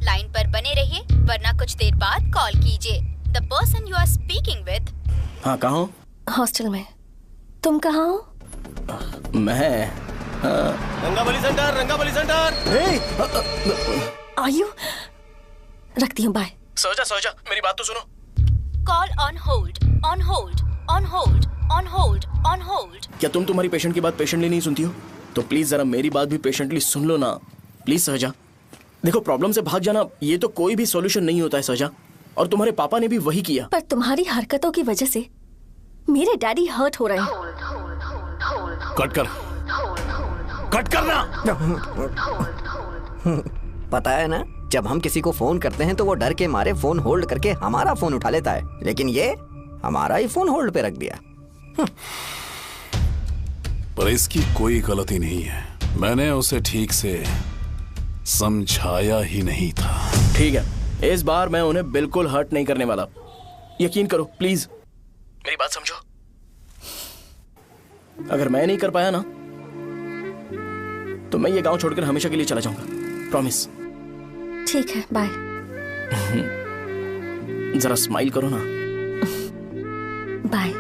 लाइन पर बने रहिए वरना कुछ देर बाद कॉल कीजिए। The person you are speaking with. हाँ, कहाँ हो? हॉस्टल में। तुम कहाँ हो? मैं रंगाबली सेंटर, रंगाबली सेंटर। आयु, रखती हूँ, बाय। सोचा मेरी बात तो सुनो। Call on hold, on hold, on hold, on hold, on hold. क्या तुम तुम्हारी पेशेंट की बात पेशेंटली नहीं सुनती हो? तो प्लीज जरा मेरी बात भी पेशेंटली सुन लो ना। प्लीज सहजा, देखो प्रॉब्लम से भाग जाना ये तो कोई भी सॉल्यूशन नहीं होता है सहजा, और तुम्हारे पापा ने भी वही किया। पर तुम्हारी हरकतों की वजह से मेरे डैडी हर्ट हो रहे हैं। कट करना। पता है ना, जब हम किसी को फोन करते हैं तो वो डर के मारे फोन होल्ड करके हमारा फोन उठा लेता है, लेकिन ये हमारा ही फोन होल्ड पे रख दिया। पर इसकी कोई गलती नहीं है। मैंने उसे ठीक से समझाया ही नहीं था। ठीक है, इस बार मैं उन्हें बिल्कुल हर्ट नहीं करने वाला। यकीन करो प्लीज, मेरी बात समझो। अगर मैं नहीं कर पाया ना तो मैं ये गांव छोड़कर हमेशा के लिए चला जाऊंगा। प्रॉमिस। ठीक है, बाय। जरा स्माइल करो ना। बाय।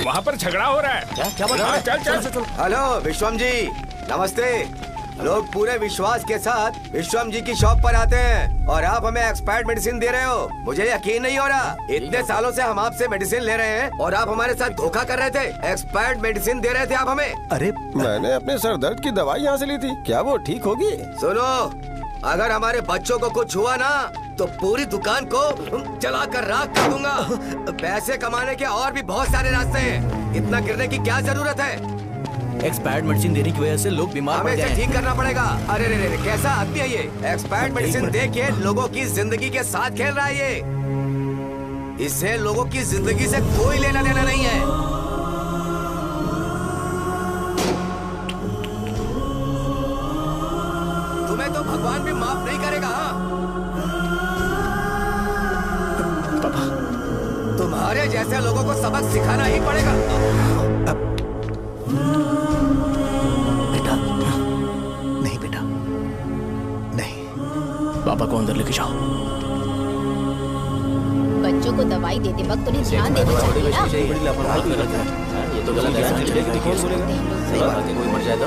वहाँ पर झगड़ा हो रहा है। क्या बात है? चल। हेलो विश्वम जी, नमस्ते। लोग पूरे विश्वास के साथ विश्वम जी की शॉप पर आते हैं और आप हमें एक्सपायर्ड मेडिसिन दे रहे हो। मुझे यकीन नहीं हो रहा। इतने सालों से हम आपसे मेडिसिन ले रहे हैं और आप हमारे साथ धोखा कर रहे थे। एक्सपायर्ड मेडिसिन दे रहे थे आप हमें। अरे मैंने अपने सर दर्द की दवाई यहाँ से ली थी, क्या वो ठीक होगी? सुनो, अगर हमारे बच्चों को कुछ हुआ ना तो पूरी दुकान को जला कर राख कर दूंगा। पैसे कमाने के और भी बहुत सारे रास्ते हैं, इतना गिरने की क्या जरूरत है? एक्सपायर्ड मेडिसिन देने की वजह से लोग बीमार पड़ हमें गए इसे हैं। ठीक करना पड़ेगा। अरे रे, कैसा आदमी है ये? एक्सपायर्ड मेडिसिन दे के लोगों की जिंदगी के साथ खेल रहा है ये। इससे लोगों की जिंदगी से कोई लेना देना नहीं है। तुम्हें तो भगवान भी माफ नहीं करेगा। पापा, तुम्हारे जैसे लोगों को सबक सिखाना ही पड़ेगा। पापा को अंदर लेके जाओ। बच्चों को दवाई देते वक्त उन्हें ध्यान देना चाहिए ना। ये तो गलत है। सही बात है, कोई मर जाए तो।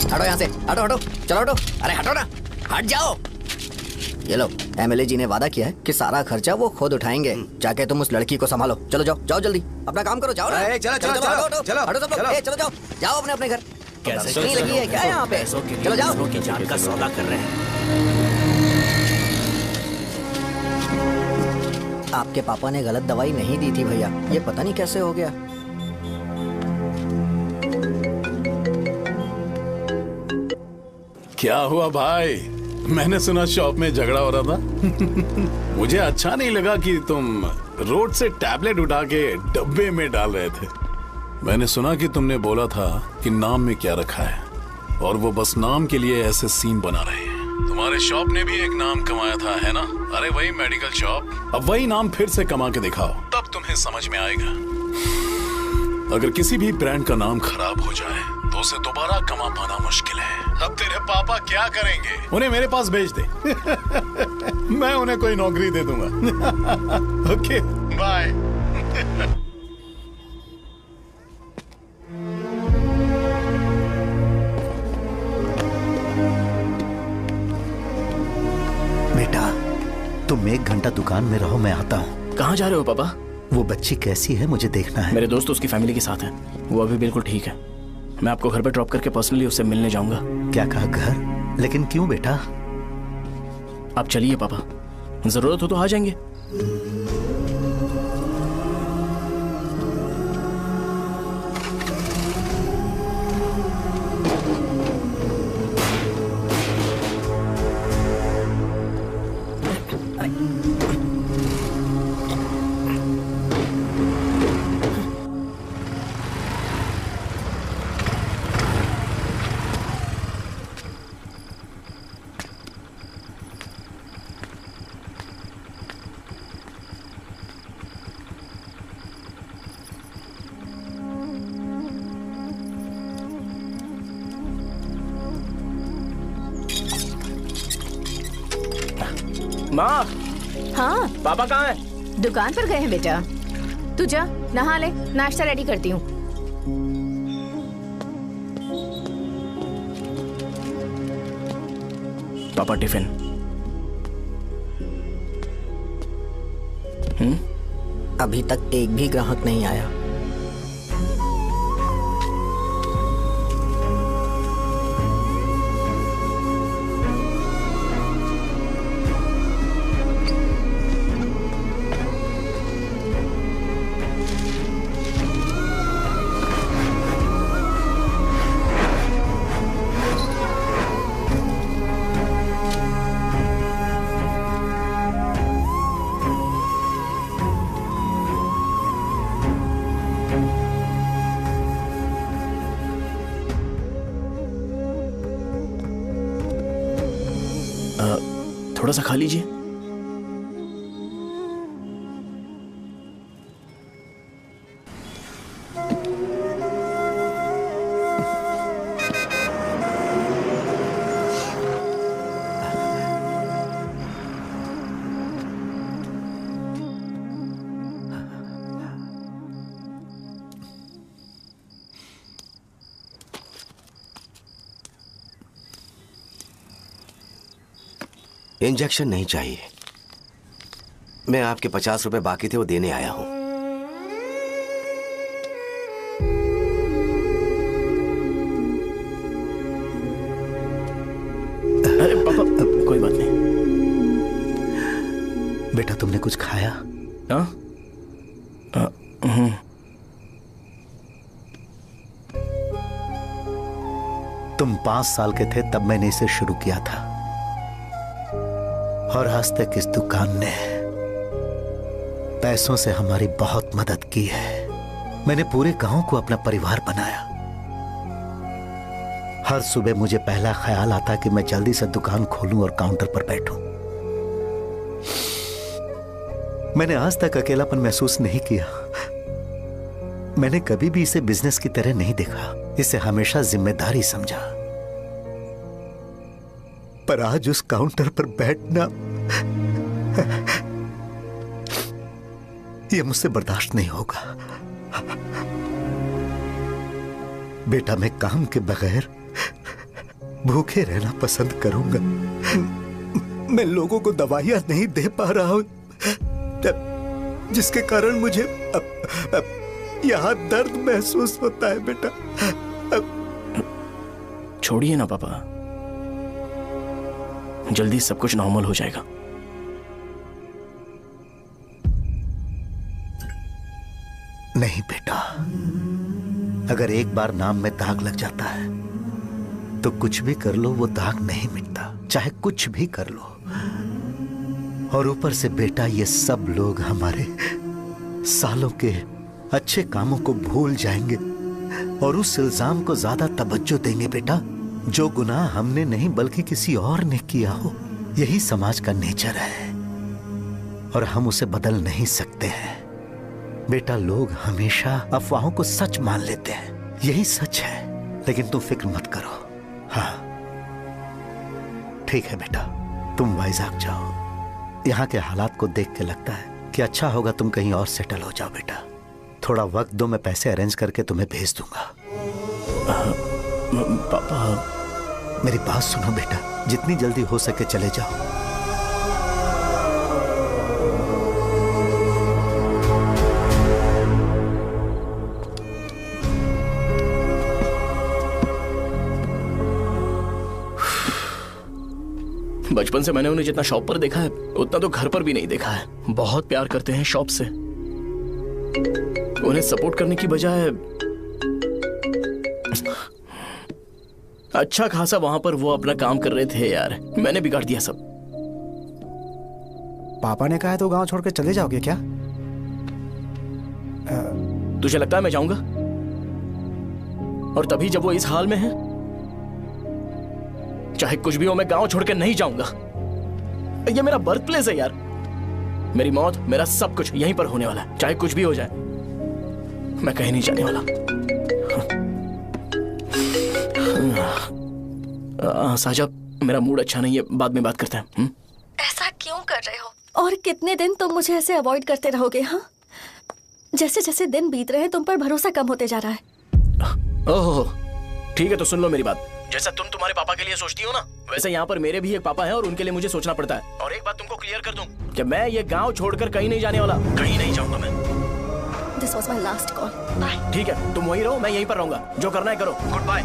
हटो यहाँ से, हटो, चलो हटो। अरे हटो ना, हट जाओ। ये लो, एमएलए जी ने वादा किया है कि सारा खर्चा वो खुद उठाएंगे। जाके तुम उस लड़की को संभालो। चलो जाओ जल्दी, अपना काम करो। जाओ ना। चलो हटो सब लोग। जाओ अपने घर। कैसे नहीं लगी है क्या यहाँ पे? चलो जाओ। की जान का सौदा कर रहे हैं। आपके पापा ने गलत दवाई नहीं दी थी भैया, ये पता नहीं कैसे हो गया। क्या हुआ भाई? मैंने सुना शॉप में झगड़ा हो रहा था। मुझे अच्छा नहीं लगा कि तुम रोड से टैबलेट उठा के डब्बे में डाल रहे थे। मैंने सुना कि तुमने बोला था कि नाम में क्या रखा है, और वो बस नाम के लिए ऐसे सीन बना रहे हैं। तुम्हारे शॉप ने भी एक नाम कमाया था, है ना? अरे वही मेडिकल शॉप। अब वही नाम फिर से कमा के दिखाओ, तब तुम्हें समझ में आएगा। अगर किसी भी ब्रांड का नाम खराब हो जाए तो उसे दोबारा कमा पाना मुश्किल है। अब तेरे पापा क्या करेंगे? उन्हें मेरे पास भेज दे। मैं उन्हें कोई नौकरी दे दूंगा। Okay, bye. बेटा, तुम 1 घंटा दुकान में रहो, मैं आता हूँ। कहाँ जा रहे हो पापा? वो बच्ची कैसी है मुझे देखना है। मेरे दोस्त उसकी फैमिली के साथ है, वो अभी बिल्कुल ठीक है। मैं आपको घर पे ड्रॉप करके पर्सनली उससे मिलने जाऊंगा। क्या कहा घर? लेकिन क्यों बेटा? आप चलिए पापा, जरूरत हो तो आ जाएंगे। माँ। हाँ पापा कहाँ हैं? दुकान पर गए हैं बेटा। तू जा नहा ले, नाश्ता रेडी करती हूँ। पापा टिफिन। अभी तक एक भी ग्राहक नहीं आया। थोड़ा सा खा लीजिए। इंजेक्शन नहीं चाहिए। मैं आपके 50 रुपए बाकी थे, वो देने आया हूं। अरे पापा, कोई बात नहीं। बेटा तुमने कुछ खाया? हाँ? तुम 5 साल के थे तब मैंने इसे शुरू किया था, और आज तक इस दुकान ने पैसों से हमारी बहुत मदद की है। मैंने पूरे गांव को अपना परिवार बनाया। हर सुबह मुझे पहला ख्याल आता कि मैं जल्दी से दुकान खोलूं और काउंटर पर बैठूं। मैंने आज तक अकेलापन महसूस नहीं किया। मैंने कभी भी इसे बिजनेस की तरह नहीं देखा, इसे हमेशा जिम्मेदारी समझा। पर आज उस काउंटर पर बैठना यह मुझसे बर्दाश्त नहीं होगा। बेटा मैं काम के बगैर भूखे रहना पसंद करूंगा। मैं लोगों को दवाइयां नहीं दे पा रहा हूं, जिसके कारण मुझे यहां दर्द महसूस होता है। बेटा छोड़िए ना पापा, जल्दी सब कुछ नॉर्मल हो जाएगा। नहीं बेटा, अगर एक बार नाम में दाग लग जाता है तो कुछ भी कर लो वो दाग नहीं मिटता, चाहे कुछ भी कर लो। और ऊपर से बेटा ये सब लोग हमारे सालों के अच्छे कामों को भूल जाएंगे और उस इल्जाम को ज्यादा तवज्जो देंगे बेटा, जो गुनाह हमने नहीं बल्कि किसी और ने किया हो। यही समाज का नेचर है और हम उसे बदल नहीं सकते हैं। बेटा लोग हमेशा अफवाहों को सच मान लेते हैं, यही सच है। लेकिन तुम फिक्र मत करो। हाँ ठीक है बेटा, तुम वाइजाग जाओ। यहाँ के हालात को देख के लगता है कि अच्छा होगा तुम कहीं और सेटल हो जाओ। बेटा थोड़ा वक्त दो, मैं पैसे अरेंज करके तुम्हें भेज दूंगा। पापा मेरी बात सुनो बेटा, जितनी जल्दी हो सके चले जाओ। बचपन से मैंने उन्हें जितना शॉप पर देखा है उतना तो घर पर भी नहीं देखा है। बहुत प्यार करते हैं शॉप से। उन्हें सपोर्ट करने की बजाय अच्छा खासा वहां पर वो अपना काम कर रहे थे यार। मैंने बिगाड़ दिया सब। पापा ने कहा है तो गांव छोड़कर चले जाओगे क्या? तुझे लगता है मैं जाऊंगा? और तभी जब वो इस हाल में है, चाहे कुछ भी हो मैं गांव छोड़कर नहीं जाऊंगा। ये मेरा बर्थ प्लेस है यार। मेरी मौत, मेरा सब कुछ यहीं पर होने वाला है। चाहे कुछ भी हो जाए मैं कहीं नहीं जाने वाला। साहब मेरा मूड अच्छा नहीं है, बाद में बात करते हैं। ऐसा क्यों कर रहे हो? और कितने दिन तुम मुझे ऐसे अवॉइड करते रहोगे? हाँ, जैसे जैसे दिन बीत रहे हैं तुम पर भरोसा कम होते जा रहा है। ओह ठीक है, तो सुन लो मेरी बात। जैसा तुम तुम्हारे पापा के लिए सोचती हो ना, वैसे यहाँ पर मेरे भी एक पापा हैं और उनके लिए मुझे सोचना पड़ता है। और एक बात तुमको क्लियर कर दूं कि मैं ये गांव छोड़कर कहीं नहीं जाने वाला। कहीं नहीं जाऊंगा मैं। This was my last call. Bye. ठीक है, तुम वहीं रहो, मैं यहीं पर रहूंगा। जो करना है करो। Goodbye.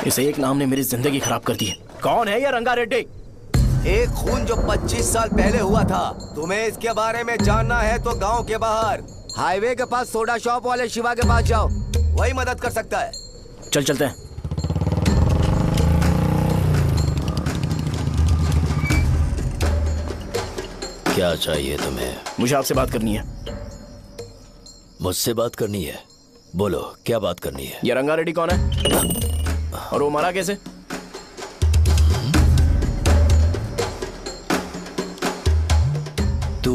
इसे एक नाम ने मेरी जिंदगी खराब कर दी है। कौन है ये रंगा रेड्डी? एक खून जो 25 साल पहले हुआ था। तुम्हें इसके बारे में जानना है तो गांव के बाहर हाईवे के पास सोडा शॉप वाले शिवा के पास जाओ, वही मदद कर सकता है। चल चलते हैं। क्या चाहिए तुम्हें? मुझे आपसे बात करनी है। मुझसे बात करनी है? बोलो क्या बात करनी है? ये रंगा रेड्डी कौन है और वो मरा कैसे? तू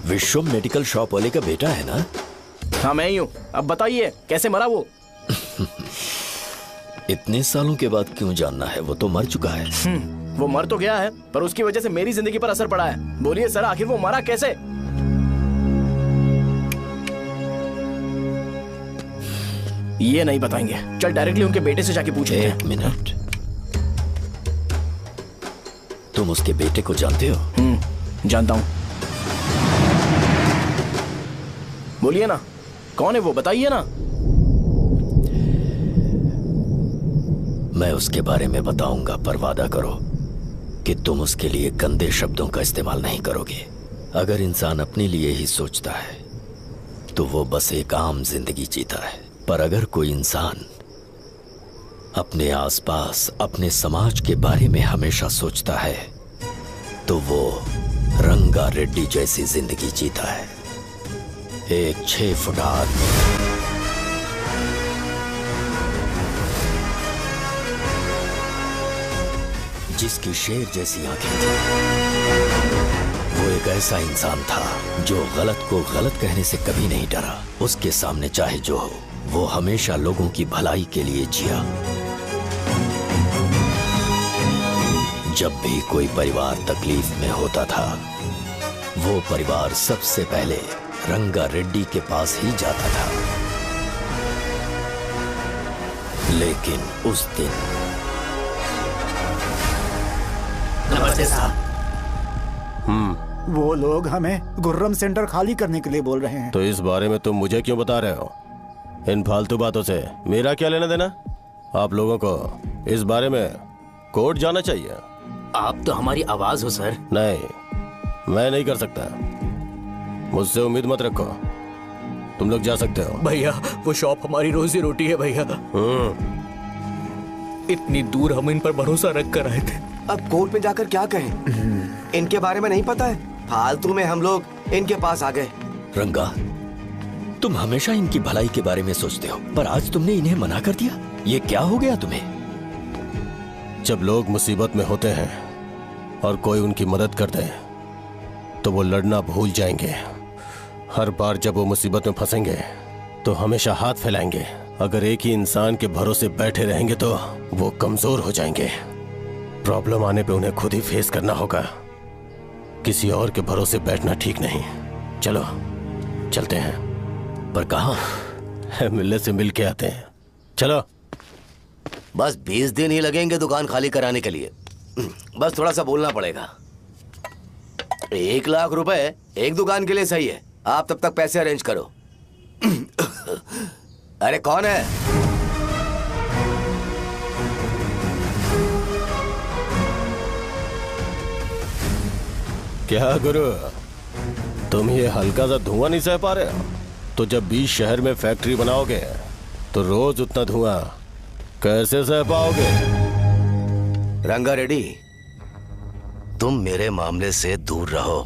विश्वम मेडिकल शॉप वाले का बेटा है ना? हाँ मैं ही हूँ। अब बताइए कैसे मरा वो? इतने सालों के बाद क्यों जानना है? वो तो मर चुका है। वो मर तो गया है पर उसकी वजह से मेरी जिंदगी पर असर पड़ा है। बोलिए सर, आखिर वो मरा कैसे? ये नहीं बताएंगे। चल डायरेक्टली उनके बेटे से जाके पूछ। एक मिनट, तुम उसके बेटे को जानते हो? जानता हूं। बोलिए ना, कौन है वो? बताइए ना। मैं उसके बारे में बताऊंगा, पर वादा करो कि तुम उसके लिए गंदे शब्दों का इस्तेमाल नहीं करोगे। अगर इंसान अपने लिए ही सोचता है तो वो बस एक आम जिंदगी जीता है, पर अगर कोई इंसान अपने आसपास, अपने समाज के बारे में हमेशा सोचता है तो वो रंगा रेड्डी जैसी जिंदगी जीता है। एक 6 फुट आदमी, जिसकी शेर जैसी आंखें थी। वो एक ऐसा इंसान था जो गलत को गलत कहने से कभी नहीं डरा। उसके सामने चाहे जो हो, वो हमेशा लोगों की भलाई के लिए जिया। जब भी कोई परिवार तकलीफ में होता था, वो परिवार सबसे पहले रंगा रेड्डी के पास ही जाता था। लेकिन उस दिन नमस्ते साहब। वो लोग हमें गुर्रम सेंटर खाली करने के लिए बोल रहे हैं। तो इस बारे में तुम मुझे क्यों बता रहे हो? इन फालतू बातों से मेरा क्या लेना देना? आप लोगों को इस बारे में कोर्ट जाना चाहिए। आप तो हमारी आवाज हो सर। नहीं, मैं नहीं कर सकता। मुझसे उम्मीद मत रखो। तुम लोग जा सकते हो। भैया वो शॉप हमारी रोजी रोटी है भैया। इतनी दूर हम इन पर भरोसा रख कर आए थे। अब कोर्ट में जाकर क्या कहें? इनके बारे में नहीं पता है। फालतू में हम लोग इनके पास आ गए। रंगा, तुम हमेशा इनकी भलाई के बारे में सोचते हो, पर आज तुमने इन्हें मना कर दिया। ये क्या हो गया तुम्हें? जब लोग मुसीबत में होते हैं और कोई उनकी मदद कर दे तो वो लड़ना भूल जाएंगे। हर बार जब वो मुसीबत में फंसेंगे तो हमेशा हाथ फैलाएंगे। अगर एक ही इंसान के भरोसे बैठे रहेंगे तो वो कमजोर हो जाएंगे। प्रॉब्लम आने पे उन्हें खुद ही फेस करना होगा। किसी और के भरोसे बैठना ठीक नहीं। चलो चलते हैं। पर कहाँ? मिलने से मिल के आते हैं। चलो। बस 20 दिन ही लगेंगे दुकान खाली कराने के लिए। बस थोड़ा सा बोलना पड़ेगा। 1 लाख रुपए एक दुकान के लिए सही है। आप तब तक पैसे अरेंज करो। अरे कौन है? क्या गुरु, तुम ये हल्का सा धुआं नहीं सह पा रहे हो? तो जब 20 शहर में फैक्ट्री बनाओगे तो रोज उतना धुआं कैसे सह पाओगे? रंगा रेड्डी, तुम मेरे मामले से दूर रहो।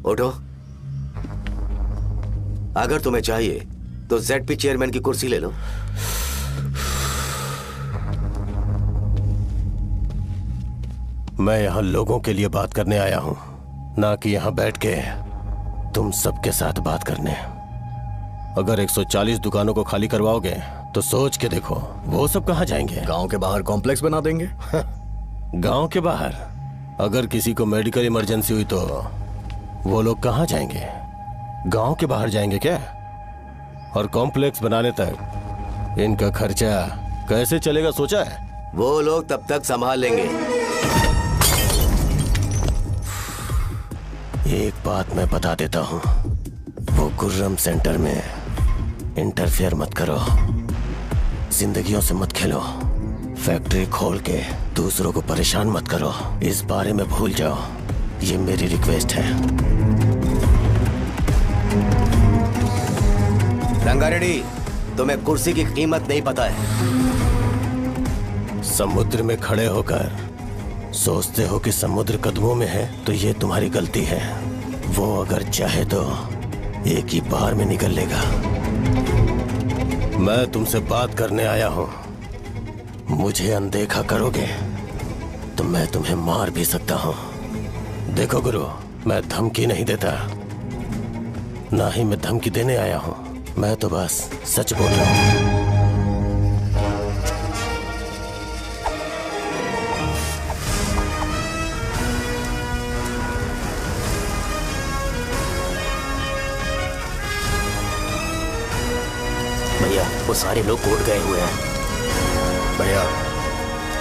उठो। अगर तुम्हें चाहिए तो जेडपी चेयरमैन की कुर्सी ले लो। मैं यहाँ लोगों के लिए बात करने आया हूँ, ना कि यहाँ बैठ के तुम सबके साथ बात करने। अगर 140 दुकानों को खाली करवाओगे तो सोच के देखो वो सब कहाँ जाएंगे? गांव के बाहर कॉम्प्लेक्स बना देंगे। गांव के बाहर? अगर किसी को मेडिकल इमरजेंसी हुई तो वो लोग कहाँ जाएंगे? गांव के बाहर जाएंगे क्या? और कॉम्प्लेक्स बनाने तक इनका खर्चा कैसे चलेगा सोचा है? वो लोग तब तक संभाल लेंगे। एक बात मैं बता देता हूँ, वो गुर्रम सेंटर में इंटरफेयर मत करो, जिंदगियों से मत खेलो, फैक्ट्री खोल के दूसरों को परेशान मत करो। इस बारे में भूल जाओ, ये मेरी रिक्वेस्ट है। रंगा रेड्डी, तुम्हें कुर्सी की कीमत नहीं पता है। समुद्र में खड़े होकर सोचते हो कि समुद्र कदमों में है तो ये तुम्हारी गलती है। वो अगर चाहे तो एक ही बार में निकल लेगा। मैं तुमसे बात करने आया हूं, मुझे अनदेखा करोगे तो मैं तुम्हें मार भी सकता हूं। देखो गुरु, मैं धमकी नहीं देता, ना ही मैं धमकी देने आया हूं, मैं तो बस सच बोल रहा हूं। भैया, वो सारे लोग कोर्ट गए हुए हैं। भैया,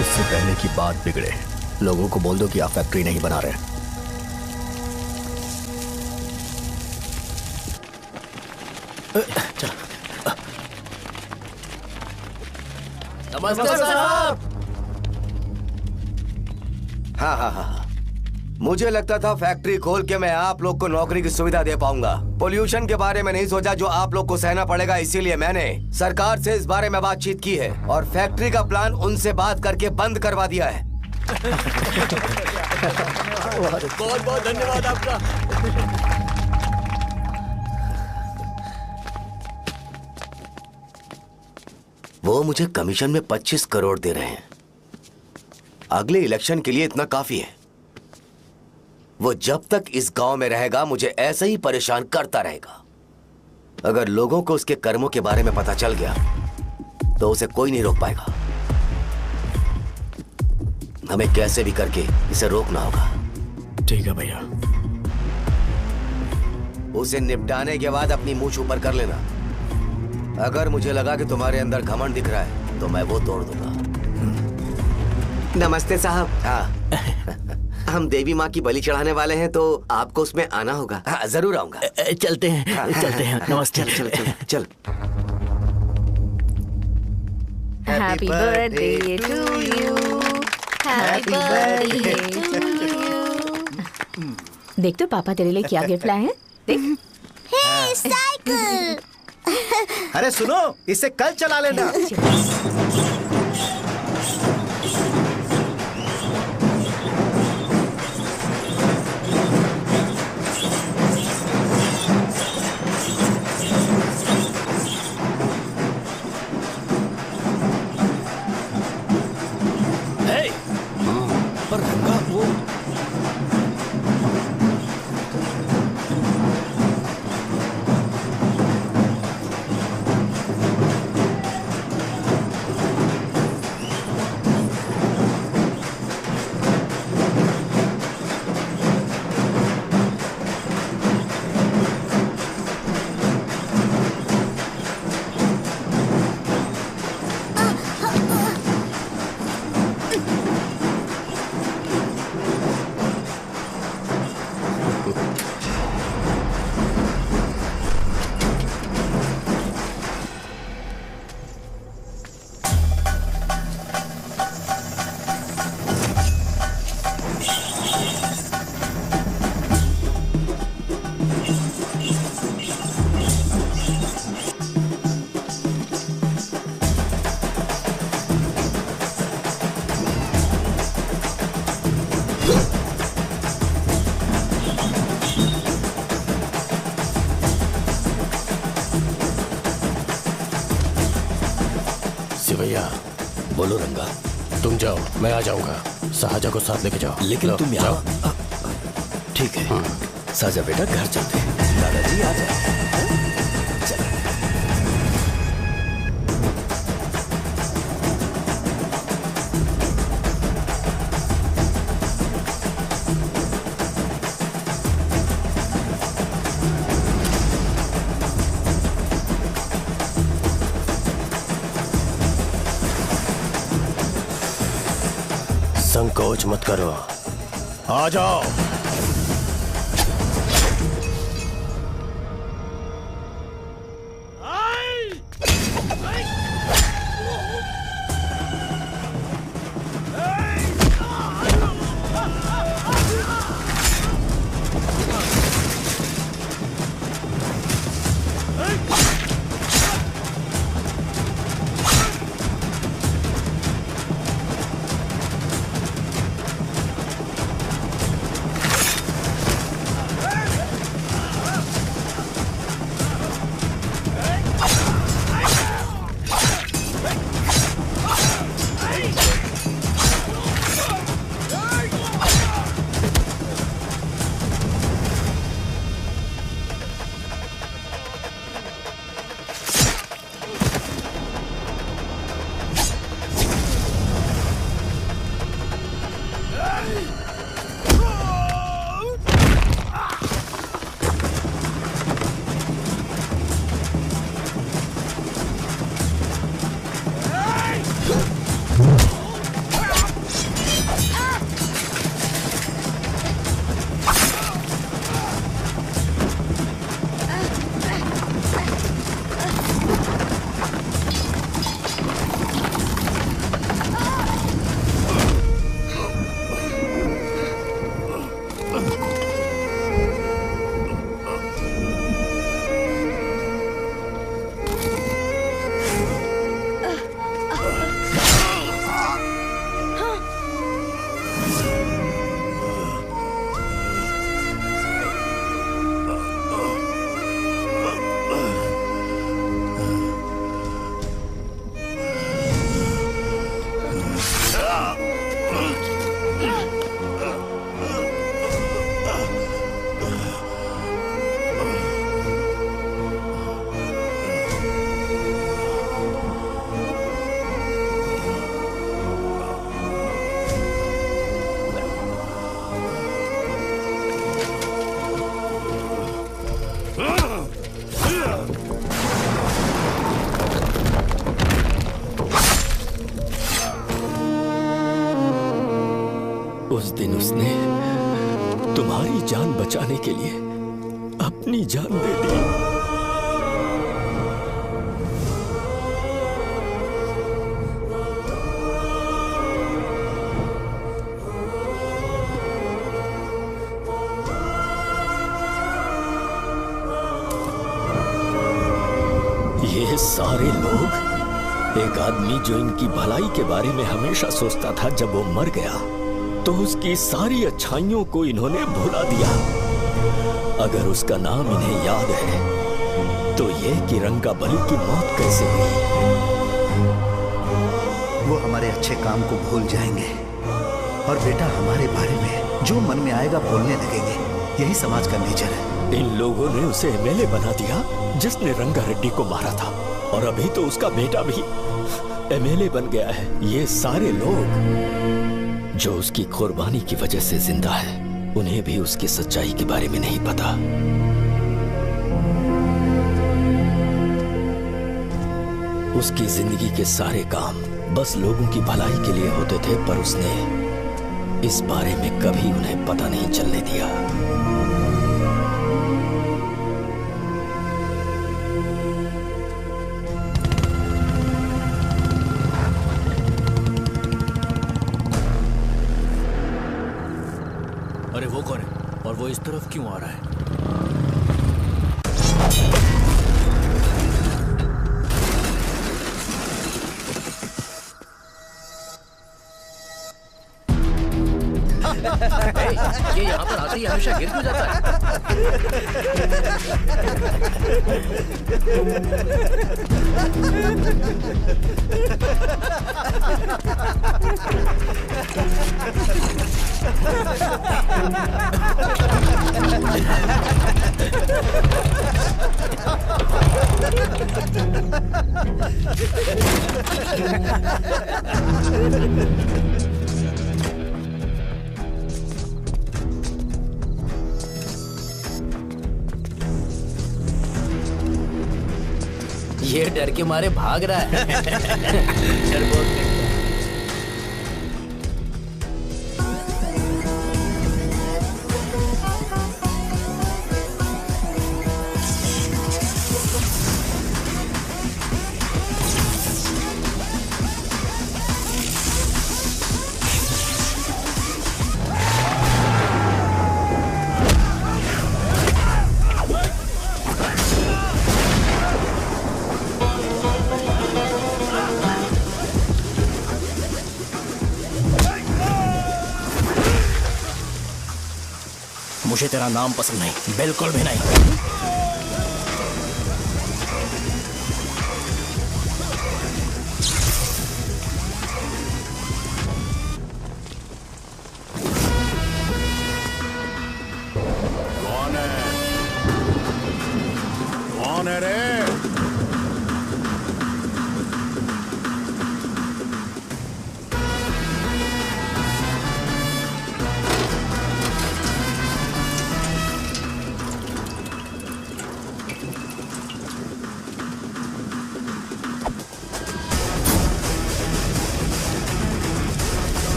इससे पहले की बात बिगड़े, लोगों को बोल दो कि आप फैक्ट्री नहीं बना रहे। नमस्ते साहब। हाँ हाँ हाँ, मुझे लगता था फैक्ट्री खोल के मैं आप लोग को नौकरी की सुविधा दे पाऊंगा। पोल्यूशन के बारे में नहीं सोचा जो आप लोग को सहना पड़ेगा, इसीलिए मैंने सरकार से इस बारे में बातचीत की है और फैक्ट्री का प्लान उनसे बात करके बंद करवा दिया है। बहुत बहुत धन्यवाद आपका। वो मुझे कमीशन में 25 करोड़ दे रहे हैं। अगले इलेक्शन के लिए इतना काफी है। वो जब तक इस गांव में रहेगा मुझे ऐसे ही परेशान करता रहेगा। अगर लोगों को उसके कर्मों के बारे में पता चल गया तो उसे कोई नहीं रोक पाएगा। हमें कैसे भी करके इसे रोकना होगा। ठीक है भैया। उसे निपटाने के बाद अपनी मूंछ ऊपर कर लेना। अगर मुझे लगा कि तुम्हारे अंदर घमंड दिख रहा है तो मैं वो तोड़ दूंगा। नमस्ते साहब। हाँ हम देवी माँ की बलि चढ़ाने वाले हैं तो आपको उसमें आना होगा। हाँ, जरूर आऊंगा। चलते हैं। हाँ, चलते हैं। नमस्ते। चल चल चल चल। Happy birthday to you, happy birthday to you. देख तो पापा तेरे लिए क्या गिफ्ट लाए हैं, देख। हे साइकिल। अरे सुनो, इसे कल चला लेना। पर रंगा वो बोलो रंगा। तुम जाओ, मैं आ जाऊंगा। साजा को साथ लेके जाओ। लेकिन लो, तुम जाओ। यहाँ। ठीक है साजा बेटा, घर चलते हैं। दादाजी आ जाओ। चलो। संकोच मत करो, आ जाओ। उस दिन उसने तुम्हारी जान बचाने के लिए अपनी जान दे दी। ये सारे लोग, एक आदमी जो इनकी भलाई के बारे में हमेशा सोचता था, जब वो मर गया तो उसकी सारी अच्छाइयों को इन्होंने भुला दिया। अगर उसका नाम इन्हें याद है तो ये कि रंगाबली की मौत कैसे हुई। वो हमारे अच्छे काम को भूल जाएंगे और बेटा हमारे बारे में जो मन में आएगा बोलने लगेंगे। यही समाज का नेचर है। इन लोगों ने उसे एमएलए बना दिया जिसने रंगा रेड्डी को मारा था, और अभी तो उसका बेटा भी एमएलए बन गया है। ये सारे लोग जो उसकी कुर्बानी की वजह से जिंदा है, उन्हें भी उसकी सच्चाई के बारे में नहीं पता। उसकी जिंदगी के सारे काम बस लोगों की भलाई के लिए होते थे, पर उसने इस बारे में कभी उन्हें पता नहीं चलने दिया। अरे वो कौन है और वो इस तरफ क्यों आ रहा है? ये यहाँ पर आते ही हमेशा गिर क्यों जाता है? ये डर के मारे भाग रहा है। डरपोक नहीं। मुझे तेरा नाम पसंद नहीं, बिल्कुल भी नहीं। कौन है? कौन है रे?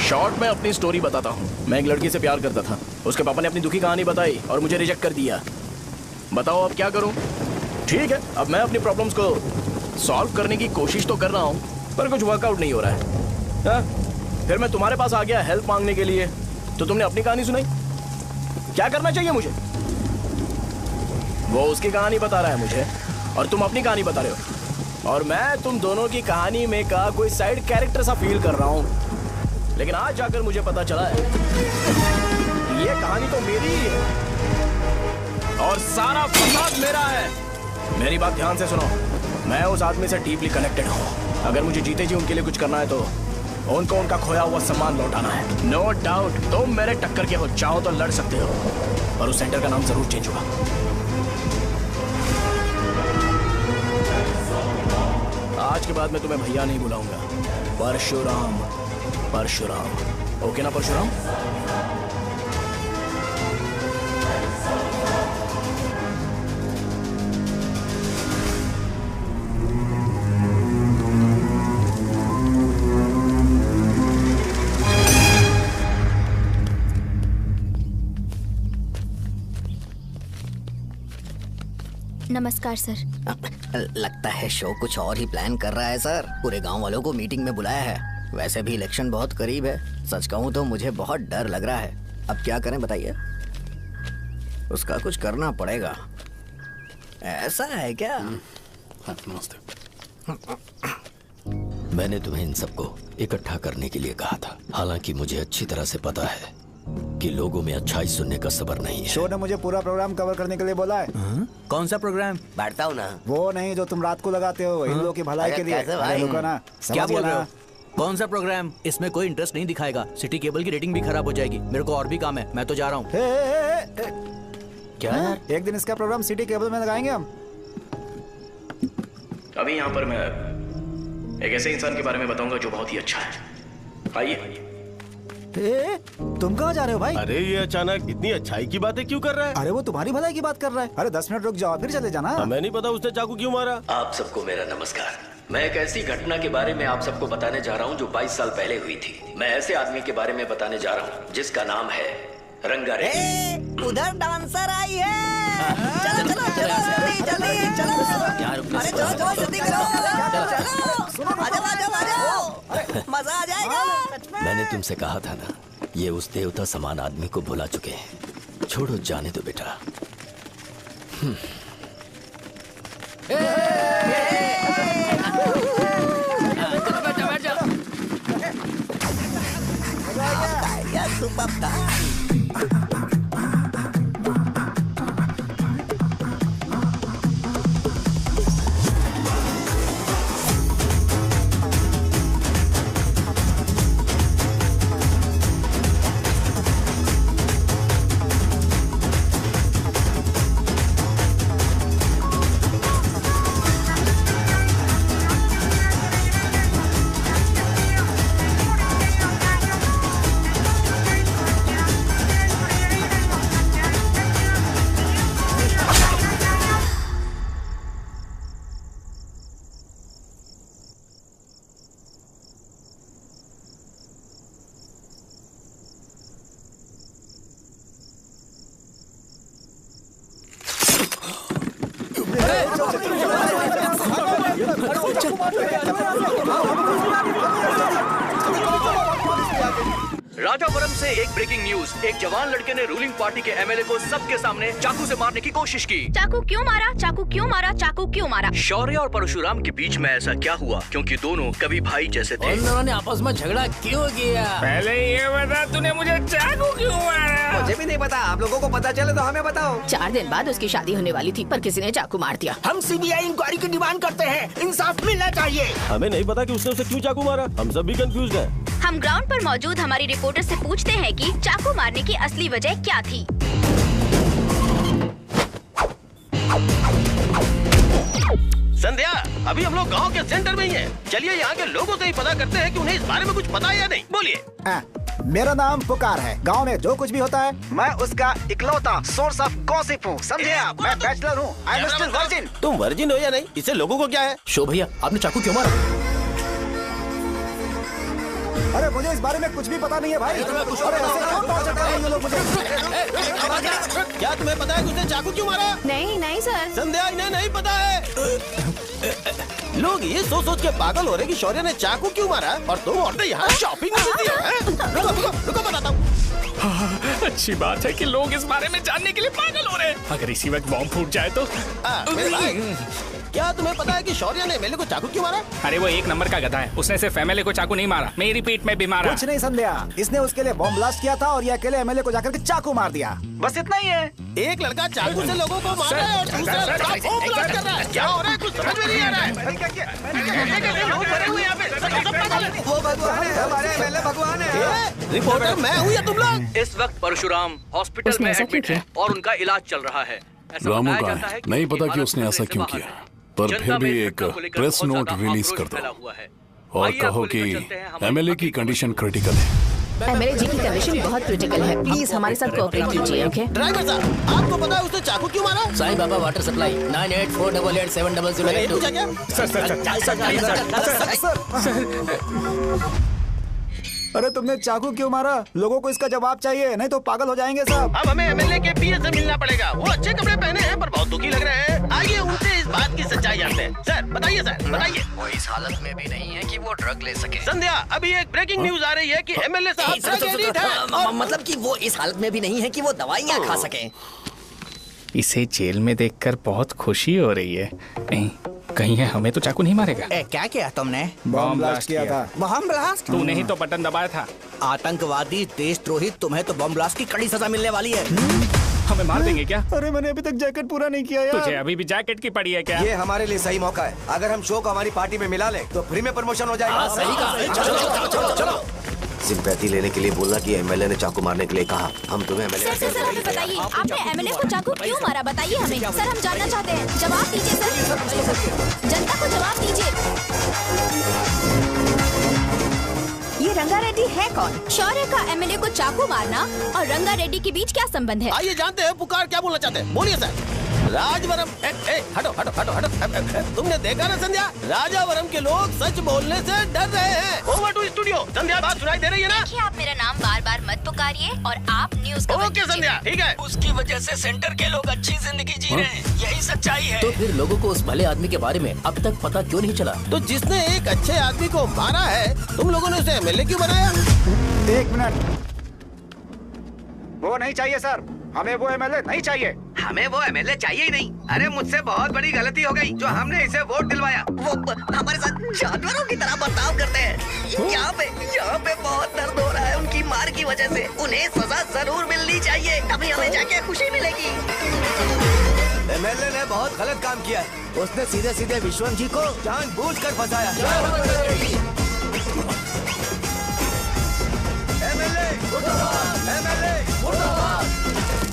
शॉर्ट में अपनी स्टोरी बताता हूँ। मैं एक लड़की से प्यार करता था। उसके पापा ने अपनी दुखी कहानी बताई और मुझे रिजेक्ट कर दिया। बताओ अब क्या करूँ? ठीक है, अब मैं अपनी प्रॉब्लम्स को सॉल्व करने की कोशिश तो कर रहा हूँ, पर कुछ वर्कआउट नहीं हो रहा है। हाँ? फिर मैं तुम्हारे पास आ गया हेल्प मांगने के लिए, तो तुमने अपनी कहानी सुनाई। क्या करना चाहिए मुझे? वो उसकी कहानी बता रहा है मुझे और तुम अपनी कहानी बता रहे हो, और मैं तुम दोनों की कहानी में का कोई साइड कैरेक्टर सा फील कर रहा हूँ। लेकिन आज जाकर मुझे पता चला है ये कहानी तो मेरी ही है और सारा फसाद मेरा है। मेरी बात ध्यान से सुनो, मैं उस आदमी से डीपली कनेक्टेड हूँ। अगर मुझे जीते जी उनके लिए कुछ करना है तो उनको उनका खोया हुआ सम्मान लौटाना है। नो डाउट तुम मेरे टक्कर के हो, चाहो तो लड़ सकते हो, और उस सेंटर का नाम जरूर चेंज होगा। आज के बाद मैं तुम्हें भैया नहीं बुलाऊंगा, परशुराम। परशुराम, ओके ना परशुराम? नमस्कार सर। लगता है शो कुछ और ही प्लान कर रहा है सर। पूरे गांव वालों को मीटिंग में बुलाया है। वैसे भी इलेक्शन बहुत करीब है। सच कहूँ तो मुझे बहुत डर लग रहा है। अब क्या करें बताइए? उसका कुछ करना पड़ेगा। ऐसा है क्या? मैंने तुम्हें इन सबको इकट्ठा करने के लिए कहा था। हालांकि मुझे अच्छी तरह से पता है कि लोगों में अच्छाई सुनने का सब्र नहीं है। शो ने मुझे पूरा प्रोग्राम कवर करने के लिए बोला है। कौन सा प्रोग्राम? बैठता हूँ ना। वो नहीं जो तुम रात को लगाते हो इन लोगों की भलाई के लिए। क्या बोल रहे हो? कौन सा प्रोग्राम? इसमें कोई इंटरेस्ट नहीं दिखाएगा। सिटी केबल की रेटिंग भी खराब हो जाएगी। मेरे को और भी काम है, मैं तो जा रहा हूँ। क्या? एक दिन इसका प्रोग्राम सिटी केबल में लगाएंगे हम। अभी यहाँ पर मैं एक ऐसे इंसान के बारे में बताऊंगा जो बहुत ही अच्छा है। आइए। तुम कहाँ जा रहे हो भाई? अरे ये अचानक इतनी अच्छाई की बातें क्यों कर रहा है? अरे वो तुम्हारी भलाई की बात कर रहा है। अरे 10 मिनट रुक जाओ फिर चले जाना। हमें नहीं पता उसने चाकू क्यों मारा। आप सबको मेरा नमस्कार। मैं एक ऐसी घटना के बारे में आप सबको बताने जा रहा हूँ जो 22 साल पहले हुई थी। मैं ऐसे आदमी के बारे में बताने जा रहा हूँ जिसका नाम है रंगारेड्डी। उधर डांसर आई है। चलो चलो चलो जल्दी जल्दी चलो। अरे चलो चलो जल्दी करो। चलो आजाओ आजाओ आजाओ, मजा आ जाएगा। मैंने तुमसे कहा था ना, ये उस देवता समान आदमी को भुला चुके हैं। छोड़ो, जाने दो बेटा। राजावरम से एक ब्रेकिंग न्यूज। एक जवान लड़के ने रूलिंग पार्टी के एमएलए को सबके सामने चाकू से मारने की कोशिश की। चाकू क्यों मारा? चाकू क्यों मारा? चाकू क्यों मारा? शौर्य और परशुराम के बीच में ऐसा क्या हुआ? क्योंकि दोनों कभी भाई जैसे थे। उन दोनों ने आपस में झगड़ा क्यों किया? पहले ये बता, तूने मुझे चाकू क्यों मारा? मुझे भी नहीं पता। आप लोगों को पता चले तो हमें बताओ। 4 दिन बाद उसकी शादी होने वाली थी, पर किसी ने चाकू मार दिया। हम सीबीआई इंक्वायरी की डिमांड करते हैं। इंसाफ मिलना चाहिए। हमें नहीं पता कि उसने उसे क्यों चाकू मारा। हम सब भी कंफ्यूज हैं। हम ग्राउंड पर मौजूद हमारी रिपोर्टर से पूछते हैं कि चाकू मारने की असली वजह क्या थी। संध्या, अभी हम लोग गांव के सेंटर में ही हैं। चलिए यहाँ के लोगों से ही पता करते हैं कि उन्हें इस बारे में कुछ पता है या नहीं। बोलिए। मेरा नाम पुकार है। गांव में जो कुछ भी होता है, मैं उसका इकलौता सोर्स ऑफ गॉसिप हूँ, समझे आप? मैं बैचलर हूँ। I am still virgin. तुम वर्जिन हो या नहीं, इससे लोगों को क्या है? शो भैया, आपने चाकू क्यों मारा? अरे मुझे इस बारे में कुछ भी पता नहीं है भाई। अरे ऐसे क्यों टॉर्चर कर रहे हैं ये लोग मुझे? क्या तुम्हें पता है कि उसने चाकू क्यों मारा? नहीं सर। संध्या, इन्हें नहीं पता है। लोग ये सोच सोच के पागल हो रहे कि शौर्य ने चाकू क्यों मारा और तुम औरतें यहाँ शॉपिंग में बिजी हैं। रुको बताता हूँ। अच्छी बात है कि लोग इस बारे में जानने के लिए पागल हो रहे हैं। अगर इसी वक्त बॉम्ब फूट जाए तो। मेरे भाई, क्या तुम्हें पता है कि शौर्य ने एमएलए को चाकू क्यों मारा? अरे वो एक नंबर का गधा है। उसने सिर्फ एमएलए को चाकू नहीं मारा, मेरी पीठ में भी मारा। कुछ नहीं संध्या, इसने उसके लिए बॉम्ब ब्लास्ट किया था और ये अकेले एमएलए को जाकर के चाकू मार दिया। बस इतना ही है। एक लड़का चाकू से लोगों को मार रहा है और दूसरा लड़का बॉम्ब ब्लास्ट कर रहा है। क्या हो रहा है? कुछ समझ में नहीं आ रहा है। वो भगवान है, हमारे एमएलए भगवान है। रिपोर्टर मैं हूँ या तुम लोग? इस वक्त परशुराम हॉस्पिटल में एडमिट है और उनका इलाज चल रहा है। रामू का है, नहीं पता कि उसने ऐसा क्यों किया, पर फिर भी एक प्रेस नोट रिलीज कर दो और कहो कि एमएलए की कंडीशन क्रिटिकल है। एमएलए जी की कंडीशन बहुत क्रिटिकल है। प्लीज हमारे साथ कोऑपरेट कीजिए। ओके ड्राइवर साहब, आपको पता है उसने चाकू क्यों मारा? Sai Baba water supply 9848870082। अरे तुमने चाकू क्यों मारा? लोगों को इसका जवाब चाहिए, नहीं तो पागल हो जाएंगे सब। अब हमें एमएलए के पीए से मिलना पड़ेगा। वो अच्छे कपड़े पहने हैं पर बहुत दुखी लग रहे हैं। आइए उनसे इस बात की सच्चाई जानते हैं। सर बताइए, सर बताइए। वो इस हालत में भी नहीं है कि वो ड्रग ले सके। संध्या, अभी एक ब्रेकिंग न्यूज आ रही है कि एमएलए साहब ड्रग एडिक्ट है। मतलब कि वो इस हालत में भी नहीं है कि वो दवाइयाँ खा सके। इसे जेल में देखकर बहुत खुशी हो रही है। कहीं है हमें तो चाकू नहीं मारेगा। क्या किया तुमने? बॉम्ब ब्लास्ट किया था। Bomb blast? तूने ही तो बटन दबाया था। आतंकवादी, देशद्रोही, तुम्हें तो बॉम्ब ब्लास्ट की कड़ी सजा मिलने वाली है। हमें मार देंगे क्या? अरे मैंने अभी तक जैकेट पूरा नहीं किया यार। तुझे अभी भी जैकेट की पड़ी है क्या? ये हमारे लिए सही मौका है। अगर हम शो को हमारी पार्टी में मिला ले तो फ्री में प्रमोशन हो जाएगा। सही कहा। चलो सिंपैथी लेने के लिए बोला कि एमएलए ने चाकू मारने के लिए कहा। हम तुम्हें एमएलए सर हमें बताइए, आपने एमएलए को चाकू क्यों मारा? बताइए हमें। सर हम जानना चाहते हैं, जवाब दीजिए सर। जनता को जवाब दीजिए। ये रंगा रेड्डी है कौन? शौर्य का एमएलए को चाकू मारना और रंगा रेड्डी के बीच क्या संबंध है? आइए जानते हैं पुकार क्या बोलना चाहते हैं। बोलिए सर। राजवरम, हटो हटो हटो हटो। तुमने देखा ना संध्या, राजावरम के लोग सच बोलने से डर रहे हैं। Over to studio. संध्या, बात सुनाई दे रही है ना? देखिए, आप मेरा नाम बार बार मत पुकारिए और आप न्यूज कवर ओके संध्या, ठीक है। उसकी वजह से सेंटर के लोग अच्छी जिंदगी जी रहे हैं, यही सच्चाई है। तो फिर लोगों को उस भले आदमी के बारे में अब तक पता क्यों नहीं चला? तो जिसने एक अच्छे आदमी को मारा है, तुम लोगों ने उसे एमएलए क्यों बनाया? 1 मिनट, वो नहीं चाहिए सर, हमें वो एमएलए नहीं चाहिए। हमें वो एमएलए चाहिए ही नहीं। अरे मुझसे बहुत बड़ी गलती हो गई जो हमने इसे वोट दिलवाया। वो हमारे साथ जानवरों की तरह बर्ताव करते हैं। यहाँ पे बहुत दर्द हो रहा है उनकी मार की वजह से। उन्हें सजा जरूर मिलनी चाहिए, तभी हमें जाके खुशी मिलेगी। एमएलए ने बहुत गलत काम किया। उसने सीधे सीधे विश्वम जी को जानबूझकर फंसाया।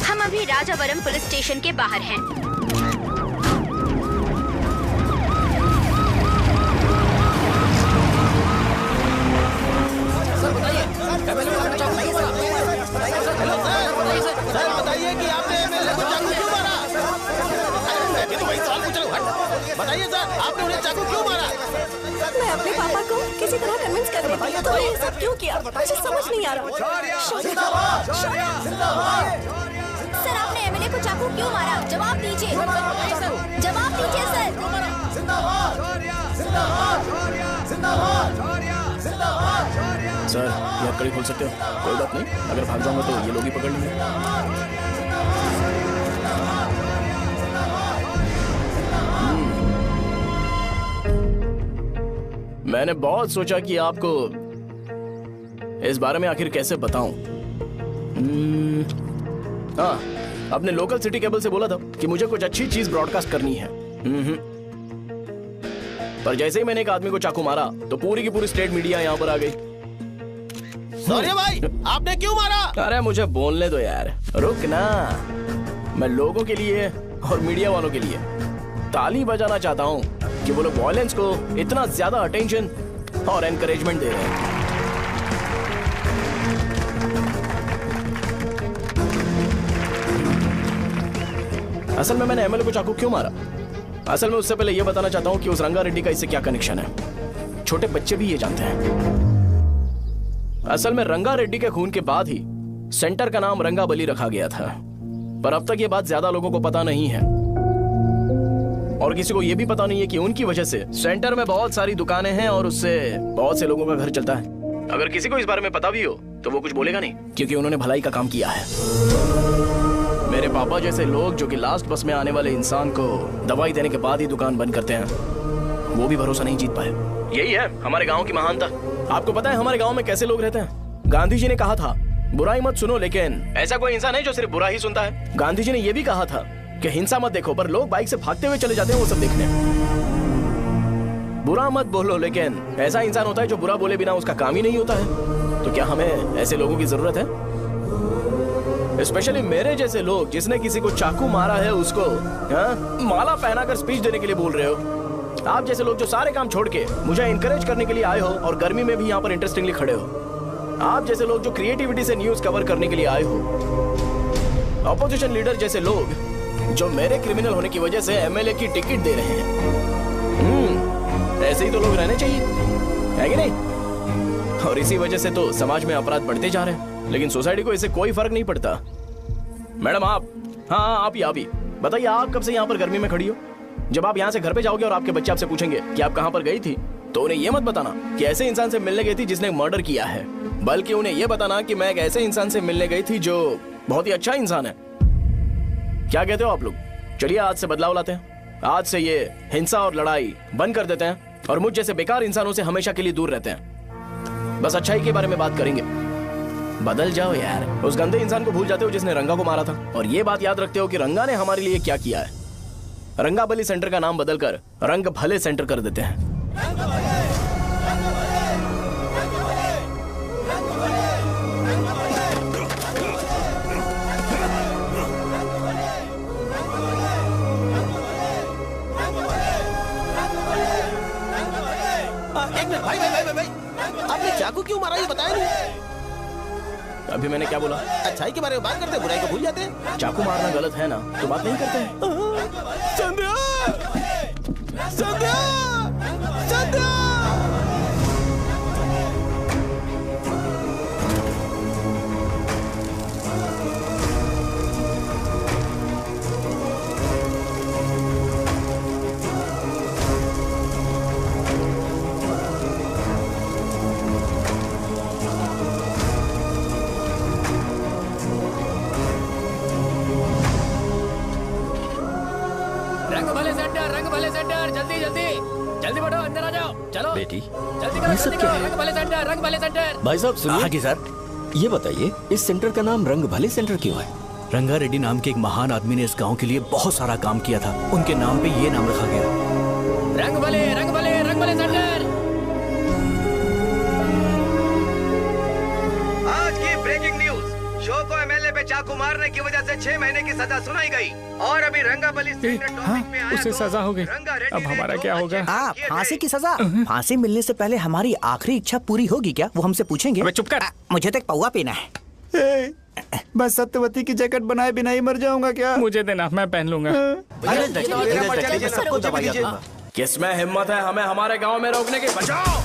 हम अभी राजावरम पुलिस स्टेशन के बाहर हैं। सर बताइए कि आपने एमएलए को चाकू क्यों मारा? मैं तो वही सवाल पूछ रहा हूँ। बताइए सर, आपने उन्हें चाकू क्यों मारा? मैं अपने पापा को किसी तरह कन्विंस कर रही थी, तो ये सब क्यों किया मुझे समझ नहीं आ रहा। सर आपने एमएलए को चाकू क्यों मारा? जवाब दीजिए, जवाब दीजिए सर। ये कड़ी खोल सकते हो? कोई बात नहीं, अगर भाग जाऊंगा तो ये लोग ही पकड़ लेंगे। मैंने बहुत सोचा कि आपको इस बारे में आखिर कैसे बताऊं। हाँ, अपने लोकल सिटी केबल से बोला था कि मुझे कुछ अच्छी चीज ब्रॉडकास्ट करनी है। पर जैसे ही मैंने एक आदमी को चाकू मारा तो पूरी की पूरी स्टेट मीडिया यहाँ पर आ गई। सॉरी भाई, आपने क्यों मारा? अरे मुझे बोलने दो यार, रुक ना। मैं लोगों के लिए और मीडिया वालों के लिए ताली बजाना चाहता हूँ कि वो लोग वायलेंस को इतना ज्यादा अटेंशन और एनकरेजमेंट दे रहे हैं। असल में मैंने एमएलए को चाकू क्यों मारा? असल में उससे पहले यह बताना चाहता हूँ कि उस रंगा रेड्डी का इससे क्या कनेक्शन है। छोटे बच्चे भी ये जानते हैं। असल में रंगा रेड्डी के खून के बाद ही सेंटर का नाम रंगाबली रखा गया था, पर अब तक ये बात ज्यादा लोगों को पता नहीं है और किसी को ये भी पता नहीं है कि उनकी वजह से सेंटर में बहुत सारी दुकानें हैं और उससे बहुत से लोगों का घर चलता है। अगर किसी को इस बारे में पता भी हो तो वो कुछ बोलेगा नहीं, क्योंकि उन्होंने भलाई का काम किया है। मेरे पापा जैसे लोग जो कि लास्ट बस में आने वाले इंसान को दवाई देने के बाद ही दुकान बंद करते हैं, वो भी भरोसा नहीं जीत पाए। यही है हमारे गांव की महानता। आपको पता है हमारे गांव में कैसे लोग रहते हैं? गांधी जी ने कहा था बुराई मत सुनो, लेकिन ऐसा कोई इंसान है जो सिर्फ बुरा ही सुनता है। गांधी जी ने यह भी कहा था कि हिंसा मत देखो, पर लोग बाइक से भागते हुए चले जाते हैं वो सब देखने। बुरा मत बोलो, लेकिन ऐसा इंसान होता है जो बुरा बोले बिना उसका काम ही नहीं होता है। तो क्या हमें ऐसे लोगों की जरूरत है? स्पेशली मेरे जैसे लोग जिसने किसी को चाकू मारा है उसको माला पहनाकर स्पीच देने के लिए बोल रहे हो। आप जैसे लोग जो सारे काम छोड़ के मुझे इंकरेज करने के लिए आए हो और गर्मी में भी यहाँ पर इंटरेस्टिंगली खड़े हो। आप जैसे लोग जो क्रिएटिविटी से न्यूज कवर करने के लिए आए हो। ऑपोजिशन लीडर जैसे लोग जो मेरे क्रिमिनल होने की वजह से एमएलए की टिकट दे रहे हैं। ऐसे ही तो लोग रहने चाहिए, है कि नहीं? और इसी वजह से तो समाज में अपराध बढ़ते जा रहे हैं, लेकिन सोसाइटी को इससे कोई फर्क नहीं पड़ता। मैडम आप, हाँ आप ही बताइए, आप कब से यहाँ पर गर्मी में खड़ी हो? जब आप यहाँ से घर पे जाओगे और आपके बच्चे आपसे पूछेंगे कि आप कहाँ पर गई थी, तो उन्हें यह मत बताना कि ऐसे इंसान से मिलने गई थी जिसने मर्डर किया है, बल्कि उन्हें यह बताना कि मैं एक ऐसे इंसान से मिलने गई थी जो बहुत ही अच्छा इंसान है। क्या कहते हो आप लोग? चलिए आज से बदलाव लाते हैं। आज से ये हिंसा और लड़ाई बंद कर देते हैं और मुझ जैसे बेकार इंसानों से हमेशा के लिए दूर रहते हैं। बस अच्छाई के बारे में बात करेंगे। बदल जाओ यार, उस गंदे इंसान को भूल जाते हो जिसने रंगा को मारा था, और ये बात याद रखते हो कि रंगा ने हमारे लिए क्या किया है। रंगाबली सेंटर का नाम बदलकर रंग भले सेंटर कर देते हैं। भाई आपने चाकू क्यों मारा ये बताया नहीं? अभी मैंने क्या बोला? अच्छाई के बारे में बात करते हैं, बुराई को भूल जाते हैं। चाकू मारना गलत है ना, तो बात नहीं करते हैं। संध्या! संध्या! संध्या! जल्दी जल्दी जल्दी बढ़ो, अंदर आ जाओ, चलो बेटी जल्दी करो, ये सब जल्दी क्या करो, है? रंग भले सेंटर, रंग भले सेंटर। भाई साहब सुनिए। हाँ जी सर। ये बताइए इस सेंटर का नाम रंग भले सेंटर क्यों है? रंगा रेड्डी नाम के एक महान आदमी ने इस गांव के लिए बहुत सारा काम किया था, उनके नाम पे ये नाम रखा गया। रंग भले सेंटर। आज की ब्रेकिंग न्यूज, शो को एमएलए पे चाकू मारने की वजह से 6 महीने की सजा सुनाई गई और अभी रंगाबली उसे सजा हो गई, अब हमारा क्या होगा? फांसी की सजा? फांसी मिलने से पहले हमारी आखिरी इच्छा पूरी होगी क्या, वो हमसे पूछेंगे? अबे चुप कर। मुझे तो एक पौवा पीना है। मैं सत्यवती की जैकेट बनाए बिना ही मर जाऊंगा क्या? मुझे देना, मैं पहन लूंगा। किसमें हिम्मत है हमें हमारे गांव में रोकने की? बचाओ।